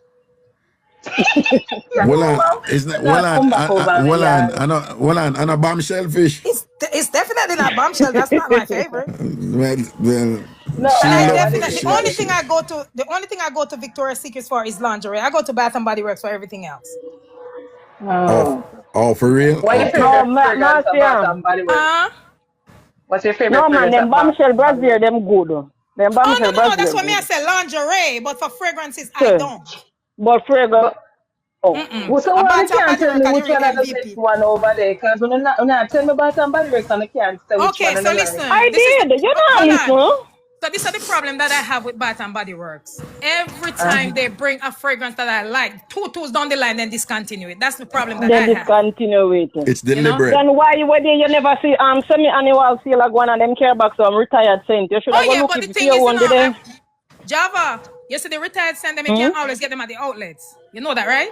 Well, it's not. Well, and a bombshell fish. It's definitely not Bombshell. That's not my favorite. Well, No, she And I love- definitely she- the only thing I go to Victoria's Secrets for is lingerie. I go to Bath and Body Works for everything else. Oh, for real? What your Okay. favorite No, fragrance Marcia. about Bath and Body Works? What's your favorite No, man, fragrance them about bombshell Bath and Body brazier, them good. Them Oh bombshell no, that's brazier what me I good. say lingerie, but for fragrances I Sure. don't. But fragrance, Well, so A why you Bath and can't Body tell Works me are which the one real are the MVP. best one over there? Because when you not tell me Bath and Body Works and I can't tell which Okay, one so I listen. like. I this is did. the- You know, hold listen. on. So this is the problem that I have with Bath and Body Works. Every time they bring a fragrance that I like, 2 toes down the line, then discontinue it. That's the problem that Then I have. discontinue it. It's deliberate. Then why you were there? You never see semi-annual sale like one of them care back some retired saint. You should Oh have yeah, look but the if thing you is, one today. Java, you see the retired send them, you can't always get them at the outlets. You know that, right?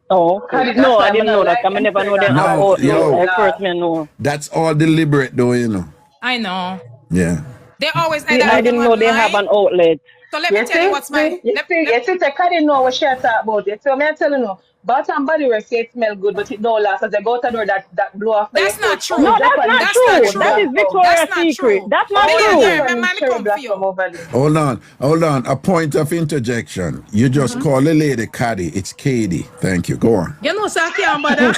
Oh, Honey, no, that's I why didn't I know like that. I them never know them fragrance. have No, out. yo. No, first me know. That's all deliberate, though, you know. I know. Yeah. They always either I have didn't them know they have online. an outlet. So let me tell you what's my. You see, I didn't know what she talk about it. So I'm telling you, Bath and Body Works say it smell good, but it don't last. As they go out the door, that blow off. That's not true. No, that's not That's true. not true. That is Victoria's That's not Secret. true. That's not Million true. girl, remember me come for you. Hold on. A point of interjection. You just call a lady Caddy. It's Katie. Thank you. Go on. You know, so I can't bother.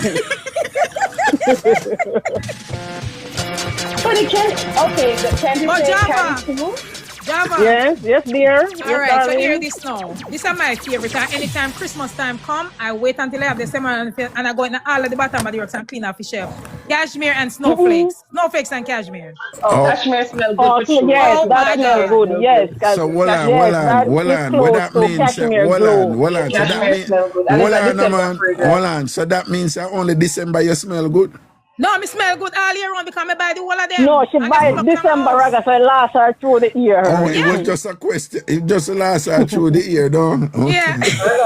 But it can, okay, can you But say Java. can too? Java. Yes, dear. All right, so hear this now. This is my favorite. And anytime Christmas time come, I wait until I have the summer and I go in all of the Bath and Body Works and clean off the shelf. Cashmere and snowflakes. Snowflakes and cashmere. Oh, Oh, cashmere smell Oh, good for so sure. yes, Oh that my smells God. good. Yes, so hold on, yes, that hold is on. What close that to means? cashmere Hold on, glow. hold on. So that Cashmere means, smell good. And hold it's a on, no, December man. fragrance. Hold on. So that means that only December you smell good. No, me smell good all year round because I buy the whole of them. No, she I get buys plucked from my December house. raga, so it lasts her through the year. Oh, it was Yeah. just a question. It just last through the year, though. Okay. Yeah.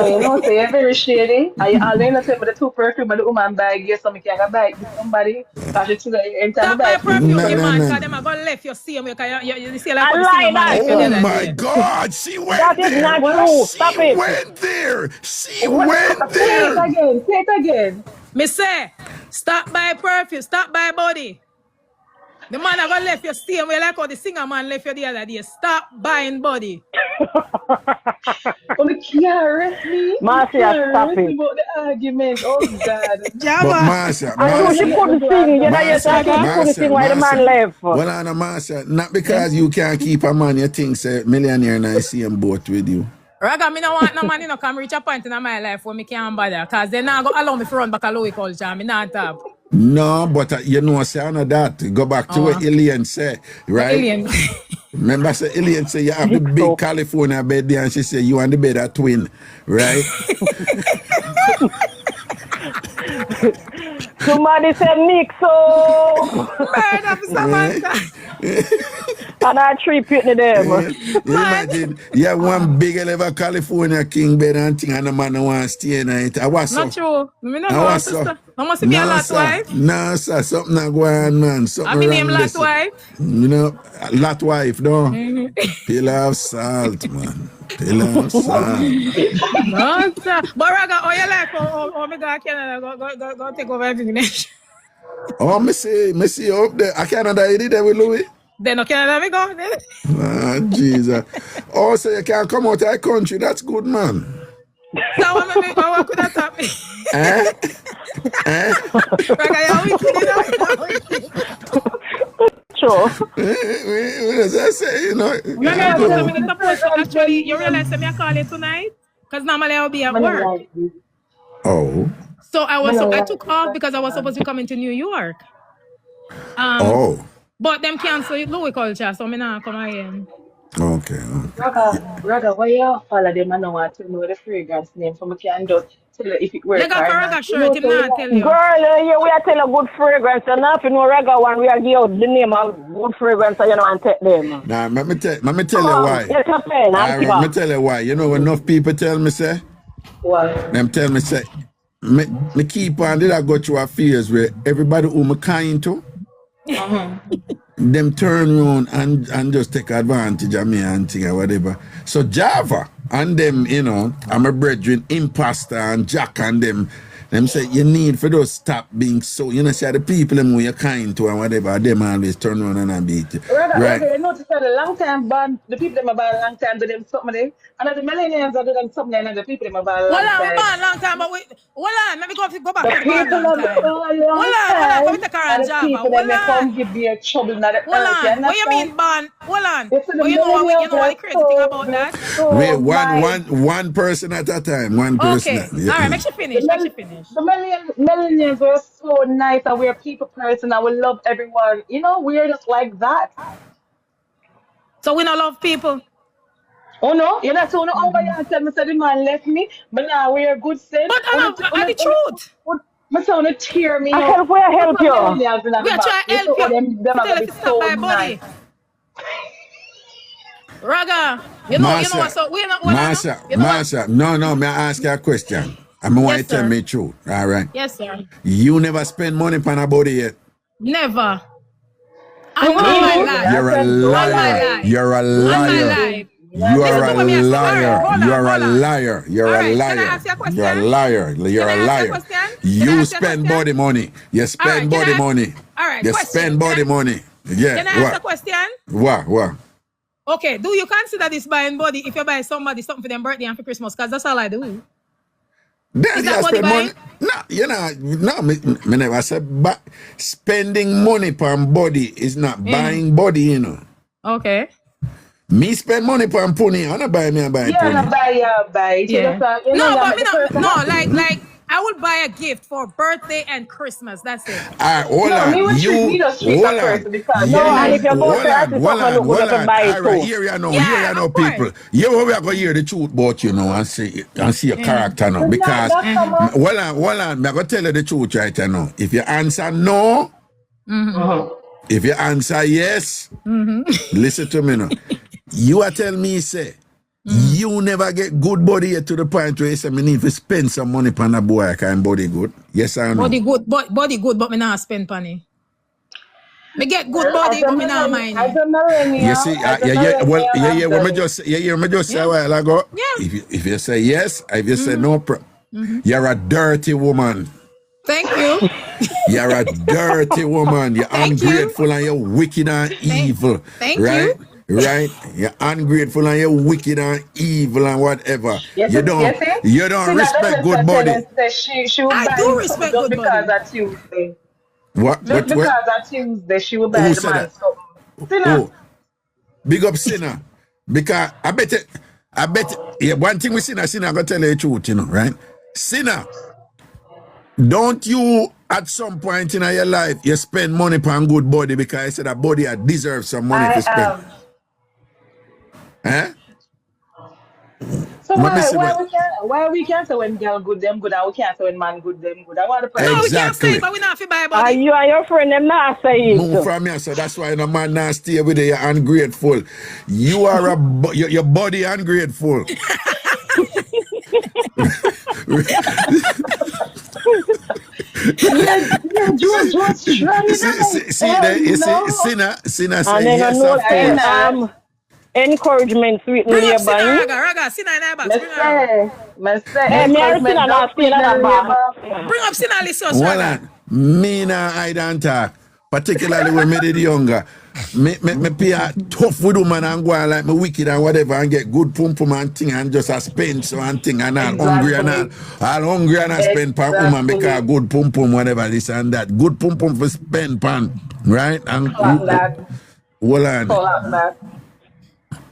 You know, so you're very shady. I only say for the two perfume and the woman buy yes, so I can buy it to somebody. Cause it's every time I Stop buy by it from perfume, No, you you. no, man, no. because them are going to left your same way. Because you see like I how the singer lie man that. left you the Oh other my day. God, she That went is there. not What? true. She Stop it. went there. She What? went Say it there. again. Say it again. Me say, stop by perfume, stop by body. The man are going to left your same way like how the singer man left you the other day. Stop buying body. Oh, you can't arrest me. You Marcia, can't stop arrest me it. about the argument. Oh God. But Java. Marsha, And so she Marsha, Let me couldn't go sing. You know, and yes, Marsha, and so she couldn't sing while the man left. Well, on Marsha, not because you can't keep a man, you think say millionaire and I see him both with you. Raga, me no want no man, you know, come reach a point in my life where me can't bother. Because they not go allow me to run back a Louis culture. Me not top. No, but you know, say I know that. Go back to what Alien say, What right? alien? Remember, say Alien say you have the big Mixup. California bed there, and she say you and the bed are twin, right? Somebody said Mixup. Bird of Samantha. And I three pitney them. You imagine, you have one big ever California king bed and thing, and the man don't want to stay in it. I was so. Not true. Me no I know, was so. sister. I must be a No, lot sir. wife. No, sir. Something not going on, man. I Something mean wrong name lot this. wife. You know, lot wife, though. Pillar of salt, man. Pillar of salt. No, sir. But Raga, how you like? Oh, me go to Canada. Go take over everything. Oh, me see you up there. I can't you did that with Louis. Then no Canada me go. Then. Ah, Jesus. Oh, so you can't come out of the country. That's good, man. So what could that stop me? Eh? Eh? Raga, you wicked, you know? Sure. What does I say, you know? Raga, you tell me the support. So Fragrance actually, when you realize that me I call you tonight? Because normally I'll be at I don't work. like this. Oh. So I don't I like took this off because I was fragrance. supposed to be coming to New York. Oh. But them cancel Louis culture, so me not come again. Okay. Raga, why you follow them and don't want to know the fragrance name so I can just tell you if it works Nigga or for not. Raga shirt, him so not tell you. Girl, yeah, we are telling a good fragrance. And if you know Raga one, we are give out the name of good fragrance, so you know, and take them. Now, let me tell you why. Yes, a pen, Let me tell you why. You know, enough people tell me, say, what? them tell me, say, me keep on, did I go through a phase where everybody who me kind to, them turn around and just take advantage of me and thing or whatever. So Java and them, you know, I'm a brethren, Imposter and Jack and them say you need for those stop being so, you know, see the people them who you're kind to and whatever, them always turn around and beat you. Raga, you notice that a long time band, the people them about a long time do them something there. And the millennials are doing something and the people them about a long Hold on, we time. band long time, but hold on, maybe go back The to the band people long them time. for a long Hold on, we time take her and on the Java. people Hold them come on. give me a trouble in the earth. Hold You on. What you understand? mean, band? Hold on. Yes, the But you know what millennials the crazy thing about that? Wait, nice. one person at a time. One person. Okay. All right, make she finish. Make she finish. The millennials were so nice and we're a people person and we love everyone. You know, we're just like that. So we don't love people. Oh no, you're not so no over here and tell me that the man left me, but now we're good sense. But I love the truth. My son tear me I up. help, we help you. Millennials in the We are back. trying to You help saw you. them are Tell gonna if be you stop so by nice. body. Raga, you know what? So we're not. Hold on. You know what? Marsha, no, may I ask you a question? I want you Yes, to tell sir. me the truth, all right? Yes, sir. You never spend money on a body yet. Never. On my life. You're a Don't liar. lie. You're a On my liar. life. You're Listen a to what me ask you. All right, liar. hold on, You're a hold on. liar. You're All a right, can I liar. ask you a question? You're a liar. You're Can I a ask you a liar. question? Can I You ask you a spend question? body money. You All spend right, can body I- money. All right, You question. spend body money. Yeah. Can I ask a question? What? Okay, do you consider this buying body if you buy somebody something for their birthday and for Christmas? Because that's all I do. Then Is you that body spend buying? money. No, you know, no, me never said but spending money per body is not buying body, you know. Okay. Me spend money per pony. I don't buy me a buy Yeah, pony. no buy. So Yeah. that's you No, know, but make me the person no, happy. like I will buy a gift for birthday and Christmas. That's it. All right, hold No, me on. would treat me You just treat hold that on. person because No, Yeah, and like if you go hold to on, artist, hold look on, good hold up and on. buy All it right, too. here you know, Yeah, of course. people. Here we are going to hear the truth about you now and see your character now. Because that come up. hold on, I'm going to tell you the truth right now. If you answer no, if you answer yes, listen to me now. You are telling me, say, you never get good body yet to the point where you say, me need to spend some money on a boy I can body good. Yes or no? Body good, body good, but me not spend money. Me get good Well, body, but me not mind as it. a millennial, You see, as a well, millennial, I've what done me it. just say a while ago. Yeah. If you say yes, if you say no, you're a dirty woman. Thank you. You're a dirty woman. You're Thank you. ungrateful and you're wicked and evil. Thank right? you. Right? You're ungrateful and you're wicked and evil and whatever. Yes, You don't respect good body. She would I buy do me something respect just good because body. of Tuesday. What? Just because of Tuesday, she would buy Who the said man that? something. Sinner. Oh, big up Sinner. Because I bet one thing with Sinner, I'm going to tell you the truth, you know, right? Sinner, don't you at some point in your life you spend money on good body because I said that body I deserve some money to spend. Eh? So Let me see what- why we can't say when girl good them good and we can't say when man good them good? I want the problem. No, we can't say Exactly. it, but we not fi buy Are body. you and your friend them not say Move it? from here, so that's why no man not stay with you. You're ungrateful. You are your body ungrateful. George strong Sinner say And then yes, I of course. know encouragement sweet Bring up labor. Sinner, Raga, Sinner in our box. Bring her up. Hey, me are still not staying at that bar. Bring up Sinner, listen, Well, Raga. me nah hide and talk. Particularly when me did younger. Me pay a tough with woman and go on like me wicked and whatever and get good pum pum and thing and just a spend so and thing and all hungry and all hungry and I spend pan woman because good pum pum whatever this and that. Good pum pum for spend pan, right? And hold on.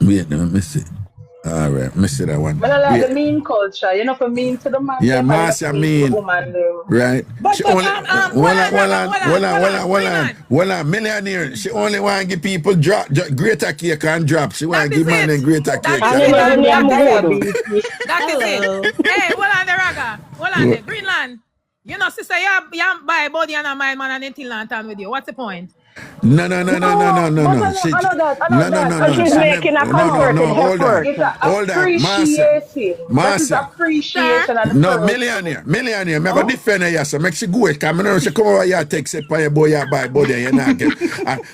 Wait, let me see. All right, me see that one. But I like the mean culture, you know, for mean to the man. Yeah, Marcia mean. Right. But She only hold on, millionaire. She only want to give people drop greater cake and drop. She want to give man them greater cake. That is it. Hey, hold on there, Raga. Hold on there. Greenland. You know, sister, you buy body and a mind man and until lantern with you. What's the point? No. She's making a concerted effort. Hold on, Marcia. No, millionaire. Me go defend her, yes. So make she go. Come on, she come over here, take set by your boy, you buy body, you not get.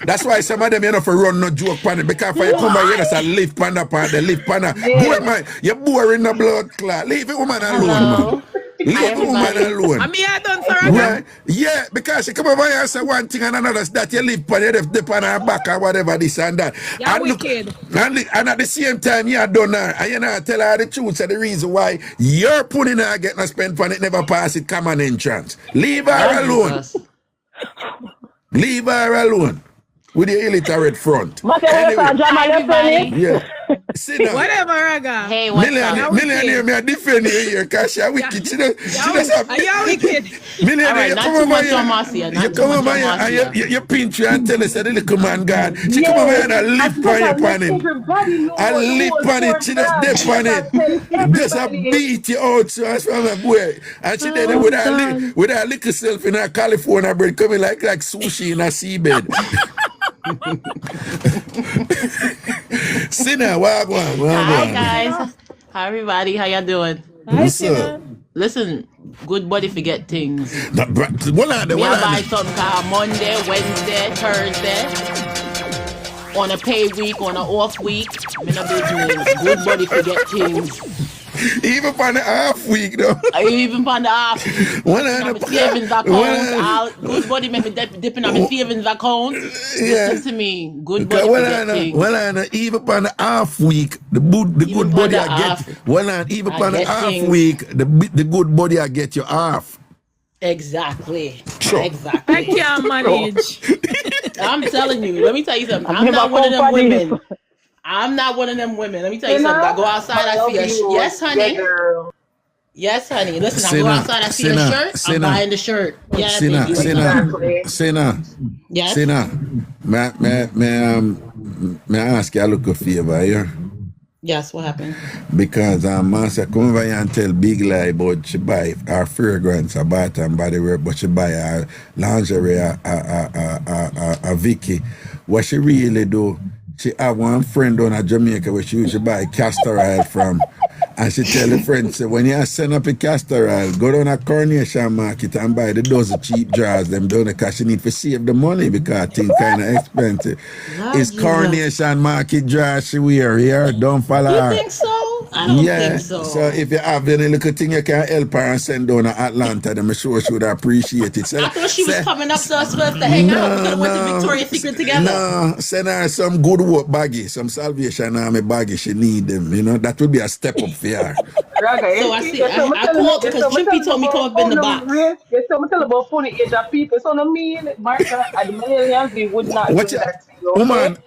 That's why some of them you know for run no joke pan it because for you come over here, that's a lift panda part, the lift panda. Boy, man, you're boring the blood clot. Leave the woman alone, man. Leave the woman alone. I mean, I done for her. Right? Yeah, because she come over here and say one thing and another that you live on you dip on her back or whatever, this and that. You're and wicked. And at the same time, you done her. And you not tell her the truth. So the reason why you're putting her getting a spend on it, never pass it common entrance. Leave her alone. Leave her alone. With the illiterate front. Anyway. Yeah. Whatever, Raga. Hey, what's up? Millionaire, me a defend you here because she's wicked. She does have... You're wicked. Millionaire, you come over here. You come over here and you pinch you and tell us that the little man God. She come over here and lift on your pan him. And lift on it. She just dip on it. Just a beat you out. So that's from a boy. And she did it with her little self in her California bread coming like sushi in a seabed. Sinner, wagwan. Hi guys. Hi everybody. How y'all doing? What's up? Listen, good body forget things. Me buy something Monday, Wednesday, Thursday. On a pay week, on an off week. Me no business. Good body forget things. Even on the half week though. Even on the half week. My savings account. Good body make me dipping on my savings account. Listen to me. Good body forget things. Even on the half week, the good body I get. Even on the half week, the good body I get you half. Exactly. Sure. Exactly. I can't manage. I'm telling you. Let me tell you something. I'm not one of them women. I'm not one of them women. Let me tell you something. I go outside, I feel yes, honey. Yes, honey. Listen, I go Sinna, outside, I see a Sinna, shirt, I'm Sinna, buying the shirt. Yes, Sinna, baby. Sinna, Sinna, Yes. Sinna. May I ask you a little favor here? Yes, what happened? Because Master come over here and tell big lie about she buy her fragrance, a bath and body wear, but she buy her lingerie, a Vicky. What she really do, she have one friend down at Jamaica where she usually buy castor oil from. And she tell the friend, say, when you send up a castor oil, go down a Coronation Market and buy the dozen cheap jars, them down because she need to save the money because things kind of expensive. It's Coronation Market jars she wear here, don't follow her. You think so? I don't think so. So if you have any little thing you can help her and send down to Atlanta, then I'm sure she would appreciate it. So, I thought she was coming up to us first to hang out. We could have went to Victoria's Secret together. No, send her some good work baggy, some Salvation Army baggy. She need them, you know. That would be a step up for her. Raga, So I see. I called because Chippy told me come up in the box. There's someone tell about funny age of people. So no mean, Martha, and the millennials, they would not What do you, that to you. woman?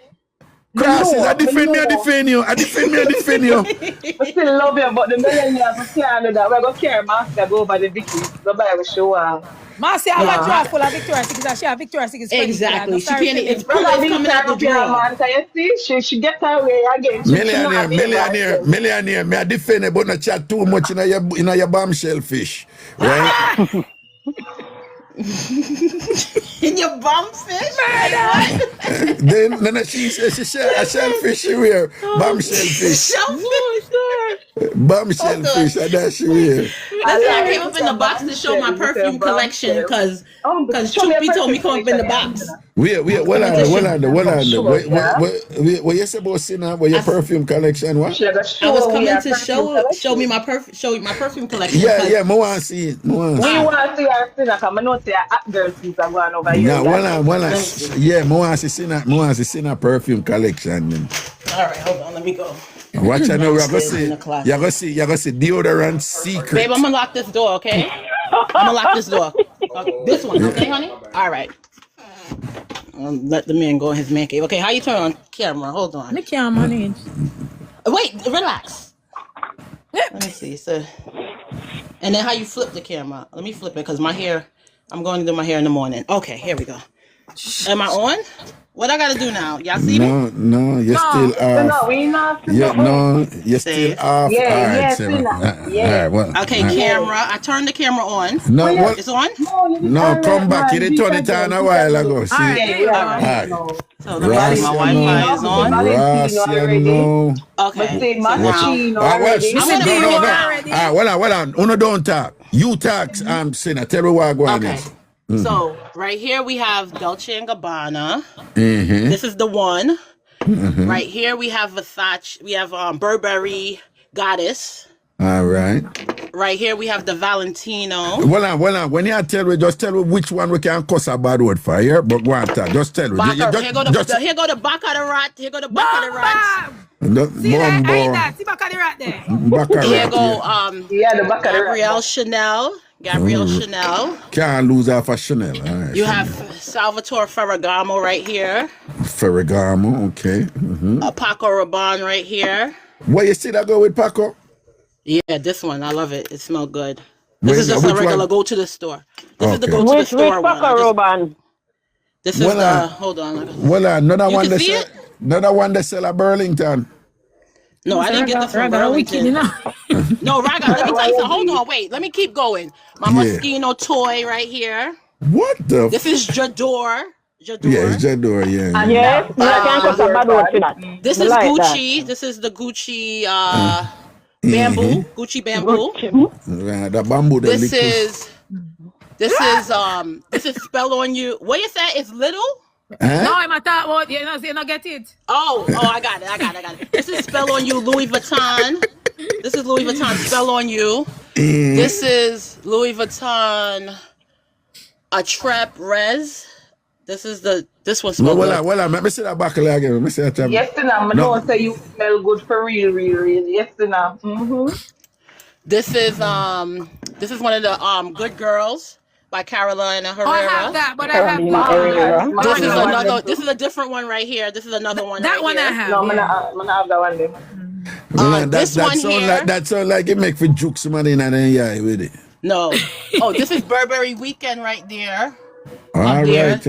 Crosses, I defend me, I defend you. I defend me, I defend you. I still love you, but the millennials, we can't do that. We're going to carry Master go over the Vicky. Go by the show. Marcy have a drawer full of Victoria's Secret and she have Victoria's Secret. Exactly. She can't. It's Brother, coming out the drawer. Man, so you see, she get her way again. Millionaire. Me I defend it, but not chat too much in your bombshell fish, right? In your bum fish? Then she says she a shellfish she wear. Bombshell fish. Bombshell fish, and that she wear. Listen, I came up in the box to show my perfume collection because Chupi told me come up in the box. What you say about Sinna? What your perfume collection? What? I was coming to show you my perfume collection. Yeah, I want to see it. We want to see her Sinna, because I know say hot girls are going over here. Yeah, I want to see Sinna perfume collection. Then. All right, hold on, let me go. Watch I know you're gonna see deodorant secret. Babe, I'm gonna lock this door, okay? I'm gonna lock this door. This one, okay, honey? All right. Let the man go in his man cave. Okay, how you turn on camera? Hold on. The camera needs. Wait, relax. Let me see. So, and then how you flip the camera? Let me flip it because my hair. I'm going to do my hair in the morning. Okay, here we go. Am I on? What I gotta do now? Y'all see me? No, you're still off. No, we not. You're still off. Yeah. Okay, camera. I turned the camera on. No, what? It's on? No, come back. You didn't turn it on a while ago. See? So my Wi-Fi is on. Rossiano. Okay. Well, Uno don't talk. You talk, Sinna. Tell me what going on. So right here we have Dolce & Gabbana. Mm-hmm. This is the one. Mm-hmm. Right here we have Versace. We have Burberry Goddess. All right. Right here we have the Valentino. Well on. When you tell me, just tell me which one we can cuss a bad word for here. But go on, just tell me. Here go the back of the rat. Here go the back of the rat. See that? See back of the rat there. Here go the back of Gabrielle Chanel. Can't lose off a Chanel. All right, you have Salvatore Ferragamo right here. Ferragamo, okay. Mm-hmm. Paco Rabanne right here. What you see that go with Paco? Yeah, this one. I love it. It smells good. This is just a regular go to the store. This is the go to the store one. Paco Rabanne. This is the, hold on. Well, another one that sell at Burlington. No, I didn't get the from Burlington. No, Raga, let me tell you something. Hold on, wait. Let me keep going. My Moschino toy right here. What the? This is J'adore. Yeah, it's J'adore, yeah. This is Gucci. This is the Gucci bamboo. Gucci bamboo. The bamboo. This is spell on you. What you say? It's little? No, I'm at that one. You not get it. Oh, I got it. This is spell on you, Louis Vuitton. This is Louis Vuitton spell on you. This is Louis Vuitton a Trap Res. This one smells good. Well, let me see that back again. Let me see that. Yes, I know say you smell good for real. Yes, mm-hmm. This is one of the Good Girls by Carolina Herrera. I have that, but I have that. This is a different one right here. This is another one. That right one here. I have. No, I'm gonna have that one. This one here. That sound like it make for juke somebody in the with it. No. Oh, this is Burberry Weekend right there. All there. right.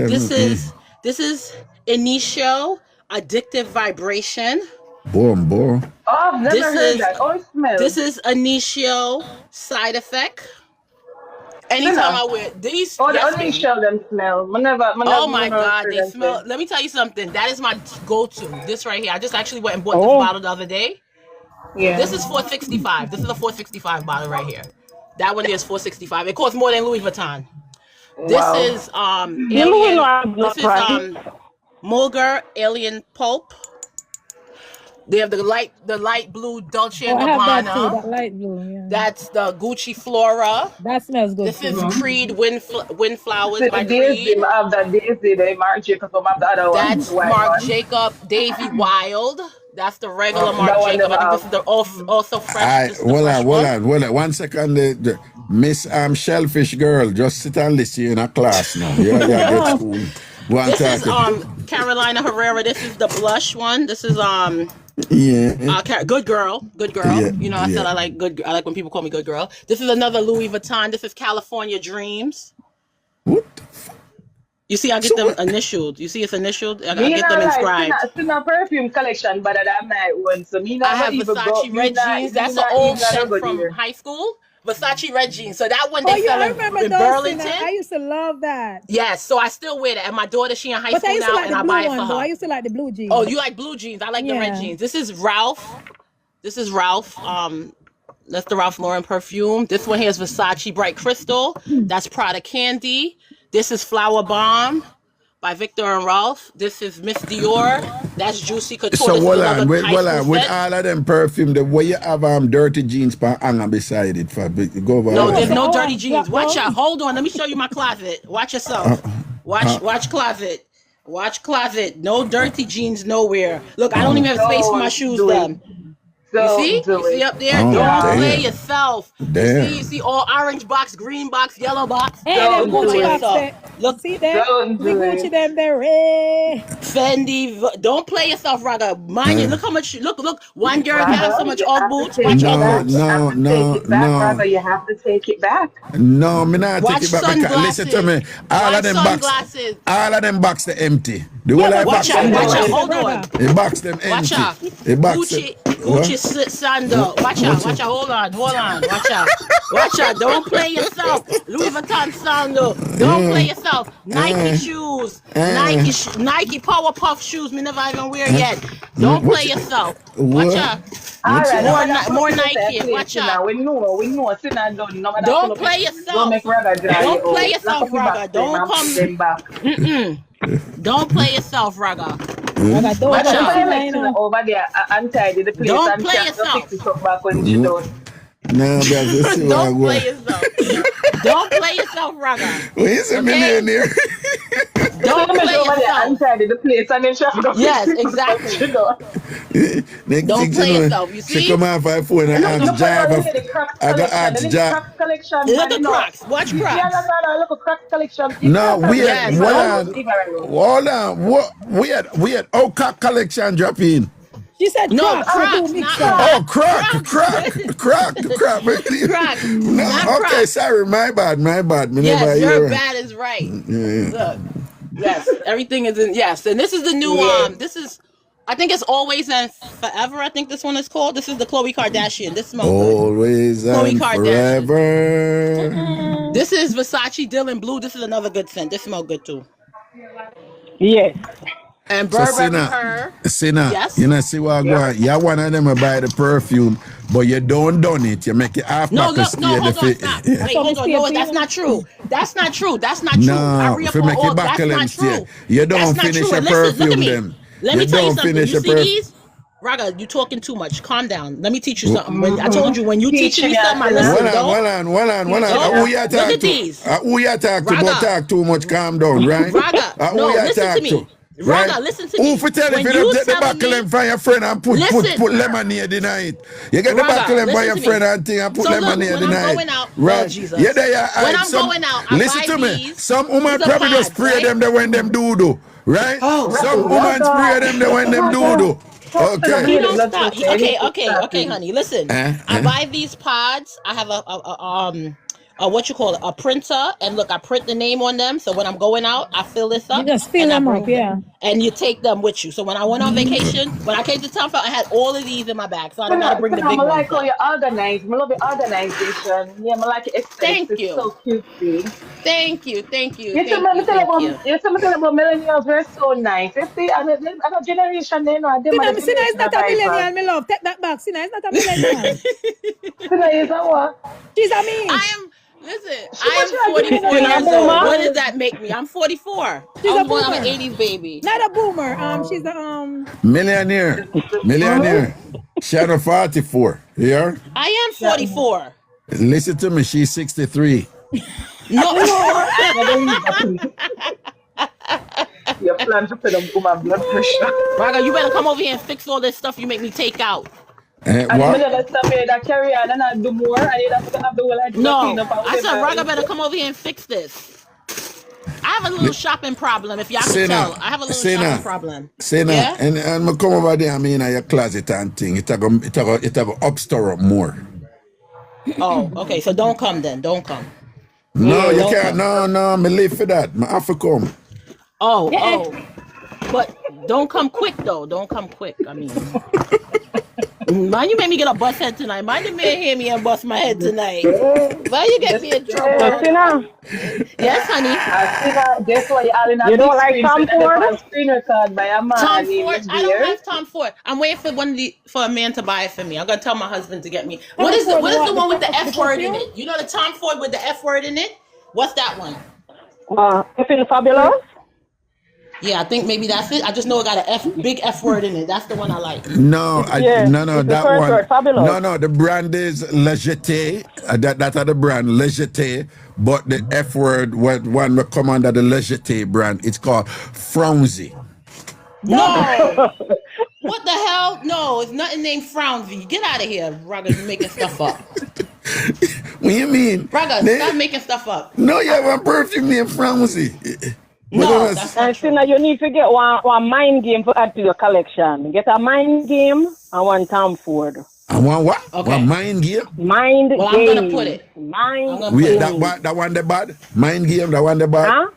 This is Initio Addictive Vibration. Boom. Oh, I've never heard that. Oh, it smells. This is Initio Side Effect. Anytime I wear these, the Initio them smell. Oh my God, they smell. Let me tell you something. That is my go-to. This right here. I just actually went and bought this bottle the other day. Yeah. This is $4.65. This is a $4.65 bottle right here. That one is $4.65. It costs more than Louis Vuitton. This is Alien. This is Mulger Alien Pulp. They have the light blue Dolce & Gabbana. That light blue, yeah. That's the Gucci Flora. That smells good. This is Creed Windflowers by Creed. That's Marc Jacob Davy Wild. That's the regular Marc Jacob. I think this is the also fresh. Hold on. 1 second. The Miss Shellfish girl, just sit and listen in a class now. You gotta get school. This is Carolina Herrera. This is the blush one. This is good girl. Yeah, you know, I said I like good. I like when people call me good girl. This is another Louis Vuitton. This is California Dreams. What the fuck? You see, I get them initialed. You see, it's initialed. I get them inscribed. It's in a perfume collection, but that night one. So I have Versace red jeans. That's an old scent from high school. Versace red jeans. So that one they sell in Burlington. I used to love that. Yes, so I still wear that. And my daughter, she in high school now, and I buy it for her. I used to like the blue jeans. Oh, you like blue jeans? I like the red jeans. This is Ralph. That's the Ralph Lauren perfume. This one here is Versace Bright Crystal. That's Prada Candy. This is Flower Bomb by Victor and Ralph. This is Miss Dior. That's Juicy Couture. So hold on. With all of them perfume, the way you have dirty jeans per hanger beside it for go over. No, there's no dirty jeans. Watch out. Hold on. Let me show you my closet. Watch yourself. Watch closet. Watch closet. No dirty jeans nowhere. Look, I don't even have space for my shoes done. You see? You see up there? Don't play yourself. You see all orange box, green box, yellow box. Hey, don't play yourself. Look, see them? The Gucci them, they're red. Fendi. Don't play yourself, Raga. Mind you, look how much. Look. One girl has so much Ugg boots. No. You have to take it back. No, me not take it back. Sunglasses. Listen to me. All of them box they empty. Watch out. Hold on. The box them empty. Watch out. Gucci sandal. Watch out. Hold on. Watch out. Don't play yourself. Louis Vuitton sandal. Don't play yourself. Nike shoes. Nike Power Puff shoes. Me never even wear yet. Don't play yourself. Watch out. More Nike. Watch out. We know. Don't play yourself. Don't play yourself, Raga. Don't come. Don't play yourself, Raga. Watch out. Over there, untidy the place. Don't play yourself. No, don't play yourself. Don't play yourself, Raga. Well, he's a millionaire. Don't play yourself. Untidy the place and then yes, exactly. Don't play yourself. You see? She come out for phone and ask Java. I got ask Java. Look at Crocs. Watch Crocs. Look at Crocs collection. No, we had hold on. What we had Croc collection drop in. She said no, Crocs. Croc. No, okay, sorry, my bad. Yes, your bad is right. Look, yes, everything is in. Yes, and this is the new this is. I think it's Always and Forever. I think this one is called. This is the Khloe Kardashian. This smells Always good. and Forever. This is Versace Dylan Blue. This is another good scent. This smells good too. Yes. And Burberry Sinner, yes. You know, see what I go on. You're one of them buy the perfume, but you don't done it. You make it half hold on, stop. Wait, hold on. No, that's not true. That's not true. No, if you make it back that's not true. You don't finish your perfume then. Let me tell you something. You see these? Raga, you talking too much. Calm down. Let me teach you something. I told you when you teaching me something, I listen. Hold on. Look at these. Who you talk to? But talk too much. Calm down, right? Raga, no, listen to me. Right? Raga, listen to me. Who for tell if you take the buckle from your friend and put lemonade in it? You get the buckle from your friend and put lemonade in it. When I'm going out, right? Jesus. Yeah, when I'm going out, I listen buy to me. these. Some woman probably just spray them when them do. Right? Oh, some women spray them when them do. Okay. You don't stop. Okay, honey. Listen, I Uh. buy these pods. I have a what you call it, a printer, and look, I print the name on them. So when I'm going out, I fill this You up just fill and I them bring up, yeah. and you take them with you. So when I went on vacation, when I came to TamFam, I had all of these in my bag, so I didn't gotta bring the I big ones. like how you organize. I love the organization. Yeah, I like your aesthetics. Thank It's you, so cutesy. thank you, thank you, You tell thank me, you, thank you. you tell me about millennials. We're so nice. You see, and a generation, they know them are the Sina is generation not of a vipers. millennial, my love. Take that back. Sina is not a millennial. Sina is a what? She's a me. I am 44 You're not years old. boomer? What does that make me? I'm 44. She's I a was born, I'm an boomer. 80s baby. Not a boomer. She's the Millionaire. Shadow 44. You hear? I am 44. Listen to me. She's 63. No. You plan to put them woman blood pressure. Raga, you better come over here and fix all this stuff you make me take out. And What? you never stop here that carry on and not do more, and you have to have the whole idea No. clean up. I said, Raga better come over here and fix this. I have a little shopping problem, if y'all can tell. I have a little shopping problem. Yeah? And I come over there, I mean, in your closet and thing. It go upstore up more. Oh, okay. So don't come then. Don't come. No, you don't can't. come. No, me live for that. I have to come. Oh. But don't come quick, though. Don't come quick. I mean, mind you made me get a bust head tonight. Mind you may hear me and bust my head tonight. Why you get me in trouble? Sina, Yes, honey. Guess what? you don't like Tom Ford? Screen record by a man. Tom Ford. I don't like Tom Ford. I'm waiting for a man to buy it for me. I'm gonna tell my husband to get me. What is the one with the F word in it? You know the Tom Ford with the F word in it? What's that one? You feel fabulous? Yeah, I think maybe that's it. I just know it got a big F word in it. That's the one I like. No, Yes, no, it's the that first one. word, fabulous. No, the brand is Lejeté. That are the brand Lejeté. But the F word, one will come under the Lejeté brand. It's called Frownsy. No. What the hell? No, it's nothing named Frownsy. Get out of here, Raga. You're making stuff up. What you mean? Raga, stop making stuff up. No, you have a perfume named Frownsy. No, that's not And true. Sina, you need to get one mind game to add to your collection. Get a mind game and one Tom Ford. I want what? Okay. One mind game? Mind Well, game. I'm gonna put it. Mind gonna Wait, game. that one the bad? Mind game, that one the bad? Huh?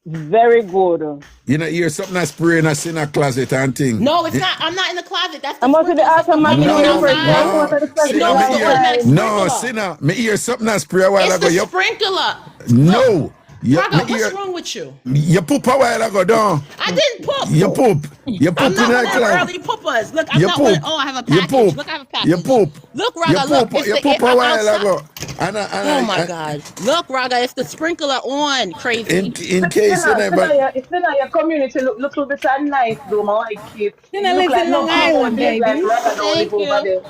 Very good. You know, hear something that's spraying us in a closet and thing. No, it's not. I'm not in the closet. That's the I must be the automatic sprinkler number outside. first. No, it's the automatic No, sprinkler. Sinner, me hear something that's spray a while It's ago. the sprinkler. No. Raga, me hear, what's wrong with you? you poop a while ago, don't? I didn't poop. You poop. You poop I'm in not one that of them closet. early poopers. Look, I'm You not poop. one. Oh, I have a You package. poop. Look, I have a package. You poop. Look, Raga, look. It's You the poop a I'm while outside. ago. Oh my God. Look, Raga, it's the sprinkler on. Crazy. In case you never. It's in your community look little bit nice, though. I like it. Sina lives in Long Island, baby. Thank you.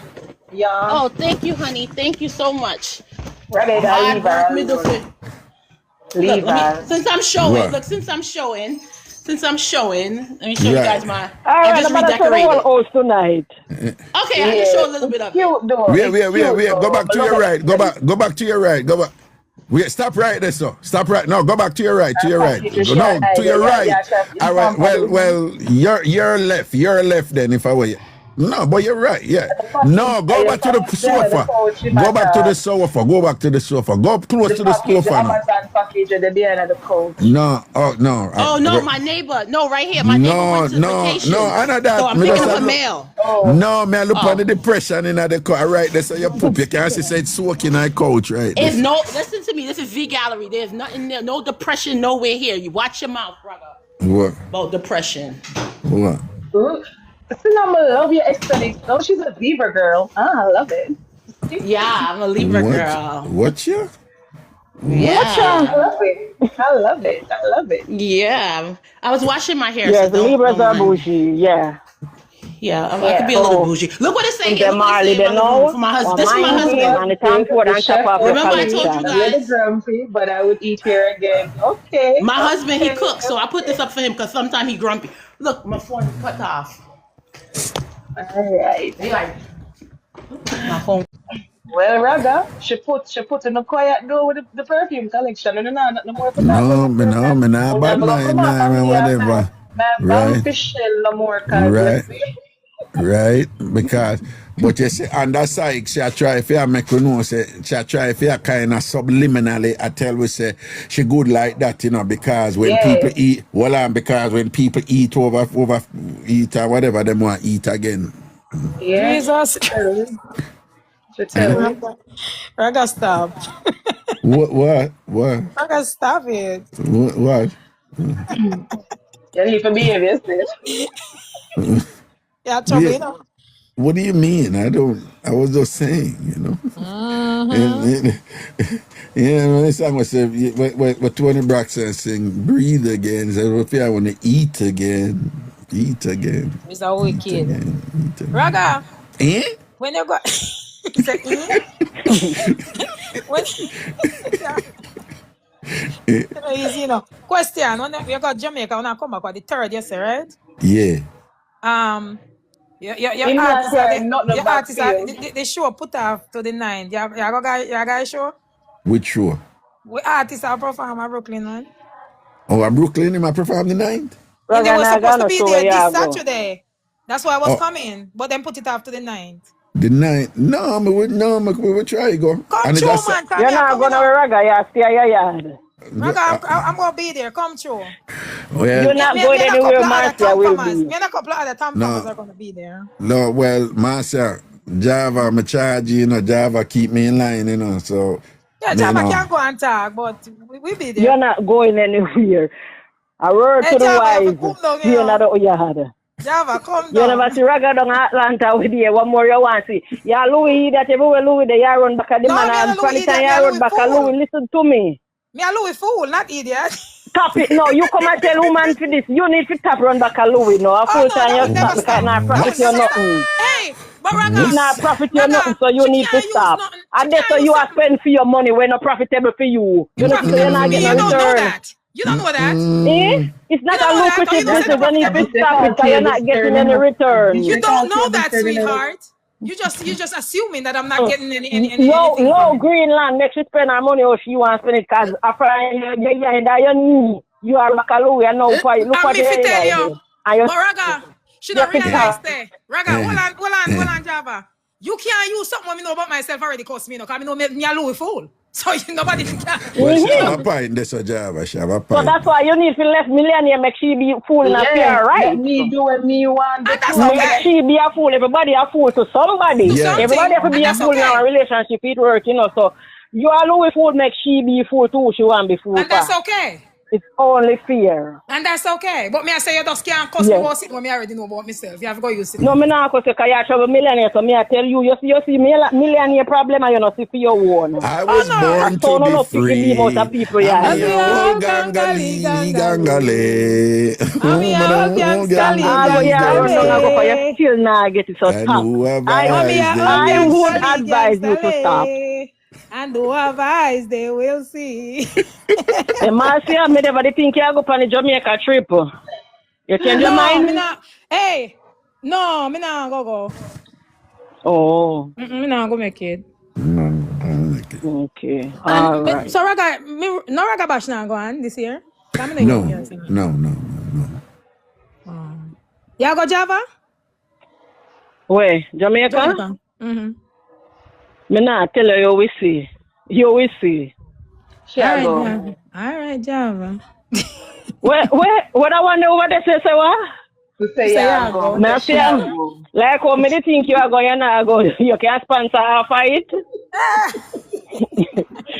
Yeah. Oh, thank you, honey. Thank you so much. Raga, Hard leave work, her. middle fit. Leave Look, her. since I'm showing, What? look, since I'm showing, let me show you Right. guys my. All I right, just I'm going to show the redecorated. whole house tonight. Okay, I can show a little bit of it. Cute, though. Wait. It's cute, Go though. back to your right. Go back to your right. Go back. Wait, stop right there, sir. Stop right. No, go back to your right. To your right. No, to your right. All right. Well, you're left. You're left then. If I were you. No, but you're right. Yeah. No, go back to the sofa. Go back to the sofa. Go back to the sofa. Go close to the sofa now. Amazon package at the behind of the couch. No. Oh no. Oh no, my neighbor. No, right here. My neighbor went to vacation. No, I know that. So I'm Me picking just up a look- mail. No, man, look on the depression in the car. Right there, so you poop. You can't see it's soaking on the couch, right? It's no. Listen to me. This is V Gallery. There's nothing there. No depression nowhere here. You watch your mouth, brother. What? About depression. What? I love your aesthetics. Oh, she's a Libra girl. I love it. Yeah, I'm a Libra What? girl. What you? Yeah. I love it. I love it. I love it. Yeah. I was washing my hair. Yes, so Libras don't are mind. bougie. Yeah. Yeah, I could be a little bougie. Look what it's saying. The Look what Marley, it's they saying know. for my husband. This is my Mind game husband. and the Tom Ford on top of your Remember I told you collection. guys? You're the grumpy, but I would eat here again. Okay. My husband, he cooks, so I put this up for him because sometimes he grumpy. Look, my phone is cut off. All right. He like, my phone. Well, Raga, she put in a quiet door with the perfume collection. No more for that. No, me not bad mind, man, whatever. My Right. fish no more. Cause Right. right? Because, but you see, on that side, she try if you make you know, say, she try if you kind of subliminally, I tell we say, she good like that, you know, because when people eat, because when people eat over eat or whatever, they want to eat again. Yeah. Jesus. She tell me. Raga, stop. What? Raga, stop it. What? You need to behave yourself. Yeah, trouble, you know. What do you mean? I was just saying, you know. Yeah, this song was what Tony Braxton sing, breathe again. So if I want to eat again. He's a wicked. Eat again. Raga, Eh? when you go... He said, when... Easy, you know. Question, when you got Jamaica, when I come back on the 3rd, you say, right? Yeah. Your artist, the show put off to the 9th. You got a show? Which show? We artists are perform at Brooklyn, man. Oh, at Brooklyn, am I perform the 9th? And they were supposed to be there this Saturday. That's why I was coming, but then put it off to the 9th. The 9th? No, we will try go. Come true, man. You're not going to Raga, you stay at your yard. Raga, I'm going to be there. Come true. Well, you're not going anywhere, Marcia will be. Me and a couple of other TamFamers are going to be there. No, well, Marcia, Java, I'm charge you know, Java keep me in line, you know, so. Yeah, Java can't go and talk, but we be there. You're not going anywhere. A word to the wise. You're not at your yard. Java, come down. You never see Raga down Atlanta with you. What more you want to see? Yeah, Louis, that everywhere Louis, they run back at the man. And funny time you run back at Louis, listen to me. Me a Louis fool, not idiot. Stop it. No, you come and tell woman for this. You need to tap run back at Louis. No, a full time you stop because not profit you nothing. Hey, but Raga. It's not profit you nothing, so you need to stop. And that's so you are spending for your money when not profitable for you. You know, you're not getting a return. You don't know that. It's not a lucrative business. You need to stop it because you're not getting any return. You don't know that, sweetheart. You just assuming that I'm not getting any low Greenland makes you spend our money or you want to spend it because you are like a Louis. I know why. Look what you tell you. But Raga, should I realize that? Raga, hold on, Java. You can't use something when I know about myself already cost me, because I know me a Louis fool. So nobody can. Well, she have a pint, that's a Java. She have a pint. So that's why you need to let millionaire make she be fool in a fair, right? Let me do what me want. Make she be a fool. Everybody a fool to somebody. Yeah. Everybody have to be a fool in a relationship. It work, you know. So you are Louis fool, make she be a fool too. She want be fool. And that's okay. It's only fair. And that's okay. But me I say you just can't cuss me about it when me already know about myself. You have to go use it. No, me not cuss you because you trouble millionaire. So me I tell you, you see millionaire problem and you not see for your own. I was born to be free. You still not get it so tough. I would advise you to stop. And who have eyes, they will see. Marcia, me never think you go on a Jamaica trip. You change your mind? Hey, no, me not go. Oh. Me not go make it. Okay. All right. So Raga, no Raga Bash not go on this year? No. You go Java? Where? Jamaica? Mm-hmm. Me not tell you will see. You will see. All right, Java. What I want to know what they say what? To say yeah, go. Like how many think you are going to go? You can sponsor a fight?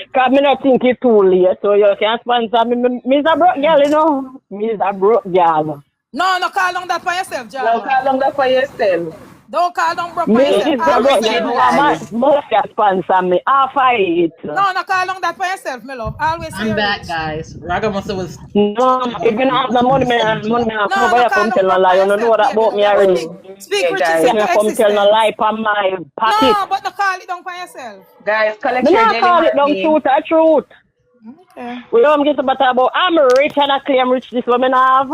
Because me not think it's too late, so you can sponsor me. Me's a broke girl, you know. Me's a broke girl. No, call on that for yourself, Java. No, call on that for yourself. Don't call down broke for yourself. Most can sponsor me. I'll fight. No, call on that for yourself, my love. Always. I'm back, guys. Raga must have was. No, if you don't have the money, come tell no lie. You don't know that about me already. Speak with yourself. Come tell no lie from my pocket. No, but call it down for yourself. Guys, collect your jelly. Call it down truth. Okay. We don't get about I'm rich and I claim rich. This woman have.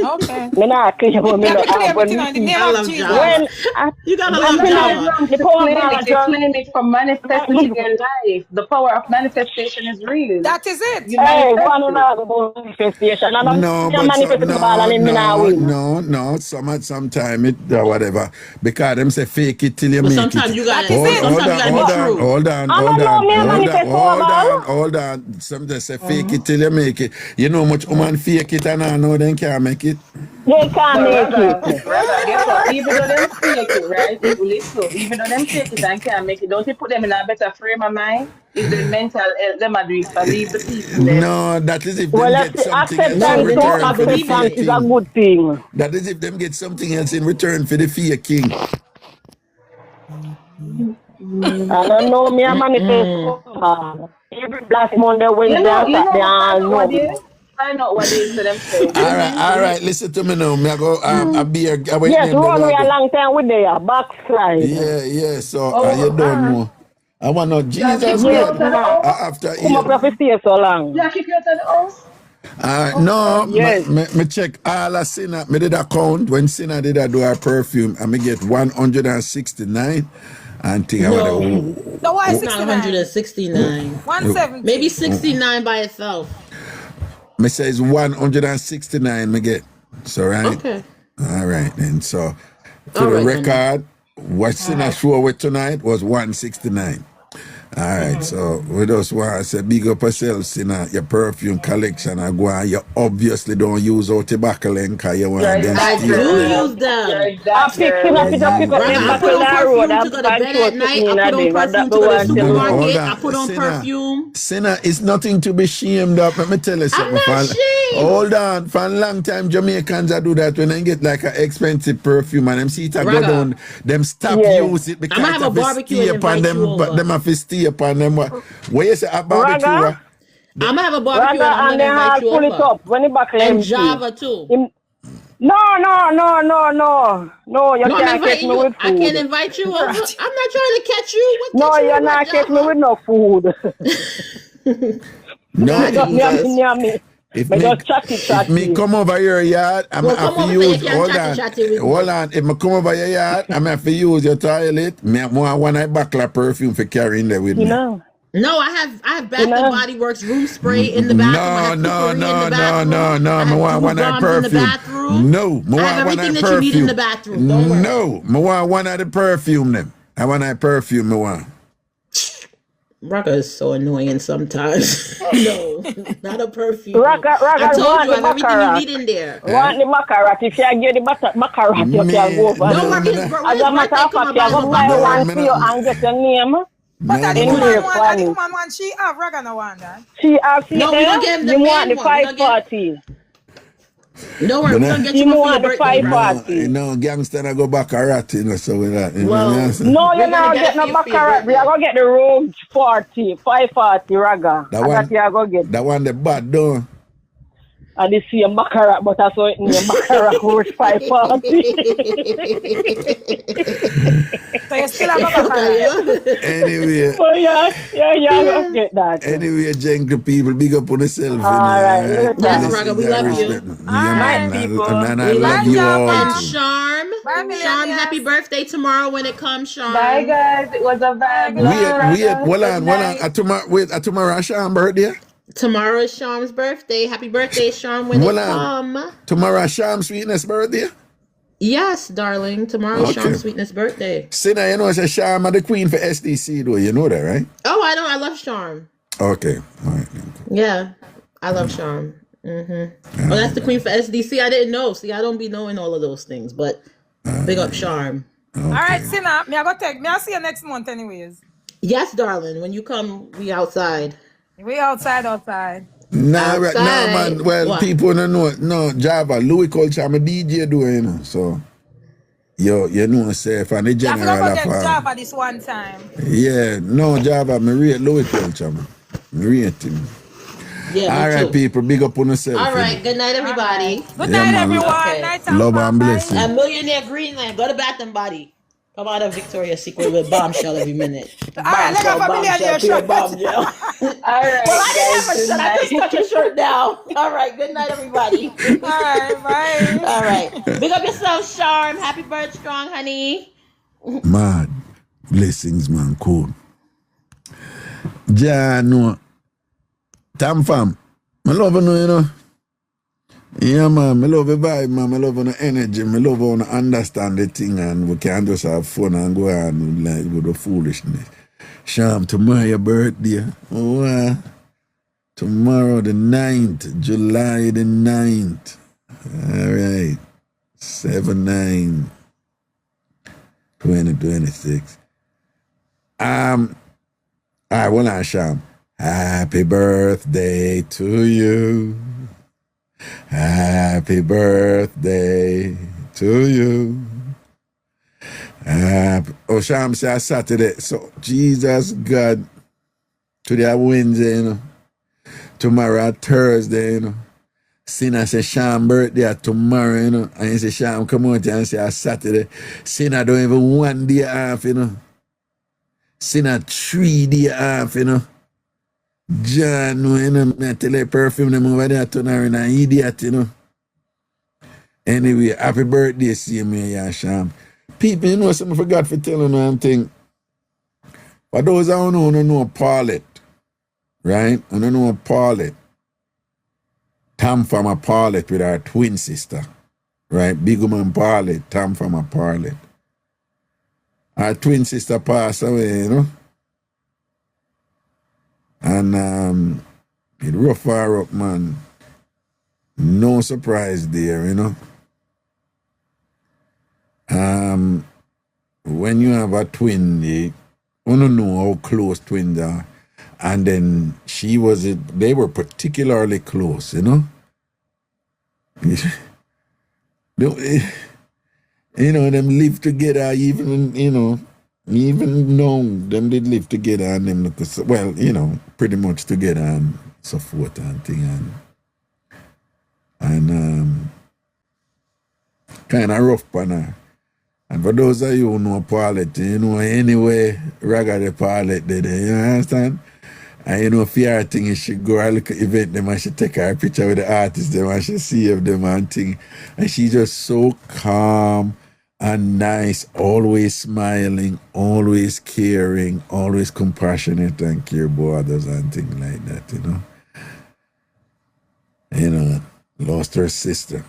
Okay. Me not claim what me Yeah, no me claim have it when in me the see. name I of love Jesus. Java. When I You gotta But love no, Java. the they power claim it. They manager, claim it for manifesting their life. The power of manifestation is real. That is it. You hey, manifest one it. another manifestation, and I'm No, but so, manifesting the ball no, and him me not no, win. no, no. Sometime it whatever. Because them say fake it till you But make it. sometimes you That gotta. is But it. Hold sometimes you on, gotta be hold But on, true. hold on, I hold don't know on, me a hold on, manifest hold on, ball. hold on. Some they say fake it till you make it. You know much woman fake it and I know they can't make it. They can't But make it. guess what? Even though them fake it, right? Listen, even though them fake it and can't make it, don't you put them in a better frame of mind? If the mental health them a do it for leave the people them. No, that is if Well, them let's get see, something else in No, acceptance then too. just return stop for the believing Acceptance it. is a faking. good thing. That is if them get something else in return for the faking. I don't know me a manifest ball. Every Black Monday, Wednesday, and Saturday, Find I out what know. they find out what they is for them say. All right, listen to me now. Me I go I be here wait Yes, name there run I me a go. long time with the backside. Yeah, so you Oh, don't know. I want to know y'all kick Jesus me Yes, out of God the man. house? after Come up you. here for stay so long. Y'all kick me out of the house? No, Okay. Yes. me check all a sinner. Me did a count when sinner did a do her perfume and me get 169 and think I would No, So why it's not 69? 169. Maybe 170. 69 by itself. me say it's 169 me get. So right? Okay. All right then. So for All the right then. record, what sinner show with tonight was 169. All right, so we just want to say big up yourself in your perfume collection. I go and you obviously don't use out tobacco because you want them I stay do upon. use them. You're I that fixing girl. up You're it up, that pick up Raga, them girl. I put buckle on that road perfume to and go to bed control at night. sitting I in a put on day. That perfume the to go to the one tell you. Hold supermarket. I on, put on perfume. Sinner is nothing to be ashamed of. Let me tell you I'm something. not ashamed. Hold on, for a long time Jamaicans I do that when they get like an expensive perfume and them see it a go Raga, down, them stop Yeah. use it I'm because gonna it have a have to barbecue stay and upon invite you them, but over. them have to stay upon them. What you say a barbecue? Raga, I'm gonna have a barbecue and Raga, I'm and gonna then invite I'll you pull it over. up when the buckle And empty. Java too. Him, no, you No, I'm can't catch inviting me you. with I can't food. invite you over. I'm not trying to catch you. What No, catch you you're with what, not catch me Java? with no food. No, Ah, Me just Jesus. me. If Me me just chatty if me chatty. come over your yard, I'm Well, have come to over so you use can chatty with hold me. on. If me come over your yard, I'm have to use your toilet. Me want one I bottle of perfume for carrying there with You me. know, No, I have you Bath and know. Body Works room spray in the bathroom. I No, have no, cookery in the no, no, bathroom. no, no. I Me have want dude one of bombs in the perfume. bathroom. No, me I have want one everything of that you need in the perfume. bathroom. Don't worry. No, me want one of the perfume them. I want a perfume me want. Raka is so annoying sometimes. No, not a perfume. Raga, I go told on you I the have everything you baccarat. need in there. Go on the baccarat. If you get the baccarat, you can Me go for No, it. no when me his, no when As his a matter birthday of come, fact, I you buy him a go buy bottle no one me for you no and get your name But no at me the no. woman engraved one, at on the it. woman one, she have Raga no one that. She have see No, we're there. gonna get him the You want man the one. We're gonna get 540. Don't worry, Me we're no. gonna get She you one for your want the birthday, right? No, 540. gangster I go back a rat, so with that. You know what I'm Well, saying? No, you we're gonna now get it get for no you for your baccarat. You are birthday. gonna get the Rogue 40, 540 Raga. That And that one, you are gonna get. that one the bad though. And the same baccarat, but I saw it name baccarat worth 540. So you still have a baccarat. Anyway, So yeah, gonna get that. anyway, gentle people, big up on yourself, you know. All right, All right, Yes, anytime. Raga, blessings we and love respect. you. Yeah, Night man, Alright. people. and I We love love Bye, you you. all And Java. too. Charm, Bye, Charm, happy millionaires. birthday tomorrow when it comes, Bye Charm. guys. It was a Bye, vibe. good Love you, night. Raga. Hold Good on. night. At tomorrow, Sean birthday. Tomorrow is Charm's birthday. Happy birthday, Charm, when Hold it on. come. Tomorrow, Sean Sweetness birthday. Yes, darling. Tomorrow is Okay. Charm Sweetness' birthday. Sinner, you know, it's a Sean the queen for SDC, though. You know that, right? Oh, I know. I love Charm. Okay. All right. Yeah, I love Charm. Oh, that's the queen for SDC. I didn't know. See, I don't be knowing all of those things, but big up Charm. Alright, Sinna, me I go take. Me I see you next month anyways. Yes, darling. When you come, we outside. We outside. Nah, Outside. man. Well, What? people don't know. No, Java, Louis Culture, I'm a DJ doing, you know. So, you know, say, from the You have to general go of get Java this one time. yeah, no, Java, me rate Louis Culture, man. Me rate him. Yeah, All me right, too. people, big up on yourself. All you right. know. Good night, everybody. Good Yeah, night, man. everyone. Okay. Night and Love and bye. blessing. A millionaire Greenland. Go to Bath and Body. Come out of Victoria's Secret with bombshell every minute. All right, let go for millionaire shirt. Bombshell. All right, Well, I didn't guys. have a shirt. I just cut your shirt down. All right. Good night, everybody. All right, bye. All right. Big up yourself, Charm. Happy birthday strong, honey. Mad. Blessings, man. Cool. Ja, no. TamFam. I love you know. Yeah, man. I love the vibe, man. I love the energy. I love how you understand the thing and we can just have fun and go on like with the foolishness. Sham, tomorrow your birthday. Oh, tomorrow the 9th, July the 9th. All right. 7/9/2026. All right, well, now, Sham. Happy birthday to you. Happy birthday to you. Oh, Sham said Saturday. So, Jesus God. Today Wednesday, you know. Tomorrow Thursday, you know. Sinner say Sham birthday tomorrow, you know. And he say Sham come out here and say Saturday. Sinner don't even 1 day off, you know. Sinner 3 days off, you know. John, you know, I tell you perfume them over there turn her in an idiot, you know. Anyway, happy birthday, see me, yeah, Sham. People, you know, something I forgot for telling you one thing. For those who don't know Paulette, right? I don't know Paulette. TamFam a Paulette with her twin sister, right? Big woman Paulette, TamFam a Paulette. Her twin sister passed away, you know. And it rough her up, man. No surprise there, you know. When you have a twin, you don't know how close twins are. And then they were particularly close, you know. You know, them live together, even, you know, even though them did live together and them look, well, you know, pretty much together and so forth and thing and kind of rough on her. And for those of you who know Paulette, you know, anyway, Reggae the Paulette did it, you understand? And you know, for her thing, she go a little event them and she take her picture with the artists them and she save them and thing. And she just so calm and nice, always smiling, always caring, always compassionate and care about others and things like that, you know. You know, lost her sister.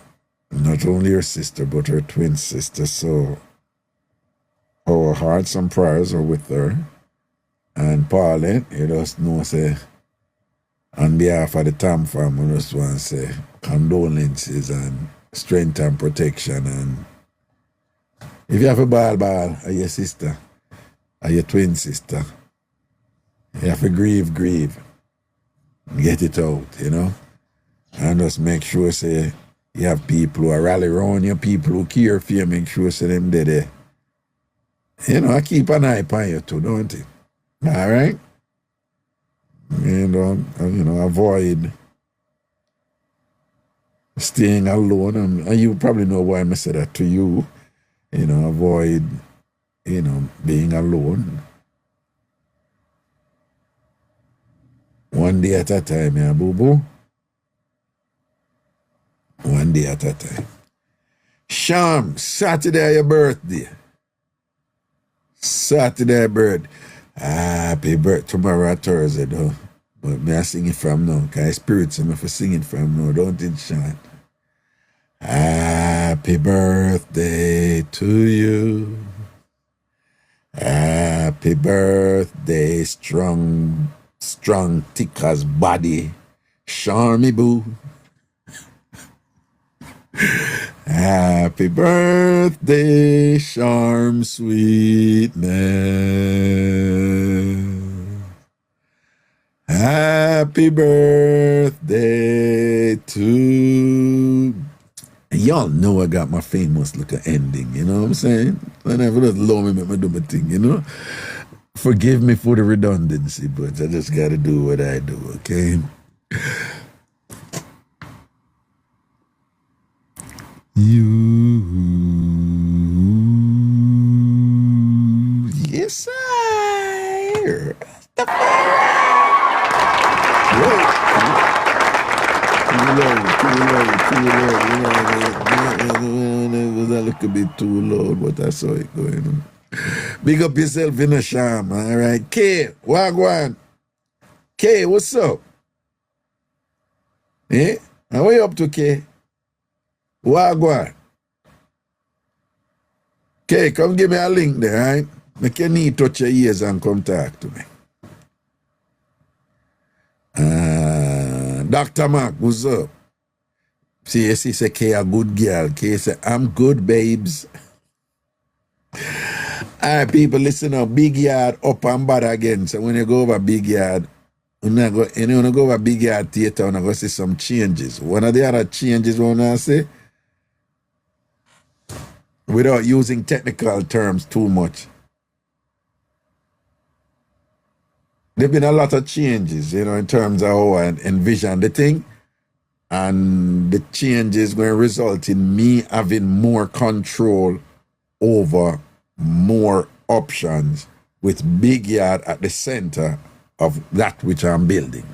Not only her sister, but her twin sister. So our hearts and prayers are with her. And Paulette, you just know, say, on behalf of the TamFam, I just want to say condolences and strength and protection. And if you have a ball of your sister, or your twin sister, you have to grieve. Get it out, you know. And just make sure, say, you have people who are rally around you, people who care for you, make sure, say, them there. You know, I keep an eye on you too, don't you? All right? You know, avoid staying alone. And you probably know why I said that to you. You know, avoid, you know, being alone. One day at a time, yeah, boo-boo. One day at a time. Sham, Saturday your birthday. Saturday birthday. Happy birthday. Tomorrow Thursday though. But me I sing it from now. Because spirits me for singing from now. Don't it, Sean? Happy birthday to you. Happy birthday, strong, thick as body. Charmy boo. Happy birthday, charm sweetness. Happy birthday to... Y'all know I got my famous little ending, you know what I'm saying? Whenever just love me, make me do my thing, you know? Forgive me for the redundancy, but I just gotta do what I do, okay? You It was a little bit too loud, but that's how it going. Big up yourself in a sham, all right? K, wagwan. K, what's up? Eh? How are you up to, K? Wagwan. K, come give me a link there, right? Make your knee touch your ears and come talk to me. Dr. Mark, what's up? See, you see, say K a good girl. K say, I'm good, babes. All right, people, listen up. Big Yard up and bad again. So when you go over Big Yard, when you go over Big Yard Theatre, you're going to see some changes. One of the other changes we want to say, without using technical terms too much, there have been a lot of changes, in terms of how I envision the thing. And the changes going to result in me having more control over more options with Big Yard at the center of that which I'm building,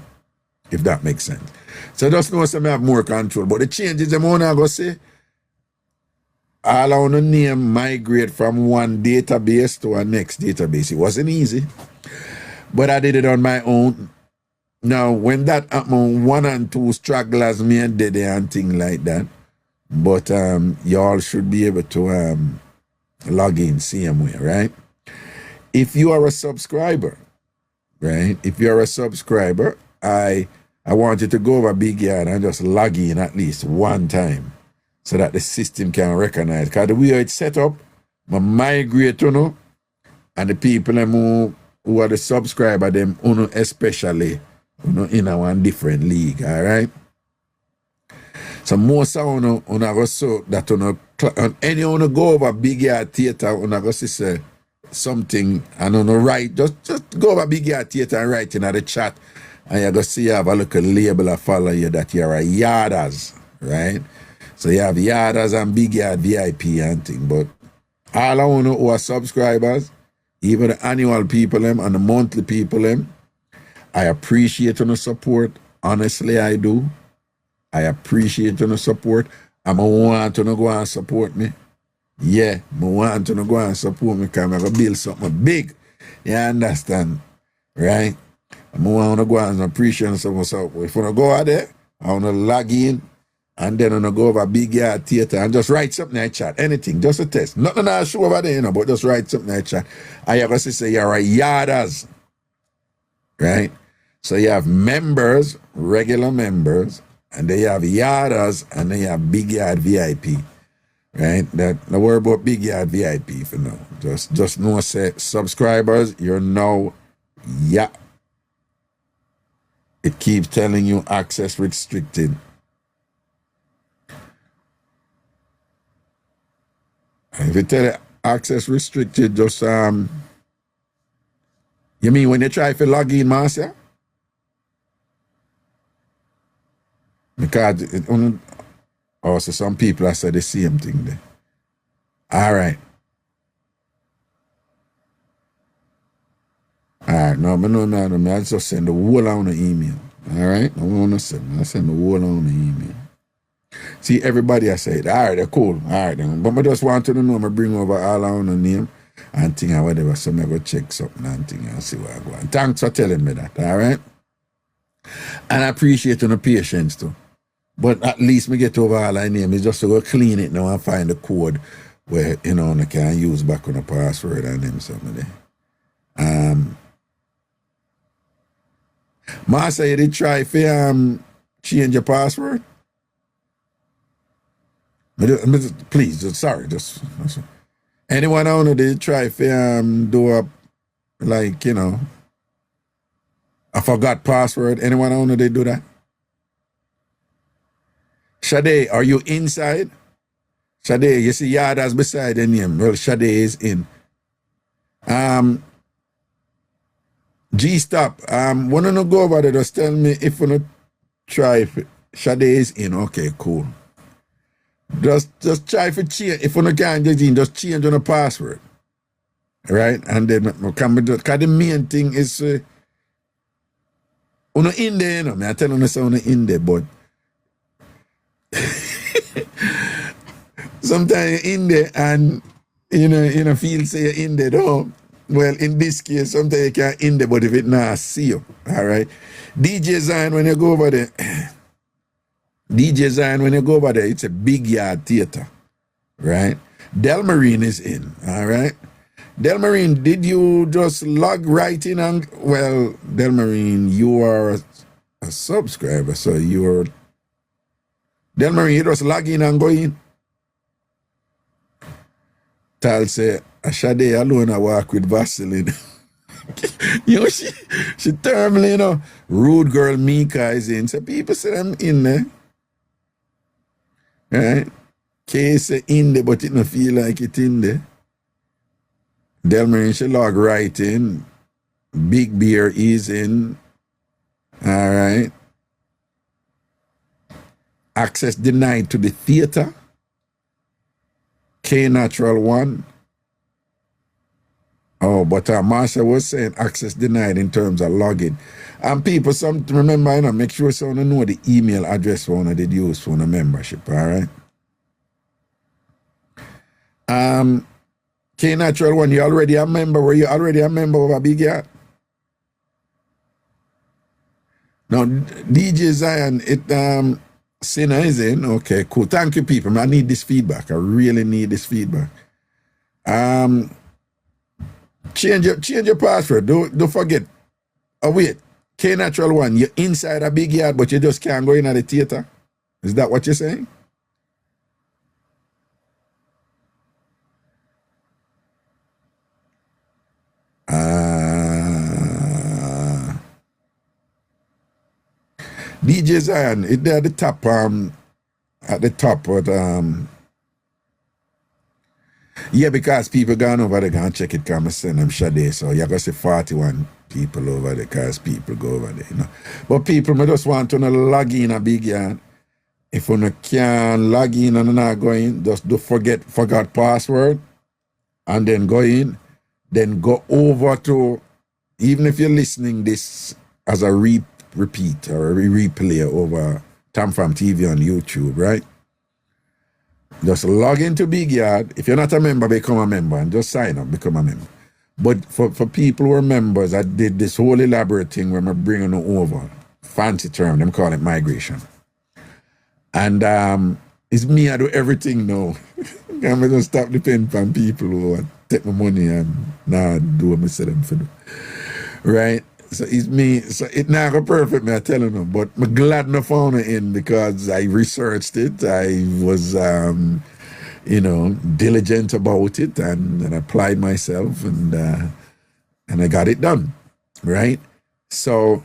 if that makes sense. So just know some have more control. But the changes I'm going to say, all I want to name migrate from one database to a next database. It wasn't easy, but I did it on my own. Now, when that happened, 1 and 2 stragglers me and did and things like that. But y'all should be able to log in same way, right? If you are a subscriber, right? If you're a subscriber, I want you to go over Big Yard and just log in at least one time so that the system can recognize. Because the way it's set up, I migrate, and the people who are the subscriber, them especially, in a one different league, all right? So most of you go so that any go over Big Yard Theatre, go say something and write, just go over Big Yard Theatre and write in the chat, and you go see you have a little label that follow you that you're a Yarders, right? So you have Yarders and Big Yard VIP and thing, but all I want who are subscribers, even the annual people and the monthly people I appreciate your support. Honestly, I do. I appreciate your support. I'm a want to go and support me. Yeah, I want to go and support me because I'm going to build something big. You understand? Right? I want to go and appreciate something. So if I go out there, I want to log in and then I'm going to go over Big Yard Theatre and just write something in the chat. Anything, just a test. Nothing I show over there, but just write something in the chat. I have to say you're a Yarders. Right? So you have members, regular members, and they have Yarders, and they have Big Yard VIP, right? Don't worry about Big Yard VIP for now. Just know, say, subscribers, you're now, It keeps telling you access restricted. If you tell it access restricted, just, you mean when you try to log in, Marcia? Because so some people I said the same thing there. All right. No, I just send the whole on the email. All right? I send the whole on the email. See, everybody I said, all right, they're cool. All right, then. But I just want to know, I bring over all on the name and thing or whatever, so I go check something and thing and see where I go. And thanks for telling me that, all right? And I appreciate your patience too. But at least me get over all I name is just to go clean it now and find the code where, I can use back on the password and them something there. Master, you did try to change your password? Please, sorry, just anyone out there did try to do a, I forgot password. Anyone out there did do that? Sade, are you inside? Sade, you see Yarders beside the name. Well, Sade is in. G-Stop, want to go over there, just tell me if you try if Sade is in. Okay, cool. Just try for change. If you can't get in, just change on the password. Right? And then, because the main thing is, in there, I tell you, in there, but Sometimes you're in there and you know feel say you're in there though. Well, in this case, sometimes you can't in there, but if it not see you, all right. DJ Zion, when you go over there, DJ Zion, when you go over there, it's a big yard theater, right? Tambourine is in, all right. Tambourine, did you just log right in and well, Tambourine, you are a subscriber, so you're Tambourine, you just log in and go in. Tal say, Ashade alone I walk with Vaseline. You know, she terminally, you know, rude girl Mika is in. So people say I'm in there. Right? K say in there, but it don't feel like it in there. Tambourine, she log right in. Big Beer is in. All right. Access denied to the theater. K Natural 1. Oh, but Marsha was saying access denied in terms of login. And people, remember, you know, make sure someone know the email address one did use for the membership, all right? K Natural 1, you already a member? Were you already a member of a big yard? Now, DJ Zion, Sinner is in. Okay, cool. Thank you, people. I need this feedback. I really need this feedback. Change your password. Don't forget. Oh wait, K Natural 1. You're inside a big yard, but you just can't go in at the theater. Is that what you're saying? DJ Zion, it there at the top, but yeah, because people gone over there and check it, come and send them Shade, so you're gonna see 41 people over there because people go over there, you know. But people may just want to log in a big yard. If you can log in and not go in, just don't forgot password and then go in, then go over to, even if you're listening this as a repeat or a replay over TamFam TV on YouTube, right? Just log into Big Yard. If you're not a member, become a member and just sign up, become a member. But for people who are members, I did this whole elaborate thing where I'm bringing them over. Fancy term, them call it migration. And it's me, I do everything now. I'm going to stop depending on people who take my money and now do what I say them for do. Right? So it's me. So it not go perfect, me I telling them. But I'm glad I found it in because I researched it. I was, diligent about it and applied myself and I got it done. Right? So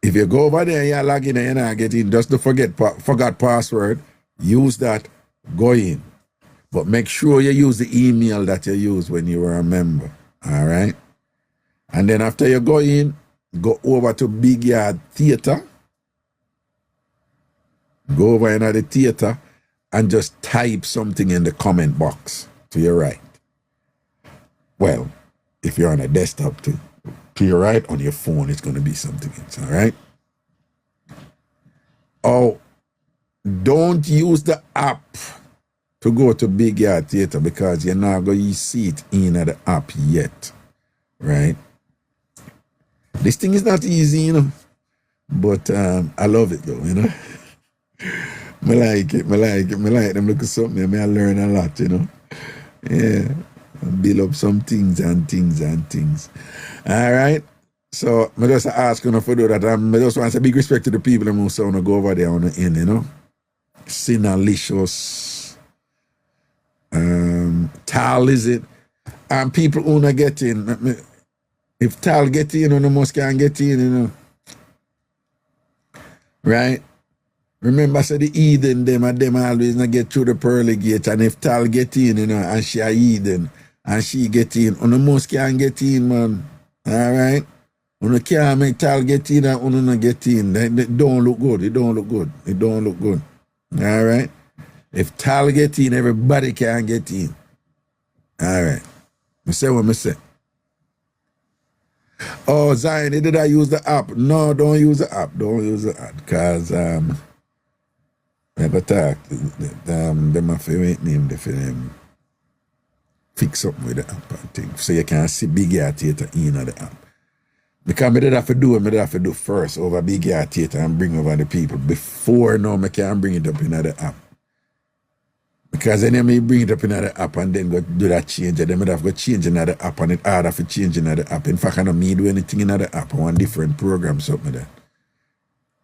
if you go over there, you log in and you get in, just don't forgot password, use that, go in. But make sure you use the email that you used when you were a member, all right? And then after you go in, go over to Big Yard Theater. Go over into the theater and just type something in the comment box to your right. Well, if you're on a desktop to your right, on your phone, it's going to be something else, all right? Oh, don't use the app to go to Big Yard Theater because you're not going to see it in the app yet, right? This thing is not easy, you know, but I love it though, you know. I like it. Them look at something, I learn a lot, you know. Yeah, build up some things. All right. So I just ask you for do that. I just want to say big respect to the people who want to go over there on the end, you know. Sinalicious. Tal is it? And people who not get in. If Tal get in, you know, most can get in, you know. Right? Remember, I said the Eden, them always not get through the pearly gate. And if Tal get in, you know, and she a Eden, and she get in, on the most can get in, man. All right? You can't make Tal get in and you not get in. It don't look good. It don't look good. All right? If Tal get in, everybody can get in. All right. I say what I say. Oh, Zion, did I use the app? No, don't use the app. Don't use the app. Because I got talk. Them have to make name for them fix something with the app and things. So you can see Big Yard Theatre in the app. Because I did have to do first over Big Yard Theatre and bring over the people. Before now, I can bring it up in the app. Because then I bring it up in the app and then go do that change. Then I have to change in the app and it harder for change in the app. In fact, I don't need do anything in the app. I want different programs, something like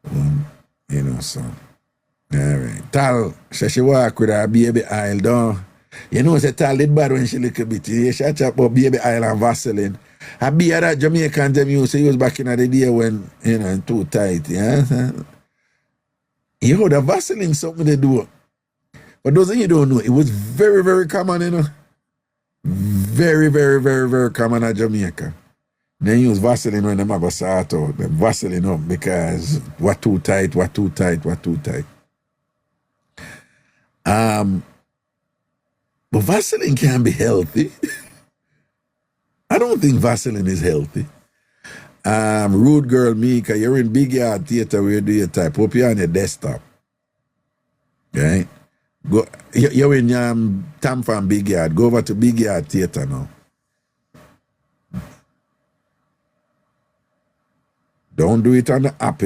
that. So. All right. Tal, she walk with her baby oil down. Say Tal did bad when she look a bit. She chat about baby oil and Vaseline. I be at that Jamaican them used to use back in the day when, too tight. Yeah? The Vaseline something they do. But those of you don't know, it was very, very common, Very, very, very, very common in Jamaica. They use Vaseline when they go start out. They Vaseline up because what too tight. But Vaseline can be healthy. I don't think Vaseline is healthy. Rude girl Mika, you're in Big Yard Theatre where you do your type. Hope you're on your desktop. Right? Go, you're in TamFam Big Yard. Go over to Big Yard Theatre now. Don't do it on the app,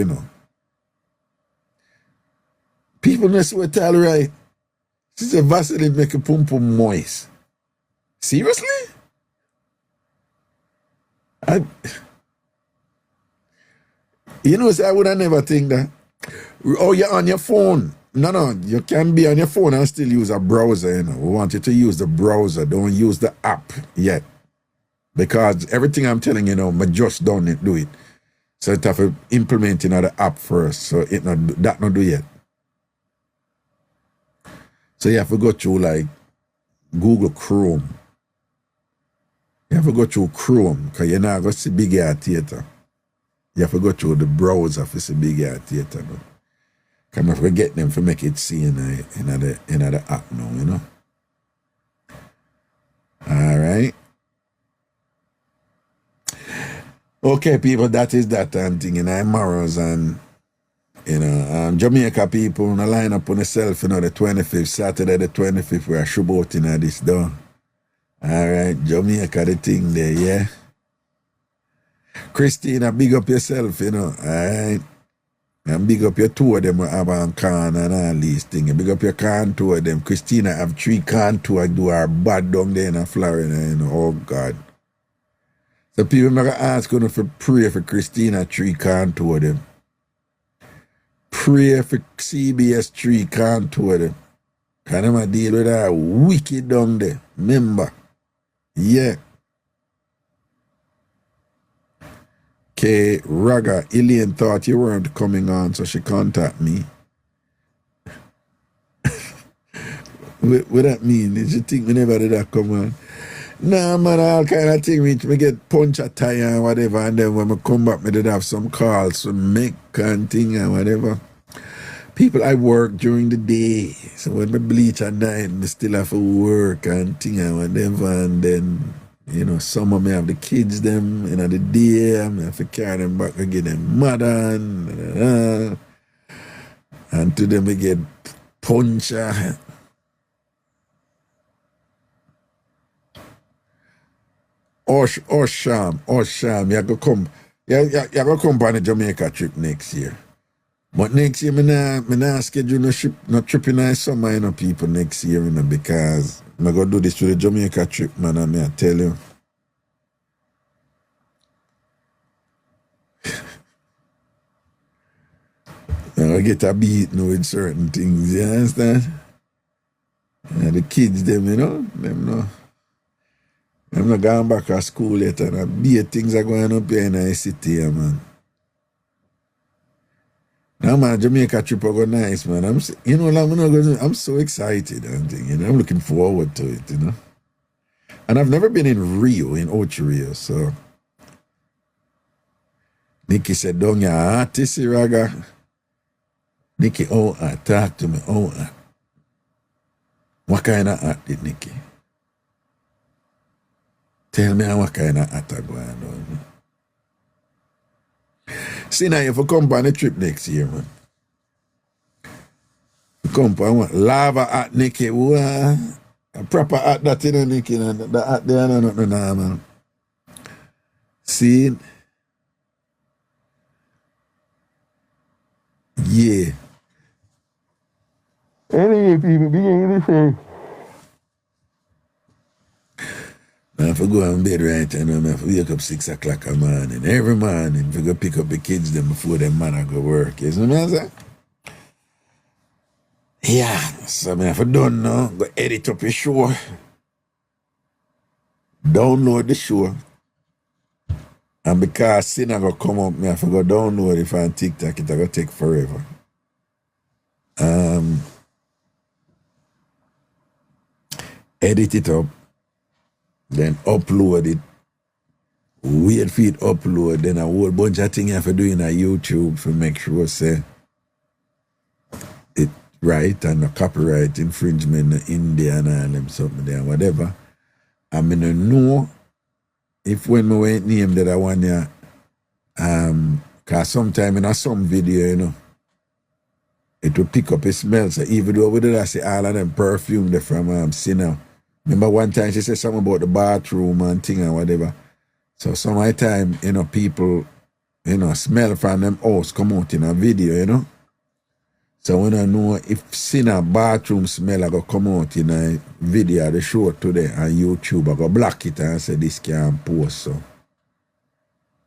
People know what tell right. This is a Vaseline make a pum pum moist. Seriously? I would have never think that. Oh, you're on your phone. No, you can be on your phone and still use a browser, We want you to use the browser. Don't use the app yet. Because everything I'm telling you now, I just don't do it. So you have to implement the app first. So that not do yet. So you have to go through like Google Chrome. You have to go through Chrome because you're not going to see Big Yard Theatre. You have to go through the browser for see Big Yard Theatre. Come if we get them to make it see in the app now, All right. Okay, people, that is that and thing, Morals and Jamaica people on the line up on yourself, the 25th, Saturday the 25th, we are shooting at this door. All right, Jamaica the thing there, yeah. Christina, big up yourself, all right. And big up your two of them have on can and all these things. Big up your can two of them. Christina have 3 can two. I do her bad down there in Florida, Oh God. So people make ask you to pray for Christina 3 can two of them. Pray for CBS 3 can two of them. Can them deal with that wicked down there. Remember. Yeah. Okay, Raga, Elaine thought you weren't coming on, so she contacted me. What that mean? Did you think we never did that come on? Nah, man, all kind of thing. We get punch a tire and whatever, and then when we come back, we did have some calls, some make and thing and whatever. People, I work during the day, so when I bleach at night, I still have to work and thing and whatever, and then... some of me have the kids them the day, I have to carry them back and get them mother and to them we get puncher. Or Sham, you go come on a Jamaica trip next year. But next year, I not schedule no trip in the summer, people next year, because I'm going to do this to the Jamaica trip, man, I tell you. I get a beat with certain things, you understand? And the kids, them not going back to school yet, and things are going up here in the city, man. Now, man, Jamaica trip will go nice, man. I'm so excited and thing, I'm looking forward to it, And I've never been in Rio, in Ocho Rio, so. Nikki said, don't you artist, Raga? Nikki, talk to me, What kind of art did Nikki? Tell me what kind of art are going on. See now, if you come on a trip next year, man. You come on what? Lava at Nicky. A proper at that in Nicky. The at there, no, man. See? Yeah. Anyway, people, begin to say. I have to go on bed right and I have to wake up 6 o'clock in the morning. Every morning, to go pick up the kids them before them man go work. You know what I'm saying? Yeah, so I have to done now. Go edit up the show. Download the show. And because sin I go come up, I have to go download it on TikTok. It going to take forever. Edit it up. Then upload it, wait for it upload, then a whole bunch of things you have to do in a YouTube to make sure say it right and no copyright infringement in India and all them something there, whatever. I mean I know if when me went name that I want ya cause sometime in some video, you know, it will pick up a smell. So even though we did I say all of them perfume they from Sinner. Remember one time she said something about the bathroom and thing and whatever. So some of the time, you know, people, you know, smell from them house come out in a video, you know. So when I know if Sinner bathroom smell I go come out in a video the show today on YouTube, I go block it and say this can't post. So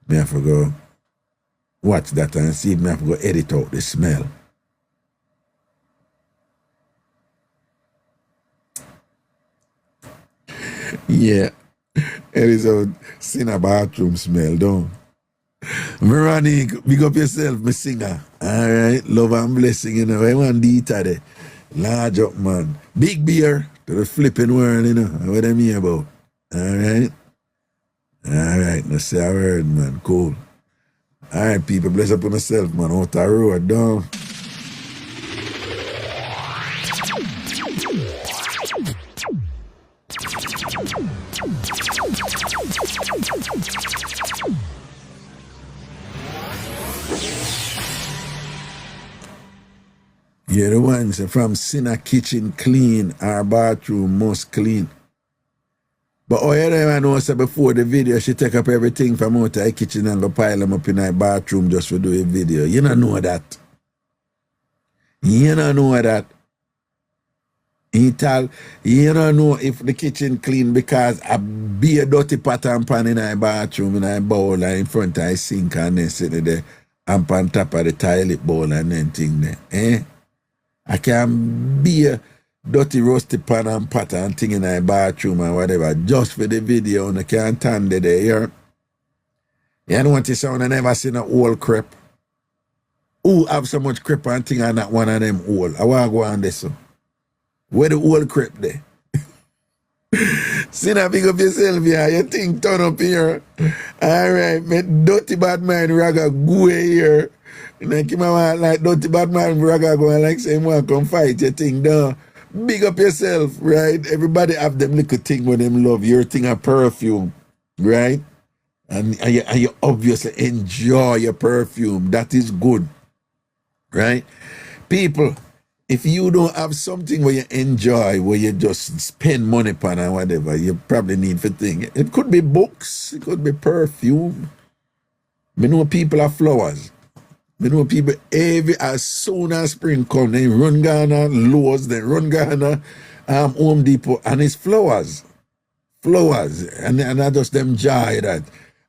I have to go watch that and see if I have to go edit out the smell. Yeah, it is a Sinner bathroom smell, don't. Veronique, big up yourself, my singer. All right, love and blessing, you know. I want to eat today. Large up, man. Big beer to the flipping world, you know. What I mean about. All right. All right, now say a word, man. Cool. All right, people, bless up on yourself, man. Out the road, down. Yeah, the ones from Sinner kitchen clean, our bathroom must clean. But all you know say before the video, she take up everything from out of the kitchen and go pile them up in her bathroom just to do a video. You don't know that. You don't know that. You don't know if the kitchen clean because a be a dirty pot and pan in her bathroom in her bowl and in front of her sink and then sitting there and on top of the toilet bowl and then thing there. Eh? I can be a dirty rusty pan and pot and thing in her bathroom and whatever just for the video and I can't stand it there. You don't want to sound I never seen a old crepe. Who have so much crepe and thing and not one of them old? I want to go on this so. Where the old crepe there? See now, big up yourself here. You think turn up here. All right, me dirty bad man Raga go here. And then come on like dirty bad man Raga go and like say want come fight. You think no. Big up yourself, right? Everybody have them little thing when them love. Your thing of perfume, right? And you obviously enjoy your perfume. That is good, right? People, if you don't have something where you enjoy, where you just spend money on or whatever, you probably need for things. It could be books, it could be perfume. I know people have flowers. I know people as soon as spring comes, they run Ghana, Lowe's, they run Ghana, Home Depot, and it's flowers. Flowers. And I just them enjoy that.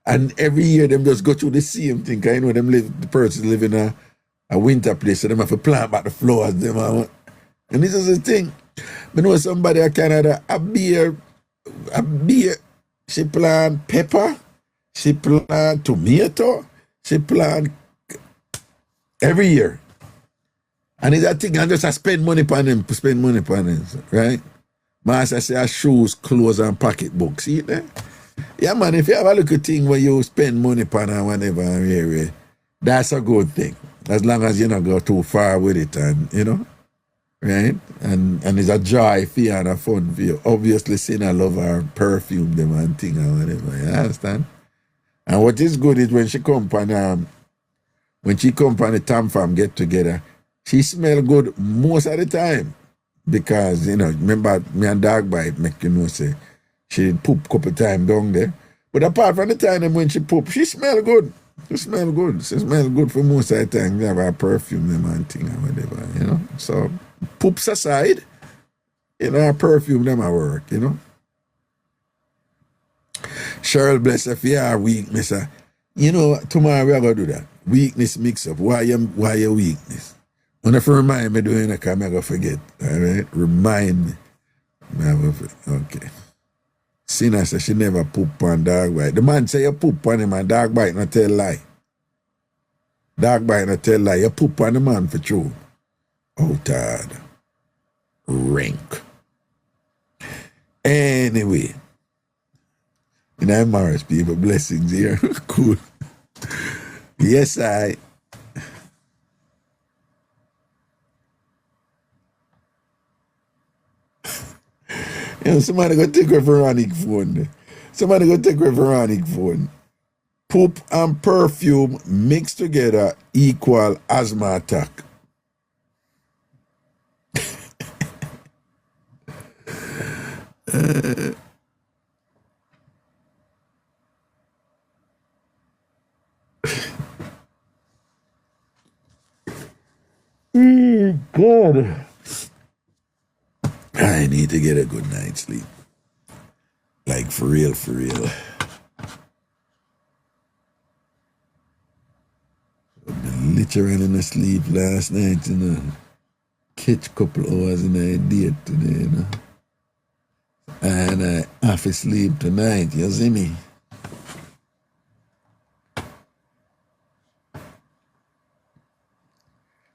And every year them just go through the same thing. I know the person live in a winter place, so them have to plant back the flowers. And this is the thing. I know somebody in Canada, a beer, she plant pepper, she plant tomato, she plant every year. And it's a thing, and just spend money on them, right? Master say shoes, clothes, and pocketbooks. See there? Yeah, man, if you have a little thing where you spend money on and whatever, that's a good thing. As long as you don't go too far with it, and you know, right? And it's a joy for you and a fun for you. Obviously, seeing I love her perfume, them and thing and whatever. You understand? And what is good is when she come on when she come from the TamFam get together, she smell good most of the time. Because, you know, remember me and Dog Bite make you know say she poop couple times down there. But apart from the time when she poop, she smell good. She smell good. She smell good for most of the time. They have her perfume them and thing or whatever, you know. So poops aside, you know, her perfume them at work, you know. Cheryl bless if you are weakness. You know, tomorrow we are gonna do that. Weakness mix up. Why your weakness? When if you remind me doing it, I'm gonna forget. All right? Remind me. Okay. Sinner said she never poop on Dog Bite. The man say you poop on him and Dog Bite not tell lie. Dog Bite not tell lie. You poop on the man for true. Oh, Todd. Rank. Anyway. And I'm Morris, people. Blessings here. Cool. Yes, I. You know, somebody go take a Veronic phone. Somebody go take a Veronic phone. Poop and perfume mixed together equal asthma attack. God. I need to get a good night's sleep. Like for real, for real. Literally asleep last night, you know. Catch a couple hours in a day today, you know. And I have to sleep tonight, you see me?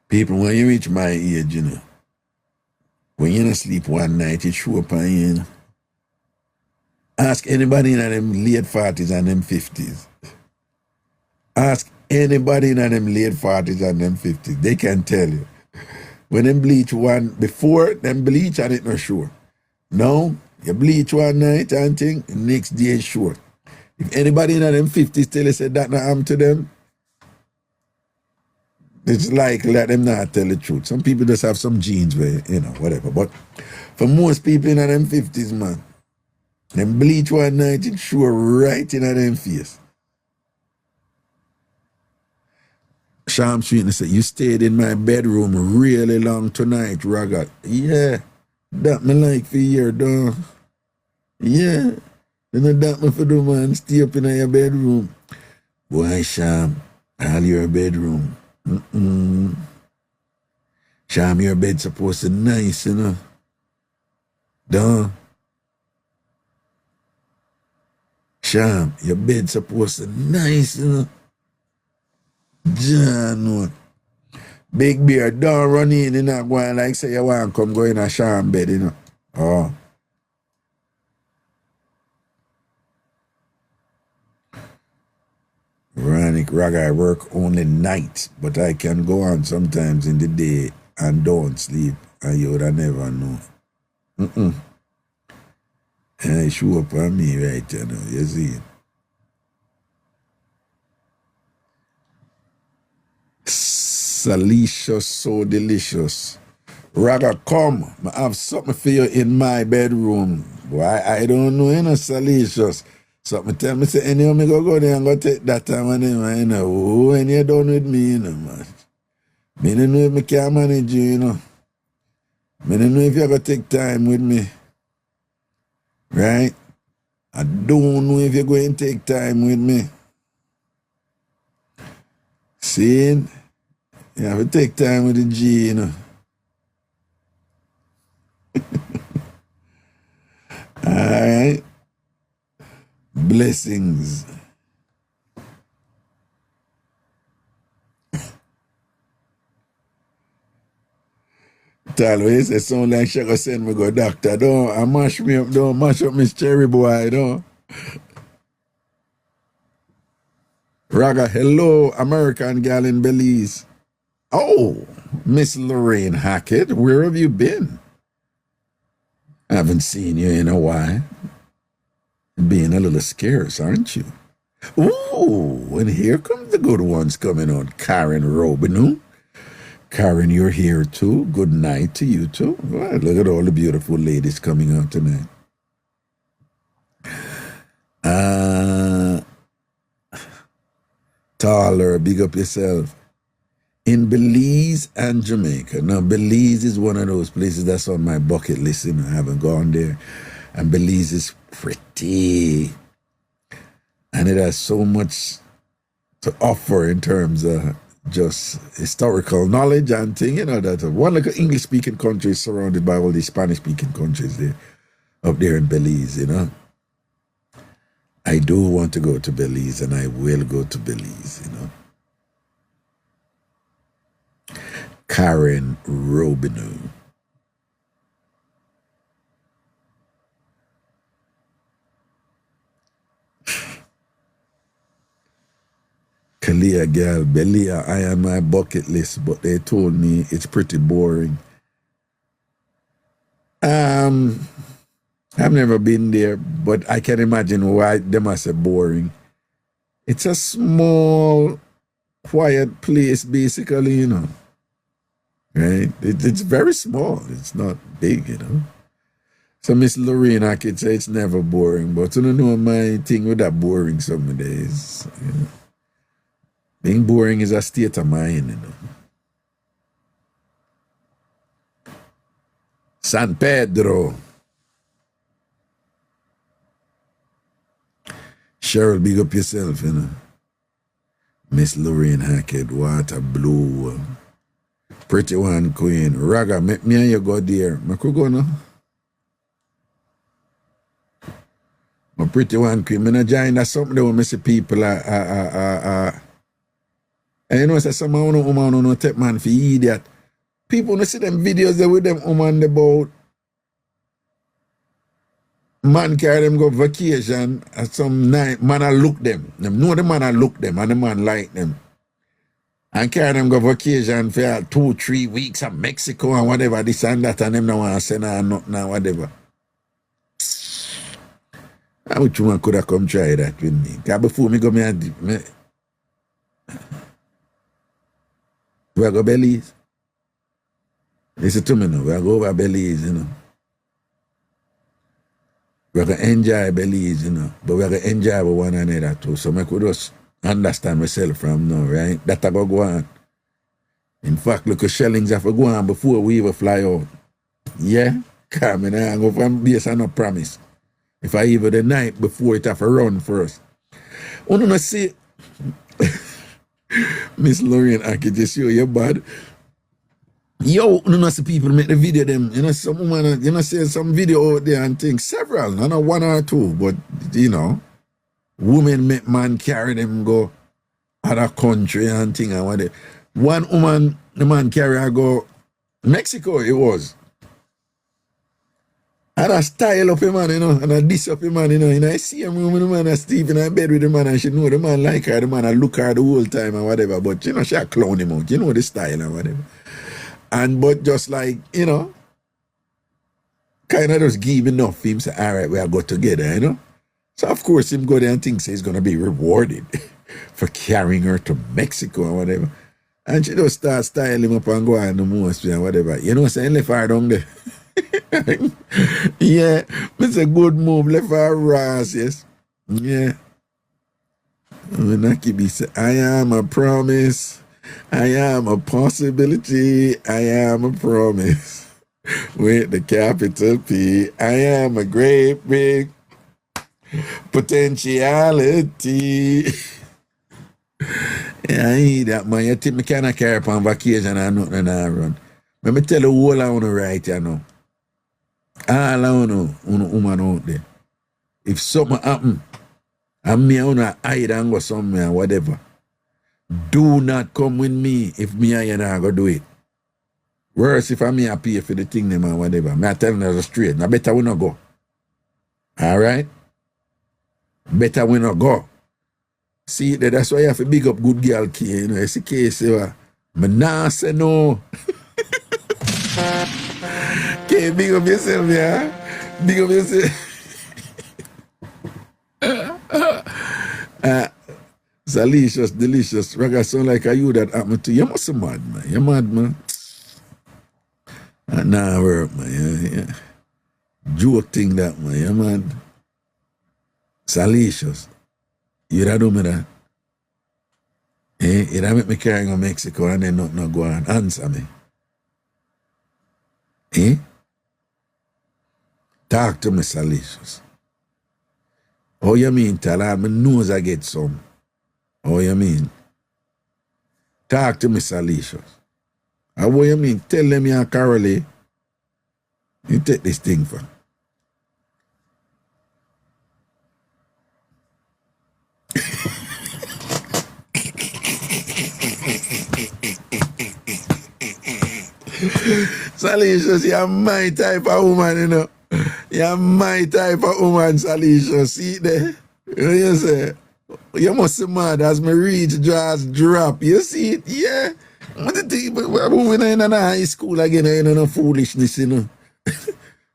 People, when you reach my age, you know, when you're not sleep one night, it show up on you, know. Ask anybody in them late 40s and them 50s. Ask anybody in them late 40s and them 50s. They can tell you. When them bleach one, before them bleach and it not sure. Now, you bleach one night and think, next day is sure. If anybody in them 50s tell you say that not happen to them, it's like let them not tell the truth. Some people just have some genes where, you know, whatever. But for most people in them 50s, man, them bleach one night, it sure right in them face. Sham Sweetness said, you stayed in my bedroom really long tonight, Raga. Yeah, that me like for year, dog. Yeah, then that me for the man, stay up in your bedroom. Boy, Sham, all your bedroom. Sham, your bed supposed to nice, you know. Dog. Sham, your bed supposed to nice, you know. John, Big Bear, don't run in, you know, going like say you want to come go in a Sham bed, you know. Oh. Veronica Raga, I work only night, but I can go on sometimes in the day and don't sleep, and you would have never know. And it show up on me right, you know, you see it. Salicious, so delicious. Raga, come, I have something for you in my bedroom. Why, I don't know, you know, Salicious. Something tell me, say, anyhow, me go there and go take that time and you know, when you're done with me, you know, man. Me don't know if me can manage you, you know. Me don't know if you're going to take time with me. Right? I don't know if you're going to take time with me. See? You have to take time with the G, you know. All right. Blessings. Tal, when you say sound like she go send me go doctor, don't mash me up, don't mash up Miss Cherry Boy, don't. Raga, hello, American gal in Belize. Oh, Miss Lorraine Hackett, where have you been? I haven't seen you in a while. Being a little scarce, aren't you? Ooh, and here comes the good ones coming on. Karen Robinu. Karen, you're here too. Good night to you too. Wow, look at all the beautiful ladies coming out tonight. Taller, big up yourself. In Belize and Jamaica. Now, Belize is one of those places that's on my bucket list. You know, I haven't gone there. And Belize is pretty. And it has so much to offer in terms of just historical knowledge and thing. You know, that one like an English-speaking country is surrounded by all these Spanish-speaking countries there, up there in Belize, you know. I do want to go to Belize, and I will go to Belize, you know. Karen Robinu. Kalia girl, Belia, I am my bucket list, but they told me it's pretty boring. I've never been there, but I can imagine why they must say boring. It's a small, quiet place, basically, you know. Right? It's very small. It's not big, you know. So Miss Lorraine, I could say it's never boring, but you don't know my thing with that boring some days. You know. Being boring is a state of mind, you know. San Pedro. Cheryl, big up yourself, you know. Miss Lorraine Hackett, Water Blue. Pretty one queen. Raga, me and you go there. I could go now. My pretty one queen. I join that something that when I see people and you know, say some woman no take man for idiot. People no see them videos there with them woman about man carry them go vacation and some night man I look them. Them know the man I look them and the man like them. And carry them go vacation for 2-3 weeks in Mexico and whatever, this and that, and them no want to send her nothing and whatever. I wish one could have come try that with me. Because before me go, we go Belize. Listen to me now, we go over Belize, you know. We go enjoy Belize, you know, but we go enjoy with one another too. So I could just understand myself from now, right? That I go on. In fact, look at shellings have to go on before we even fly out. Yeah? Come in, I go from base and no promise. If I even the night before it have to run first. I want to see Miss Lorraine, I can just show you bad. Yo, you know, see people make the video them, you know, some woman, you know, say some video out there and things, several, not one or two, but you know, women make man carry them go other country and thing and whatever. One woman, the man carry her go Mexico, it was. And I style up him, man, you know, and I diss up him, man, you know, and I see him room with the man, I sleep in bed with the man, and she know the man like her, the man, I look her the whole time and whatever, but you know, she a clown him out, you know the style and whatever. And but just like, you know, kind of just give enough for him, say, all right, we'll go together, you know. So of course him go there and think he's gonna be rewarded for carrying her to Mexico or whatever. And she just start styling him up and go on the most and whatever. You know, saying left her down there. Yeah, it's a good move, left her Ross, yes. Yeah. When I keep say, I am a promise. I am a possibility. I am a promise. With the capital P. I am a great big potentiality. Yeah, I need that, man. You think me cannot carry up on vacation and nothing I run. Let me tell you all I want to write, you know. All I want to woman out there. If something happen, and me I want to hide and go somewhere, whatever, do not come with me if me and you not go do it. Worse if I me pay for the thing them and whatever. Me I tell them straight. Now better we not go. Alright? Better we not go. See, that's why you have to big up good girl key, you know. It's the case, me nah say no. Okay, big up yourself, yeah? Big up yourself. Salicious, delicious. Raga sound like a you that happened to you. You must be mad, man. You're mad, man. That nah work, man. Yeah. Joke thing that, man. You're mad. Salicious. You that do me that? You that make me carry on Mexico and then not go and answer me. Talk to me, Salicious. How you mean, tell her my nose I get some? How you mean? Talk to me, Salicious. How you mean? Tell them you're Carolee. You take this thing for. Salicious, you're my type of woman, you know. You're my type of woman, Salicious. See there? You know what you say? You must be mad as me reach, just drop. You see it? Yeah. What the thing? When I'm in high school again, I ain't no foolishness, you know.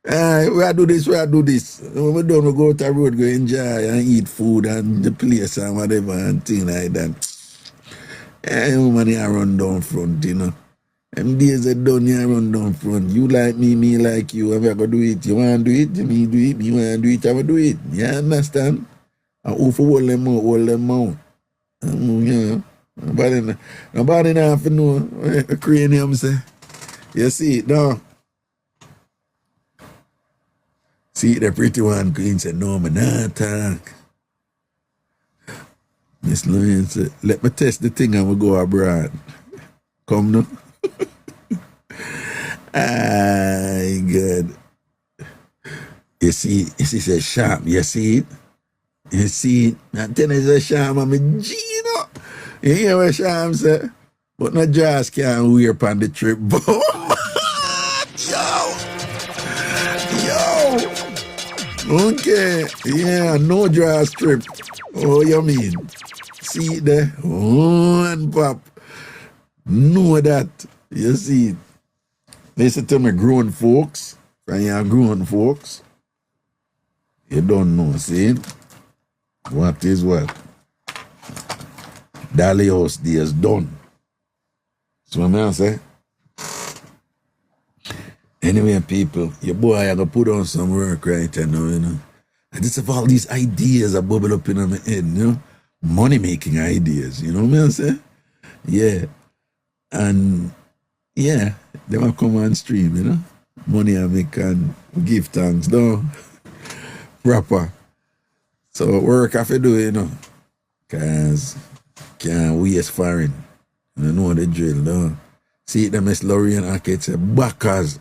We do this. When we done, we go to the road, go enjoy and eat food and the place and whatever and things like that. Woman, you run down front, you know. Them days are done, you run down front. You like me like you. I'm going to do it. You want to do it? Me do it. Me want to do it, I will do it. You understand? And who for hold them out, hold them out. You know. Nobody now have to know what cranium say. You see it now? See the pretty one queen said, no, me not talk. Miss Lorraine said, let me test the thing and we go abroad. Come now. Ay, good. You see, it's a sharp. You see it? You see it? I'm telling you, it's a sharp. I'm a G, you know. You hear what Sham say? But no jaws can't wear upon the trip. Boom! Yo! Okay. Yeah, no jaws trip. Oh, you mean? See it there? Oh, and pop. Know that. You see it? Listen to me, grown folks. When you're grown folks, you don't know, see? What is what? Dolly House Day is done. So what I say? Anyway, people, your boy I gotta put on some work right now, you know. I just have all these ideas that bubble up in my head, you know. Money making ideas, you know what I say? Yeah. And yeah, they will come on stream, you know. Money I make and give thanks, no. Proper. So work I have to do, you know. Cause can't waste foreign. You know the drill, no. See it, Miss Lorraine Hackett say backers.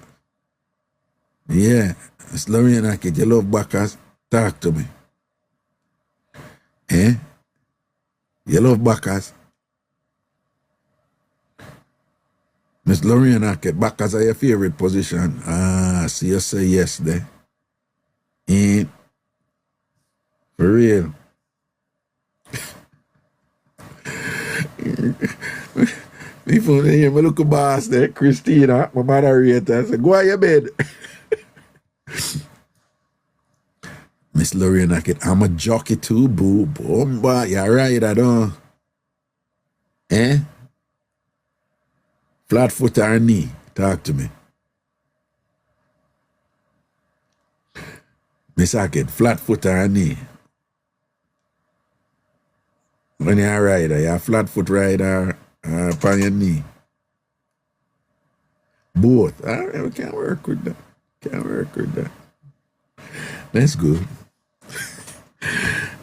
Yeah, Miss Lorraine Hackett, you love backers? Talk to me. You love backers? Miss Lorraine Hackett, backers are your favorite position. So you say yes there. For real. Before they hear me look at boss there, Christina, my moderator, say, go on your bed. Miss Lorraine Hackett, I'm a jockey too, boo. Bomba, you're right, I don't. Flat foot or knee? Talk to me. Miss Hackett, flat foot or knee? When you're a rider, you're a flat foot rider upon your knee. Both. All right, we can't work with that. That's good.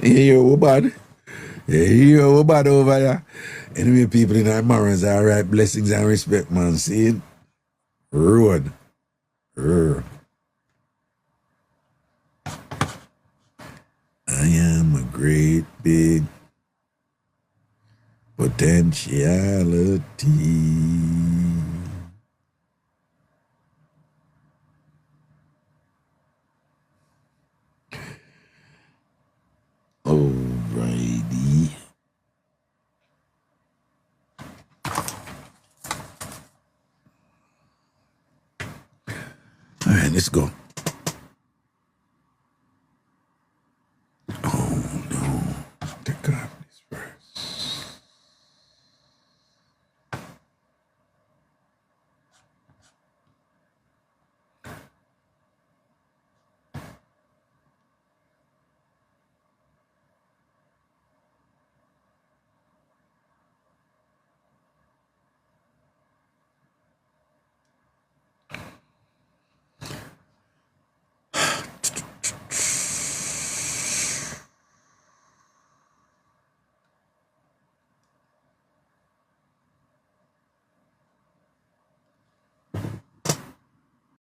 You hear what bad? You hear what bad over there? Anyway, people in our morals, all right, blessings and respect, man. See it? Road. I am a great big potentiality. Alrighty. All right, let's go.